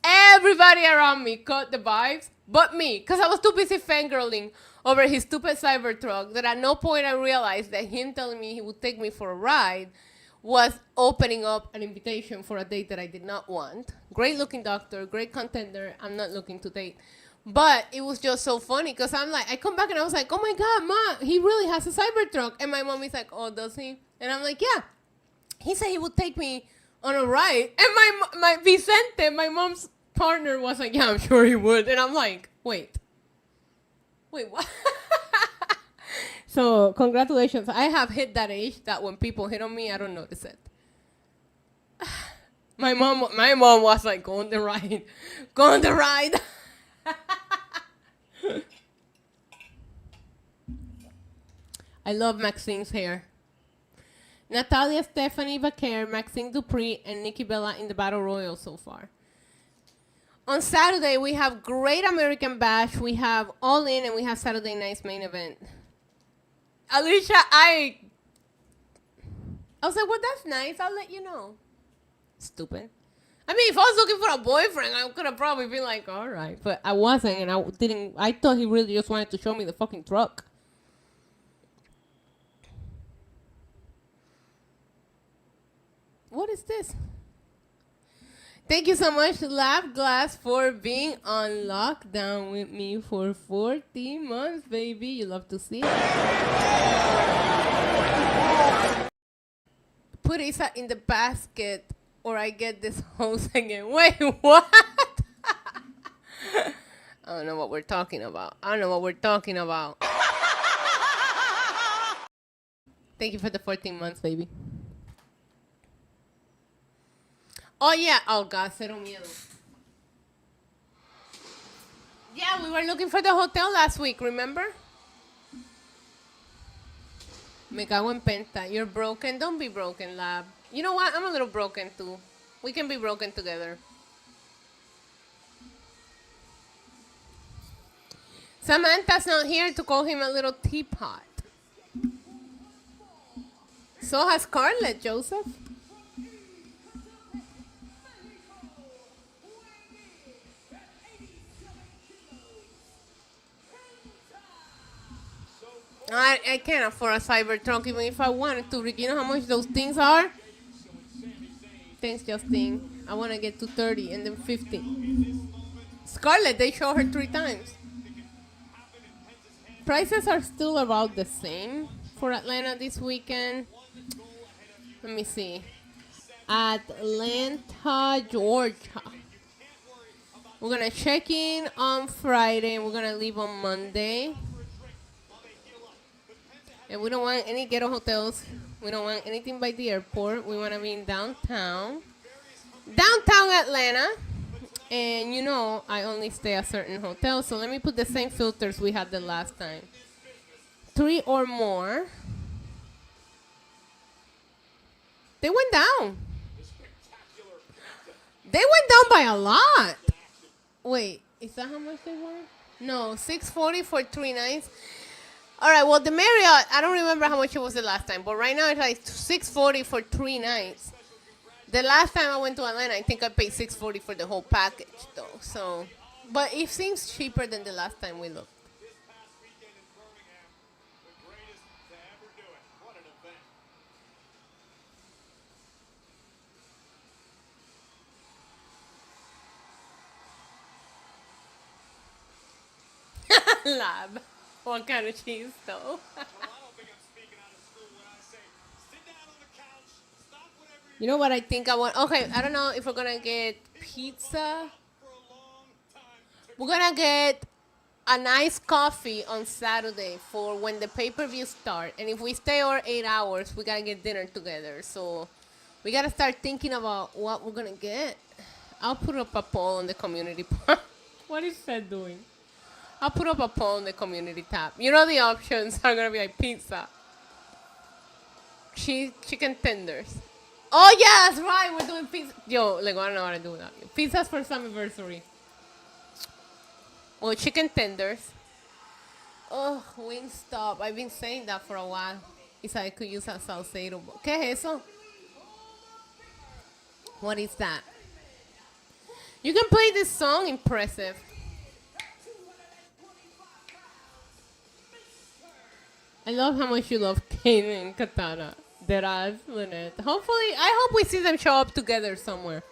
Everybody around me caught the vibes, but me, because I was too busy fangirling over his stupid Cybertruck that at no point I realized that him telling me he would take me for a ride was opening up an invitation for a date that I did not want. Great looking doctor, great contender. I'm not looking to date. But it was just so funny because I'm like, I come back and I was like, "Oh my God, Ma, he really has a Cybertruck." And my mom is like, "Oh, does he?" And I'm like, "Yeah." He said he would take me on a ride. And my Vicente, my mom's partner, was like, "Yeah, I'm sure he would." And I'm like, wait, what? So congratulations. I have hit that age that when people hit on me, I don't notice it. My mom was like, "Go on the ride. Go on the ride." I love Maxine's hair. Natalia, Stephanie Vaquer, Maxine Dupree, and Nikki Bella in the Battle Royal so far. On Saturday, we have Great American Bash. We have All In, and we have Saturday Night's Main Event. Alicia, I was like, "Well, that's nice. I'll let you know." Stupid. I mean, if I was looking for a boyfriend, I could have probably been like, all right. But I wasn't, and I didn't. I thought he really just wanted to show me the fucking truck. What is this? Thank you so much, Laugh Glass, for being on lockdown with me for 40 months, baby. You love to see it. Put Isa in the basket, or I get this hose again. Wait, what? I don't know what we're talking about. Thank you for the 14 months, baby. Oh, yeah. Oh, God, cero miedo. Yeah, we were looking for the hotel last week, remember? Me cago en penta. You're broken. Don't be broken, Lab. You know what? I'm a little broken, too. We can be broken together. Samantha's not here to call him a little teapot. So has Scarlett, Joseph. I can't afford a Cybertruck even if I wanted to. Rick, you know how much those things are? Thanks, Justin. I want to get to 30 and then 50. Scarlett, they show her 3 times. Prices are still about the same for Atlanta this weekend. Let me see. Atlanta, Georgia. We're going to check in on Friday and we're going to leave on Monday. And we don't want any ghetto hotels. We don't want anything by the airport. We want to be in downtown. Downtown Atlanta. And you know, I only stay at certain hotels. So let me put the same filters we had the last time. 3 or more. They went down. They went down by a lot. Wait, is that how much they were? No, $640 for 3 nights. All right, well, the Marriott, I don't remember how much it was the last time, but right now it's like $640 for 3 nights. The last time I went to Atlanta, I think I paid $640 for the whole package, though. So, but it seems cheaper than the last time we looked. Lab. What kind of cheese, though? You know what I think I want? Okay, I don't know if we're going to get pizza. We're going to get a nice coffee on Saturday for when the pay-per-view start. And if we stay over 8 hours, we got to get dinner together. So we got to start thinking about what we're going to get. I'll put up a poll on the community. What is that doing? I'll put up a poll in the community tab. You know the options are going to be like pizza, chicken tenders. Oh, yeah, that's right. We're doing pizza. Yo, like, I don't know how to do that. Pizza's for some anniversary. Well, chicken tenders. Oh, Wingstop. I've been saying that for a while. It's like I could use a salsero. ¿Qué es eso? What is that? You can play this song, Impressive. I love how much you love Kaden and Katana. Deraz, Lynette. Hopefully, I hope we see them show up together somewhere.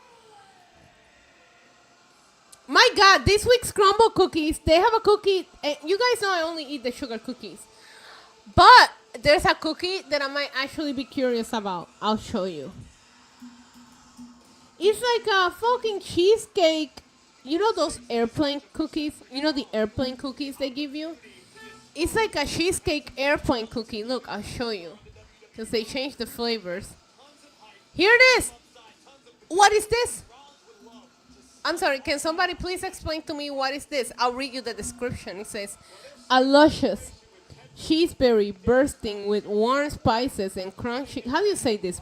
My God, this week's crumble cookies, they have a cookie. You guys know I only eat the sugar cookies. But there's a cookie that I might actually be curious about. I'll show you. It's like a fucking cheesecake. You know those airplane cookies? You know the airplane cookies they give you? It's like a cheesecake airplane cookie. Look, I'll show you. Because they changed the flavors. Here it is. What is this? I'm sorry, can somebody please explain to me what is this? I'll read you the description. It says, a luscious cheeseberry bursting with warm spices and crunchy. How do you say this?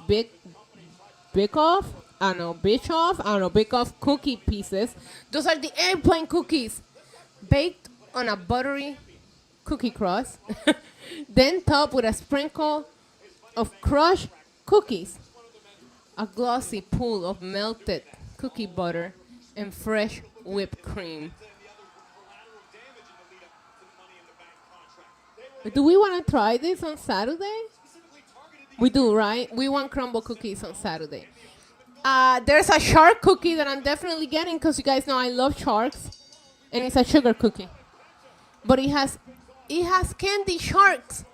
Bake-off? I don't know, Bischoff? I don't know, Bake-off cookie pieces. Those are the airplane cookies. Baked on a buttery cookie crust. Then topped with a sprinkle of crushed cookies. A glossy pool of melted cookie butter and fresh whipped cream. Do we want to try this on Saturday? We do, right? We want crumble cookies on Saturday. There's a shark cookie that I'm definitely getting because you guys know I love sharks, and it's a sugar cookie. But it has candy sharks.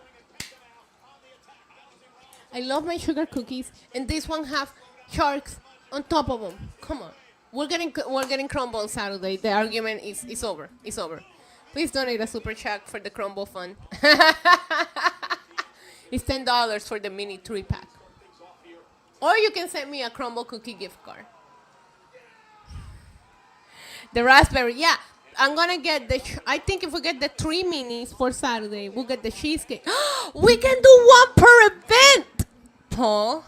I love my sugar cookies, and this one have sharks on top of them. Come on, we're getting crumble on Saturday. The argument is over. It's over. Please donate a super chat for the crumble fund. It's $10 for the mini 3-pack. Or you can send me a crumble cookie gift card. The raspberry, yeah. I'm gonna get I think if we get the 3 minis for Saturday, we'll get the cheesecake. We can do 1 per event, Paul.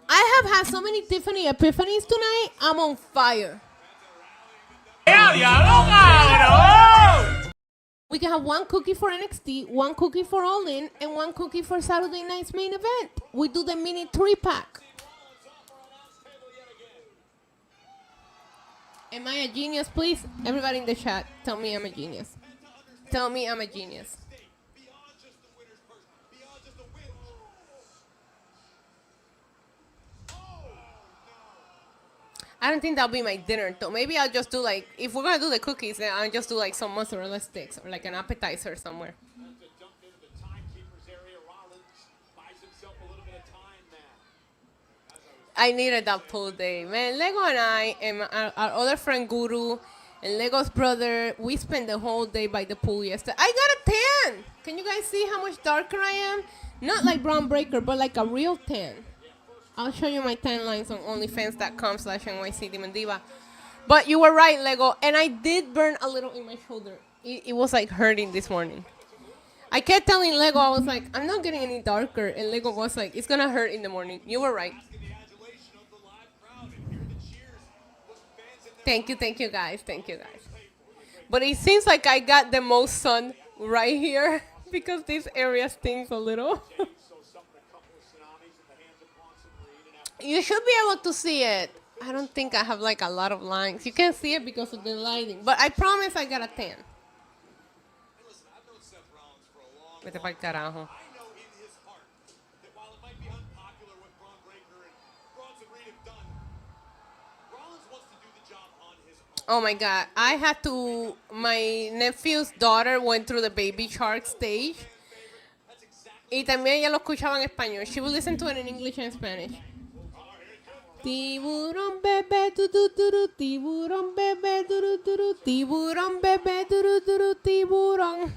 I have had so many Tiffany epiphanies tonight. I'm on fire. We can have 1 cookie for NXT, 1 cookie for All In, and 1 cookie for Saturday night's main event. We do the mini 3-pack. Am I a genius, please? Everybody in the chat, tell me I'm a genius. Tell me I'm a genius. I don't think that'll be my dinner, though. Maybe I'll just do like, if we're gonna do the cookies, then I'll just do like some mozzarella sticks or like an appetizer somewhere. I needed that pool day, man. Lego and I and our other friend Guru and Lego's brother, we spent the whole day by the pool yesterday. I got a tan. Can you guys see how much darker I am? Not like Brown Breaker, but like a real tan. I'll show you my tan lines on onlyfans.com/NYC Demon Diva. But you were right, Lego. And I did burn a little in my shoulder. It was like hurting this morning. I kept telling Lego, I was like, I'm not getting any darker. And Lego was like, it's going to hurt in the morning. You were right. Thank you guys. Thank you guys. But it seems like I got the most sun right here because this area stings a little. You should be able to see it. I don't think I have like a lot of lines. You can't see it because of the lighting. But I promise I got a tan. Vete pa'l carajo. Oh my God. I had to, my nephew's daughter went through the baby shark stage. Y también ella lo escuchaba en español. She would listen to it in English and Spanish. Tiburón bebé turuturu, tiburón bebé turuturu, tiburón bebé turuturu, tiburón.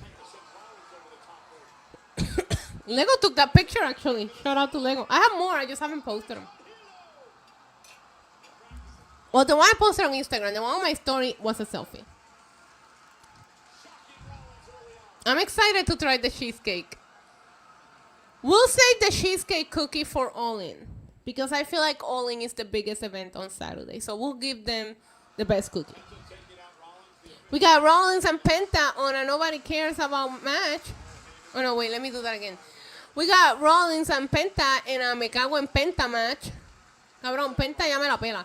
Lego took that picture actually. Shout out to Lego. I have more, I just haven't posted them. Well, the one I posted on Instagram, the one on my story was a selfie. I'm excited to try the cheesecake. We'll save the cheesecake cookie for All In. Because I feel like All In is the biggest event on Saturday. So we'll give them the best cookie. We got Rollins and Penta on a Nobody Cares About match. Oh, no, wait, let me do that again. We got Rollins and Penta in a Me Cago en Penta match. Cabrón, Penta ya me la pela.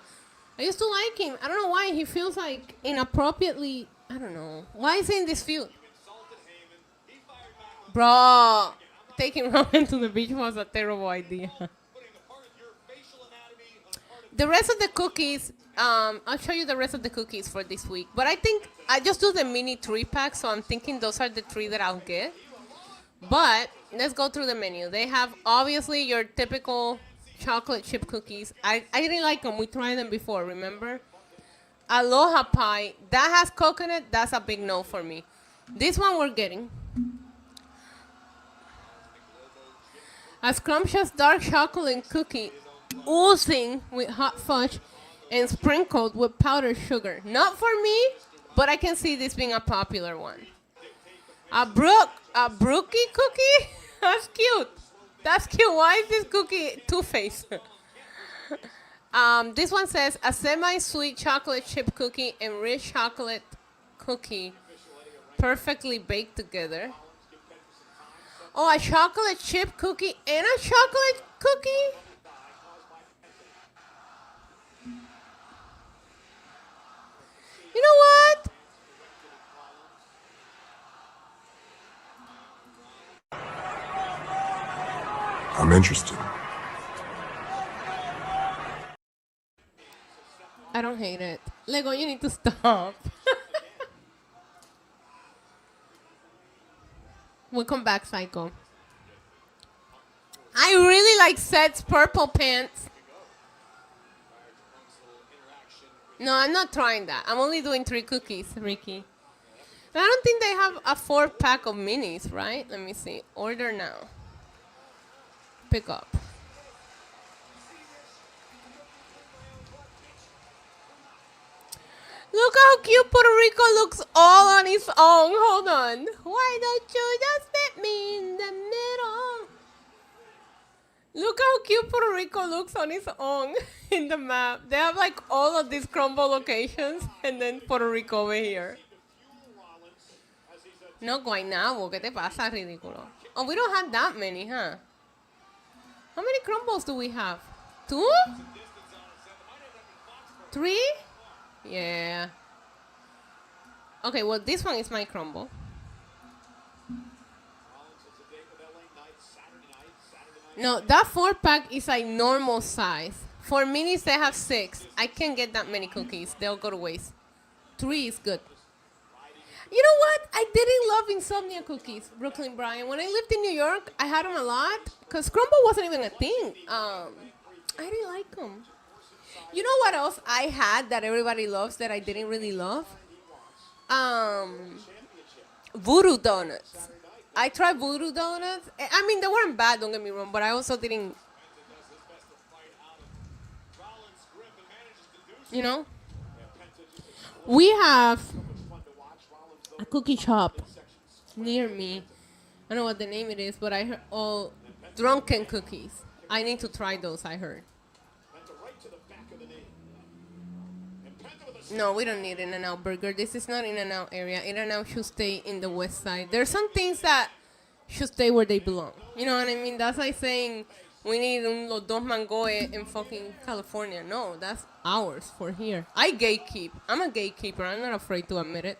I used to like him. I don't know why. He feels like inappropriately, I don't know. Why is he in this feud? Bro, taking Roman to the beach was a terrible idea. The rest of the cookies, I'll show you the rest of the cookies for this week. But I think I just do the mini 3-pack, so I'm thinking those are the 3 that I'll get. But let's go through the menu. They have, obviously, your typical chocolate chip cookies. I didn't like them. We tried them before, remember? Aloha pie. That has coconut. That's a big no for me. This one we're getting. A scrumptious dark chocolate cookie oozing with hot fudge and sprinkled with powdered sugar. Not for me, but I can see this being a popular one. A brookie cookie? That's cute. That's cute. Why is this cookie Two-Face? This one says a semi-sweet chocolate chip cookie and rich chocolate cookie perfectly baked together. Oh, a chocolate chip cookie and a chocolate cookie? I'm interested. I don't hate it. Lego, you need to stop. Welcome back, Psycho. I really like Seth's purple pants. No, I'm not trying that. I'm only doing 3 cookies, Ricky. I don't think they have a 4-pack of minis, right? Let me see. Order now. Pick up. Look how cute Puerto Rico looks all on its own. Hold on. Why don't you just let me in the middle? Look how cute Puerto Rico looks on its own in the map. They have like all of these crumble locations and then Puerto Rico over here. No, Guaynabo. ¿Qué te pasa, ridículo? Oh, we don't have that many, huh? How many crumbles do we have? 2? 3? Yeah. Okay, well, this one is my crumble. No, that 4-pack is a normal size. For minis, they have 6. I can't get that many cookies. They'll go to waste. 3 is good. You know what? I didn't love Insomnia cookies, Brooklyn Brian. When I lived in New York, I had them a lot because crumble wasn't even a thing. I didn't like them. You know what else I had that everybody loves that I didn't really love? Voodoo donuts. I tried voodoo donuts. I mean, they weren't bad, don't get me wrong, but I also didn't, you know? We have a cookie shop near me. I don't know what the name it is, but I heard all drunken cookies. I need to try those, I heard. No, we don't need In-N-Out Burger. This is not In-N-Out area. In-N-Out should stay in the west side. There's some things that should stay where they belong. You know what I mean? That's like saying we need Los Dos Mangoes in fucking California. No, that's ours for here. I gatekeep. I'm a gatekeeper. I'm not afraid to admit it.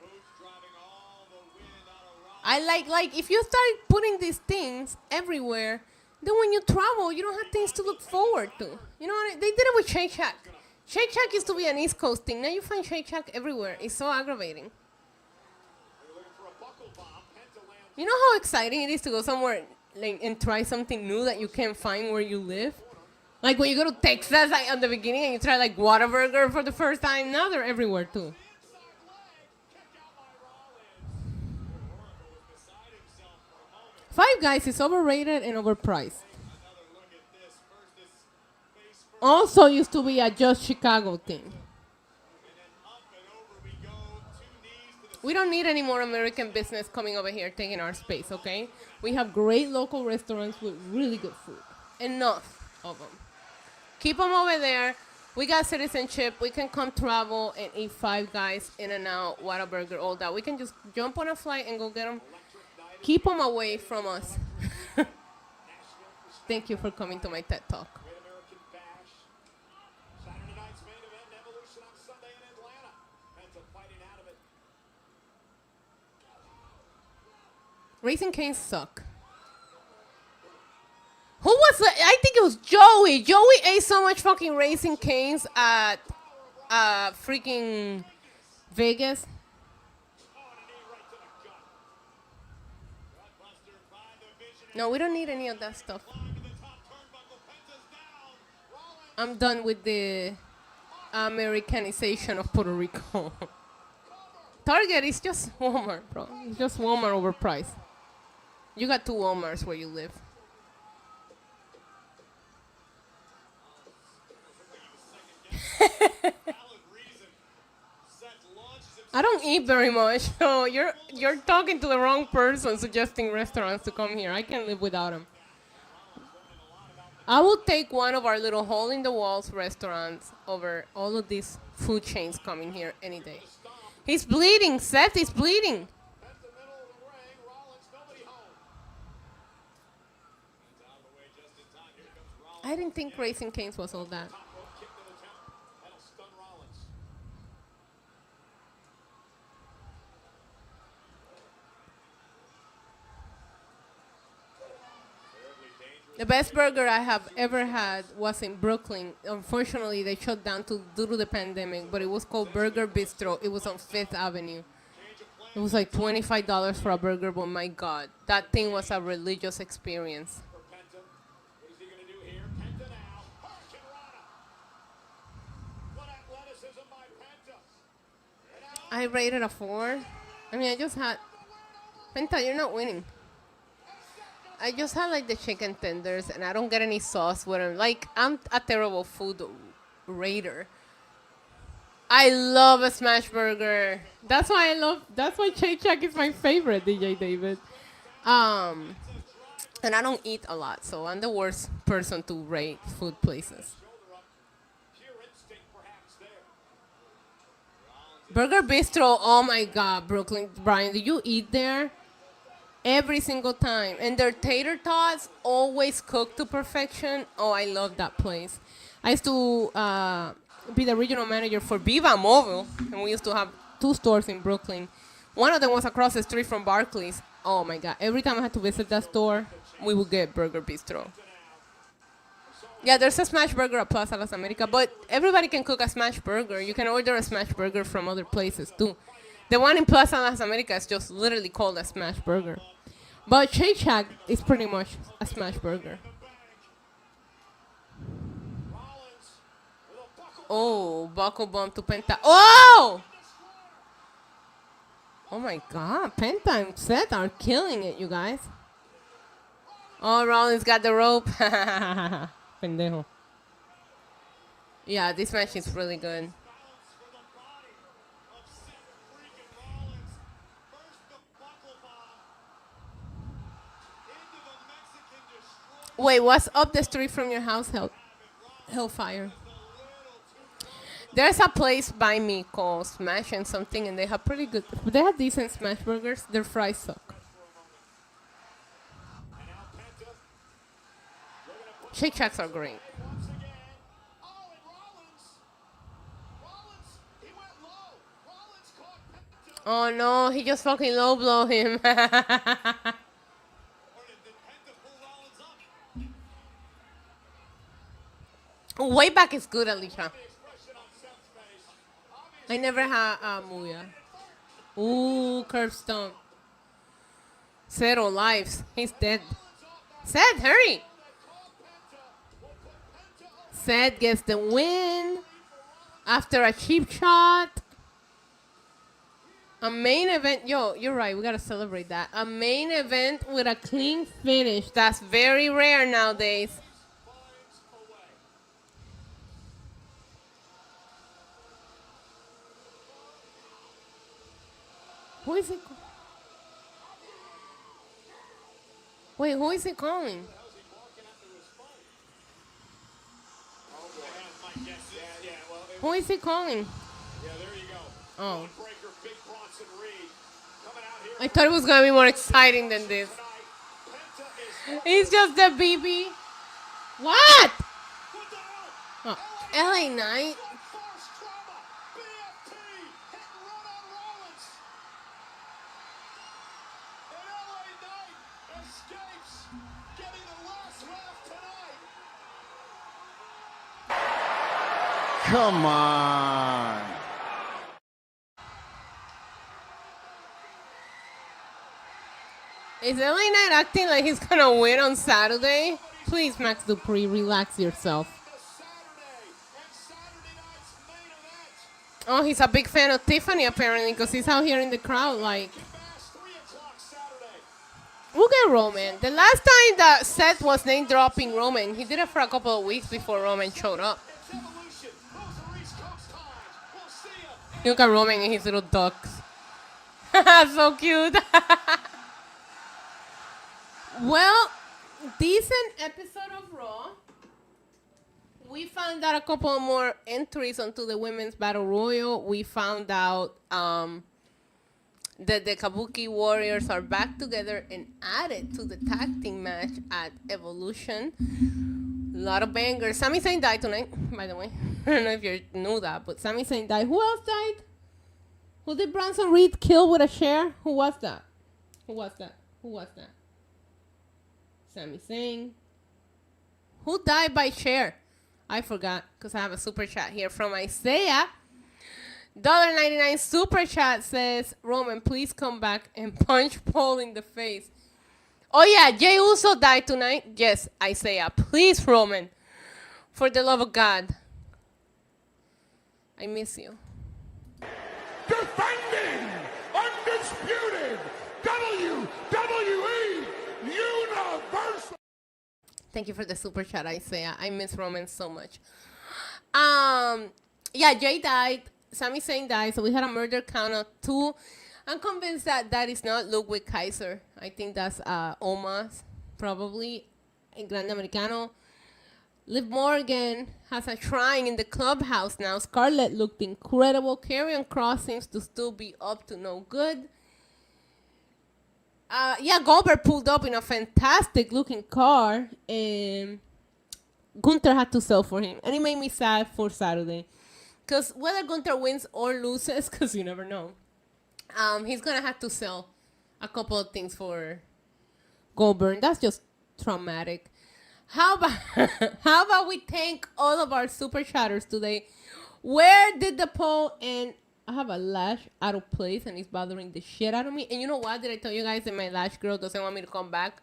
I like if you start putting these things everywhere, then when you travel, you don't have things to look forward to. You know what they did it with Shake Shack. Shake Shack used to be an East Coast thing. Now you find Shake Shack everywhere. It's so aggravating. You know how exciting it is to go somewhere like, and try something new that you can't find where you live? Like when you go to Texas like, at the beginning and you try like Whataburger for the first time. Now they're everywhere too. Five Guys is overrated and overpriced. Also used to be a Just Chicago thing. We don't need any more American business coming over here taking our space, okay? We have great local restaurants with really good food. Enough of them. Keep them over there. We got citizenship. We can come travel and eat Five Guys, In-N-Out, Whataburger, all that. We can just jump on a flight and go get them. Keep them away from us. Thank you for coming to my TED Talk. Raising Cane's suck. Who was it? I think it was Joey. Joey ate so much fucking Raising Cane's at freaking Vegas. No, we don't need any of that stuff. I'm done with the Americanization of Puerto Rico. Target is just Walmart, bro. It's just Walmart overpriced. You got 2 Walmarts where you live. I don't eat very much, so you're talking to the wrong person suggesting restaurants to come here. I can't live without them. I will take one of our little hole-in-the-walls restaurants over all of these food chains coming here any day. He's bleeding. Seth is bleeding. I didn't think Raising Cane's was all that. The best burger I have ever had was in Brooklyn. Unfortunately, they shut down due to the pandemic, but it was called Burger Bistro. It was on Fifth Avenue. It was like $25 for a burger, but my God, that thing was a religious experience. I rated a 4. I mean, I just had... Penta, you're not winning. I just had like the chicken tenders, and I don't get any sauce with them. Like, I'm a terrible food rater. I love a smash burger. That's why Shake Shack is my favorite, DJ David. And I don't eat a lot, so I'm the worst person to rate food places. Burger Bistro, oh my God, Brooklyn. Brian, do you eat there? Every single time. And their tater tots always cook to perfection. Oh, I love that place. I used to be the regional manager for Viva Mobile, and we used to have 2 stores in Brooklyn. One of them was across the street from Barclays. Oh my God. Every time I had to visit that store, we would get Burger Bistro. Yeah, there's a smash burger at Plaza Las Americas, but everybody can cook a smash burger. You can order a smash burger from other places too. The one in Plaza Las Americas is just literally called a smash burger. But Shake Shack is pretty much a smash burger. Oh, buckle bump to Penta. Oh! Oh my God, Penta and Seth are killing it, you guys. Oh, Rollins got the rope. Pendejo. Yeah, this match is really good. Wait, what's up the street from your house, Hellfire? There's a place by me called Smash and something, and they have pretty good. They have decent smash burgers. Their fries suck. Shake Shacks are great. Oh no, he just fucking low blow him. Way back is good, Alicia. I never had Muya. Ooh, curb stomp. 0 lives. He's dead. Seth, hurry. Seth gets the win after a cheap shot. A main event. Yo, you're right. We got to celebrate that. A main event with a clean finish. That's very rare nowadays. Who is it? Wait, who is he calling? Who is he calling? Oh. I thought it was going to be more exciting than this. He's just a BB. What? Oh, LA Knight. Come on. Is LA Knight acting like he's gonna win on Saturday? Please, Max Dupree, relax yourself. Oh, he's a big fan of Tiffany apparently, because he's out here in the crowd like... Look at Roman. The last time that Seth was name-dropping Roman, he did it for a couple of weeks before Roman showed up. Look at Roman and his little ducks. So cute. Well, decent episode of Raw. We found out a couple more entries onto the Women's Battle Royal. We found out that the Kabuki Warriors are back together and added to the tag team match at Evolution. A lot of bangers. Sami Zayn died tonight, by the way. I don't know if you knew that, but Sami Zayn died. Who else died? Who did Bronson Reed kill with a chair? Who was that? Sami Zayn. Who died by Cher? I forgot because I have a super chat here from Isaiah. $1.99 super chat says, Roman, please come back and punch Paul in the face. Oh, yeah, Jey Uso died tonight. Yes, Isaiah. Please, Roman. For the love of God. I miss you. Defending undisputed WWE Universal. Thank you for the super chat, Isaiah. I miss Roman so much. Yeah, Jay died. Sami Zayn died. So we had a murder count of 2. I'm convinced that that is not Ludwig Kaiser. I think that's Omas, probably, in Grande Americano. Liv Morgan has a shrine in the clubhouse now. Scarlett looked incredible. Karrion Kross seems to still be up to no good. Yeah, Goldberg pulled up in a fantastic looking car. And Gunther had to sell for him. And it made me sad for Saturday. Because whether Gunther wins or loses, because you never know, he's going to have to sell a couple of things for Goldberg. That's just traumatic. How about we thank all of our super chatters today? Where did the poll end? I have a lash out of place and it's bothering the shit out of me. And you know what? Did I tell you guys that my lash girl doesn't want me to come back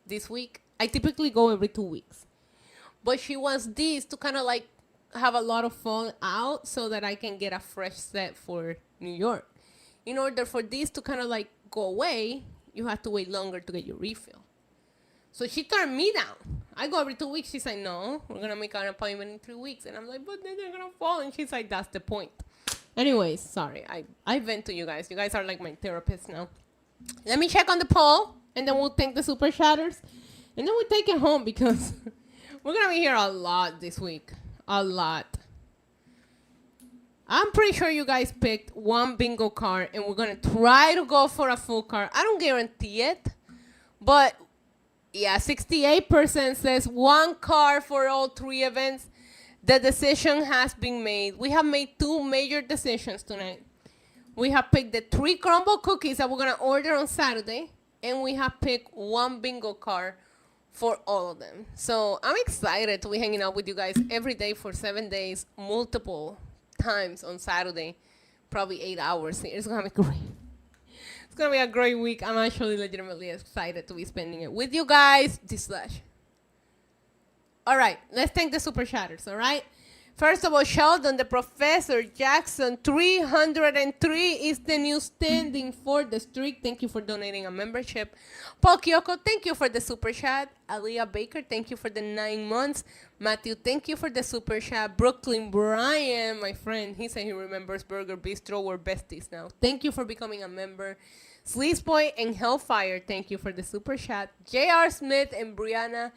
this week? I typically go every 2 weeks. But she wants this to kind of like have a lot of fun out so that I can get a fresh set for New York. In order for this to kind of like go away, you have to wait longer to get your refill. So she turned me down. I go every 2 weeks. She's like, no, we're going to make an appointment in 3 weeks. And I'm like, but then they're going to fall. And she's like, that's the point. Anyways, sorry. I vent to you guys. You guys are like my therapist now. Let me check on the poll. And then we'll thank the super chatters. And then we'll take it home because we're going to be here a lot this week. A lot. I'm pretty sure you guys picked one bingo card. And we're going to try to go for a full card. I don't guarantee it. But yeah, 68% says one card for all 3 events. The decision has been made. We have made 2 major decisions tonight. We have picked the 3 crumble cookies that we're going to order on Saturday. And we have picked one bingo card for all of them. So I'm excited to be hanging out with you guys every day for 7 days, multiple times on Saturday. Probably 8 hours. It's going to be great. It's going to be a great week. I'm actually legitimately excited to be spending it with you guys. All right, let's thank the super chatters, all right? First of all, Sheldon, the Professor, Jackson, 303 is the new standing for the streak. Thank you for donating a membership. Paul Kyoko, thank you for the super chat. Aliyah Baker, thank you for the 9 months. Matthew, thank you for the super chat. Brooklyn Brian, my friend, he said he remembers Burger Bistro. We're besties now. Thank you for becoming a member. Sleazeboy and Hellfire, thank you for the super chat. J.R. Smith and Brianna,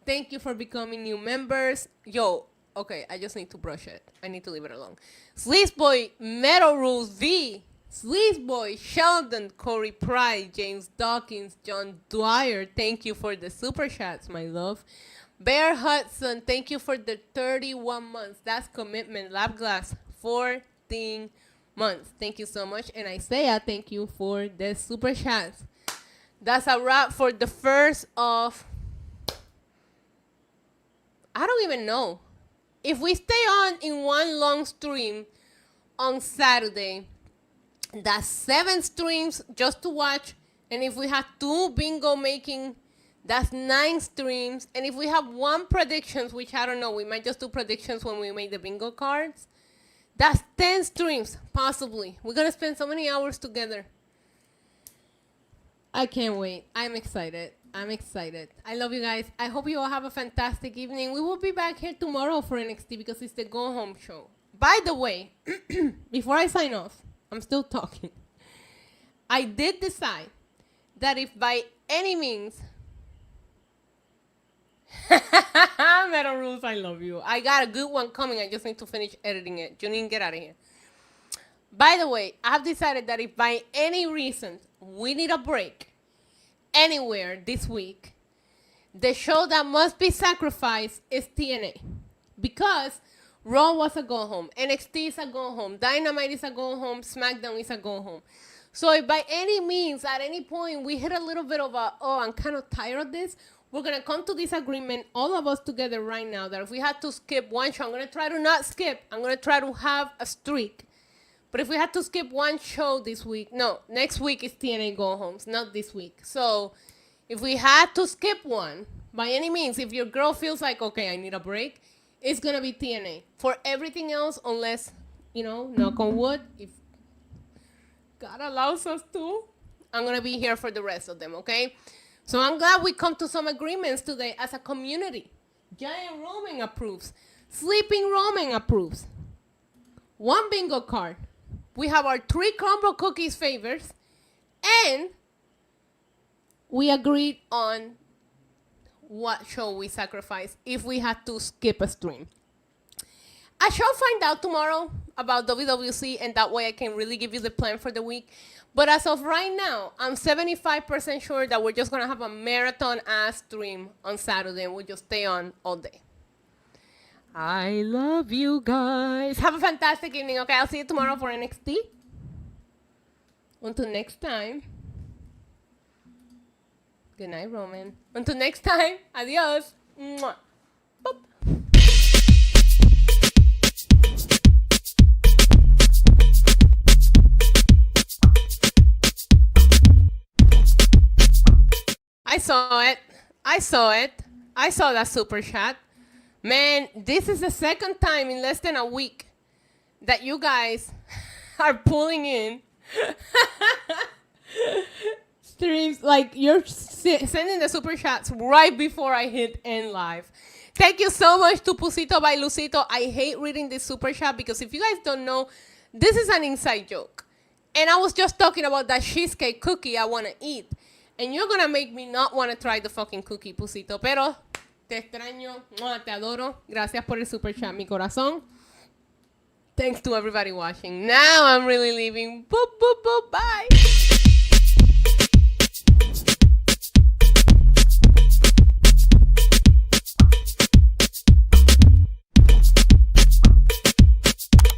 thank you for becoming new members. Yo, okay, I just need to brush it. I need to leave it alone. Sleazeboy, Metal Rules V, Sleazeboy, Sheldon, Corey Pride, James Dawkins, John Dwyer, thank you for the super chats, my love. Bear Hudson, thank you for the 31 months. That's commitment. Lapglass, 14 months. Thank you so much. And Isaiah, thank you for the super chats. That's a wrap for the first of, I don't even know. If we stay on in one long stream on Saturday, that's 7 streams just to watch. And if we have 2 bingo making, that's 9 streams. And if we have 1 predictions, which I don't know, we might just do predictions when we make the bingo cards. That's 10 streams, possibly. We're going to spend so many hours together. I can't wait. I'm excited. I'm excited. I love you guys. I hope you all have a fantastic evening. We will be back here tomorrow for NXT because it's the Go Home show. By the way, before I sign off, I'm still talking. I did decide that if by any means... Metal Rules, I love you. I got a good one coming. I just need to finish editing it. Janine, get out of here. By the way, I've decided that if by any reason we need a break anywhere this week, the show that must be sacrificed is TNA. Because Raw was a go-home. NXT is a go-home. Dynamite is a go-home. SmackDown is a go-home. So if by any means, at any point, we hit a little bit of a, oh, I'm kind of tired of this, we're going to come to this agreement, all of us together right now, that if we had to skip one show, I'm going to try to not skip. I'm going to try to have a streak. But if we had to skip one show this week, no, next week is TNA Go Homes, not this week. So if we had to skip one, by any means, if your girl feels like, okay, I need a break, it's going to be TNA. For everything else, unless, you know, knock on wood, if God allows us to, I'm going to be here for the rest of them, okay? So I'm glad we come to some agreements today as a community. Giant Roman approves. Sleeping Roman approves. One bingo card. We have our 3 crumble cookies favors. And we agreed on what show we sacrifice if we had to skip a stream. I shall find out tomorrow about WWC, and that way I can really give you the plan for the week. But as of right now, I'm 75% sure that we're just going to have a marathon-ass stream on Saturday, and we'll just stay on all day. I love you guys. Have a fantastic evening, okay? I'll see you tomorrow for NXT. Until next time. Good night, Roman. Until next time, adios. Mwah. Boop. I saw that super chat. Man, this is the second time in less than a week that you guys are pulling in streams. Like, you're sending the super chats right before I hit end live. Thank you so much to Pusito by Lucito. I hate reading this super chat because if you guys don't know, this is an inside joke. And I was just talking about that cheesecake cookie I want to eat. And you're going to make me not want to try the fucking cookie, Pusito. Pero te extraño. Te adoro. Gracias por el super chat, mi corazón. Thanks to everybody watching. Now I'm really leaving. Boop, boop, boop. Bye.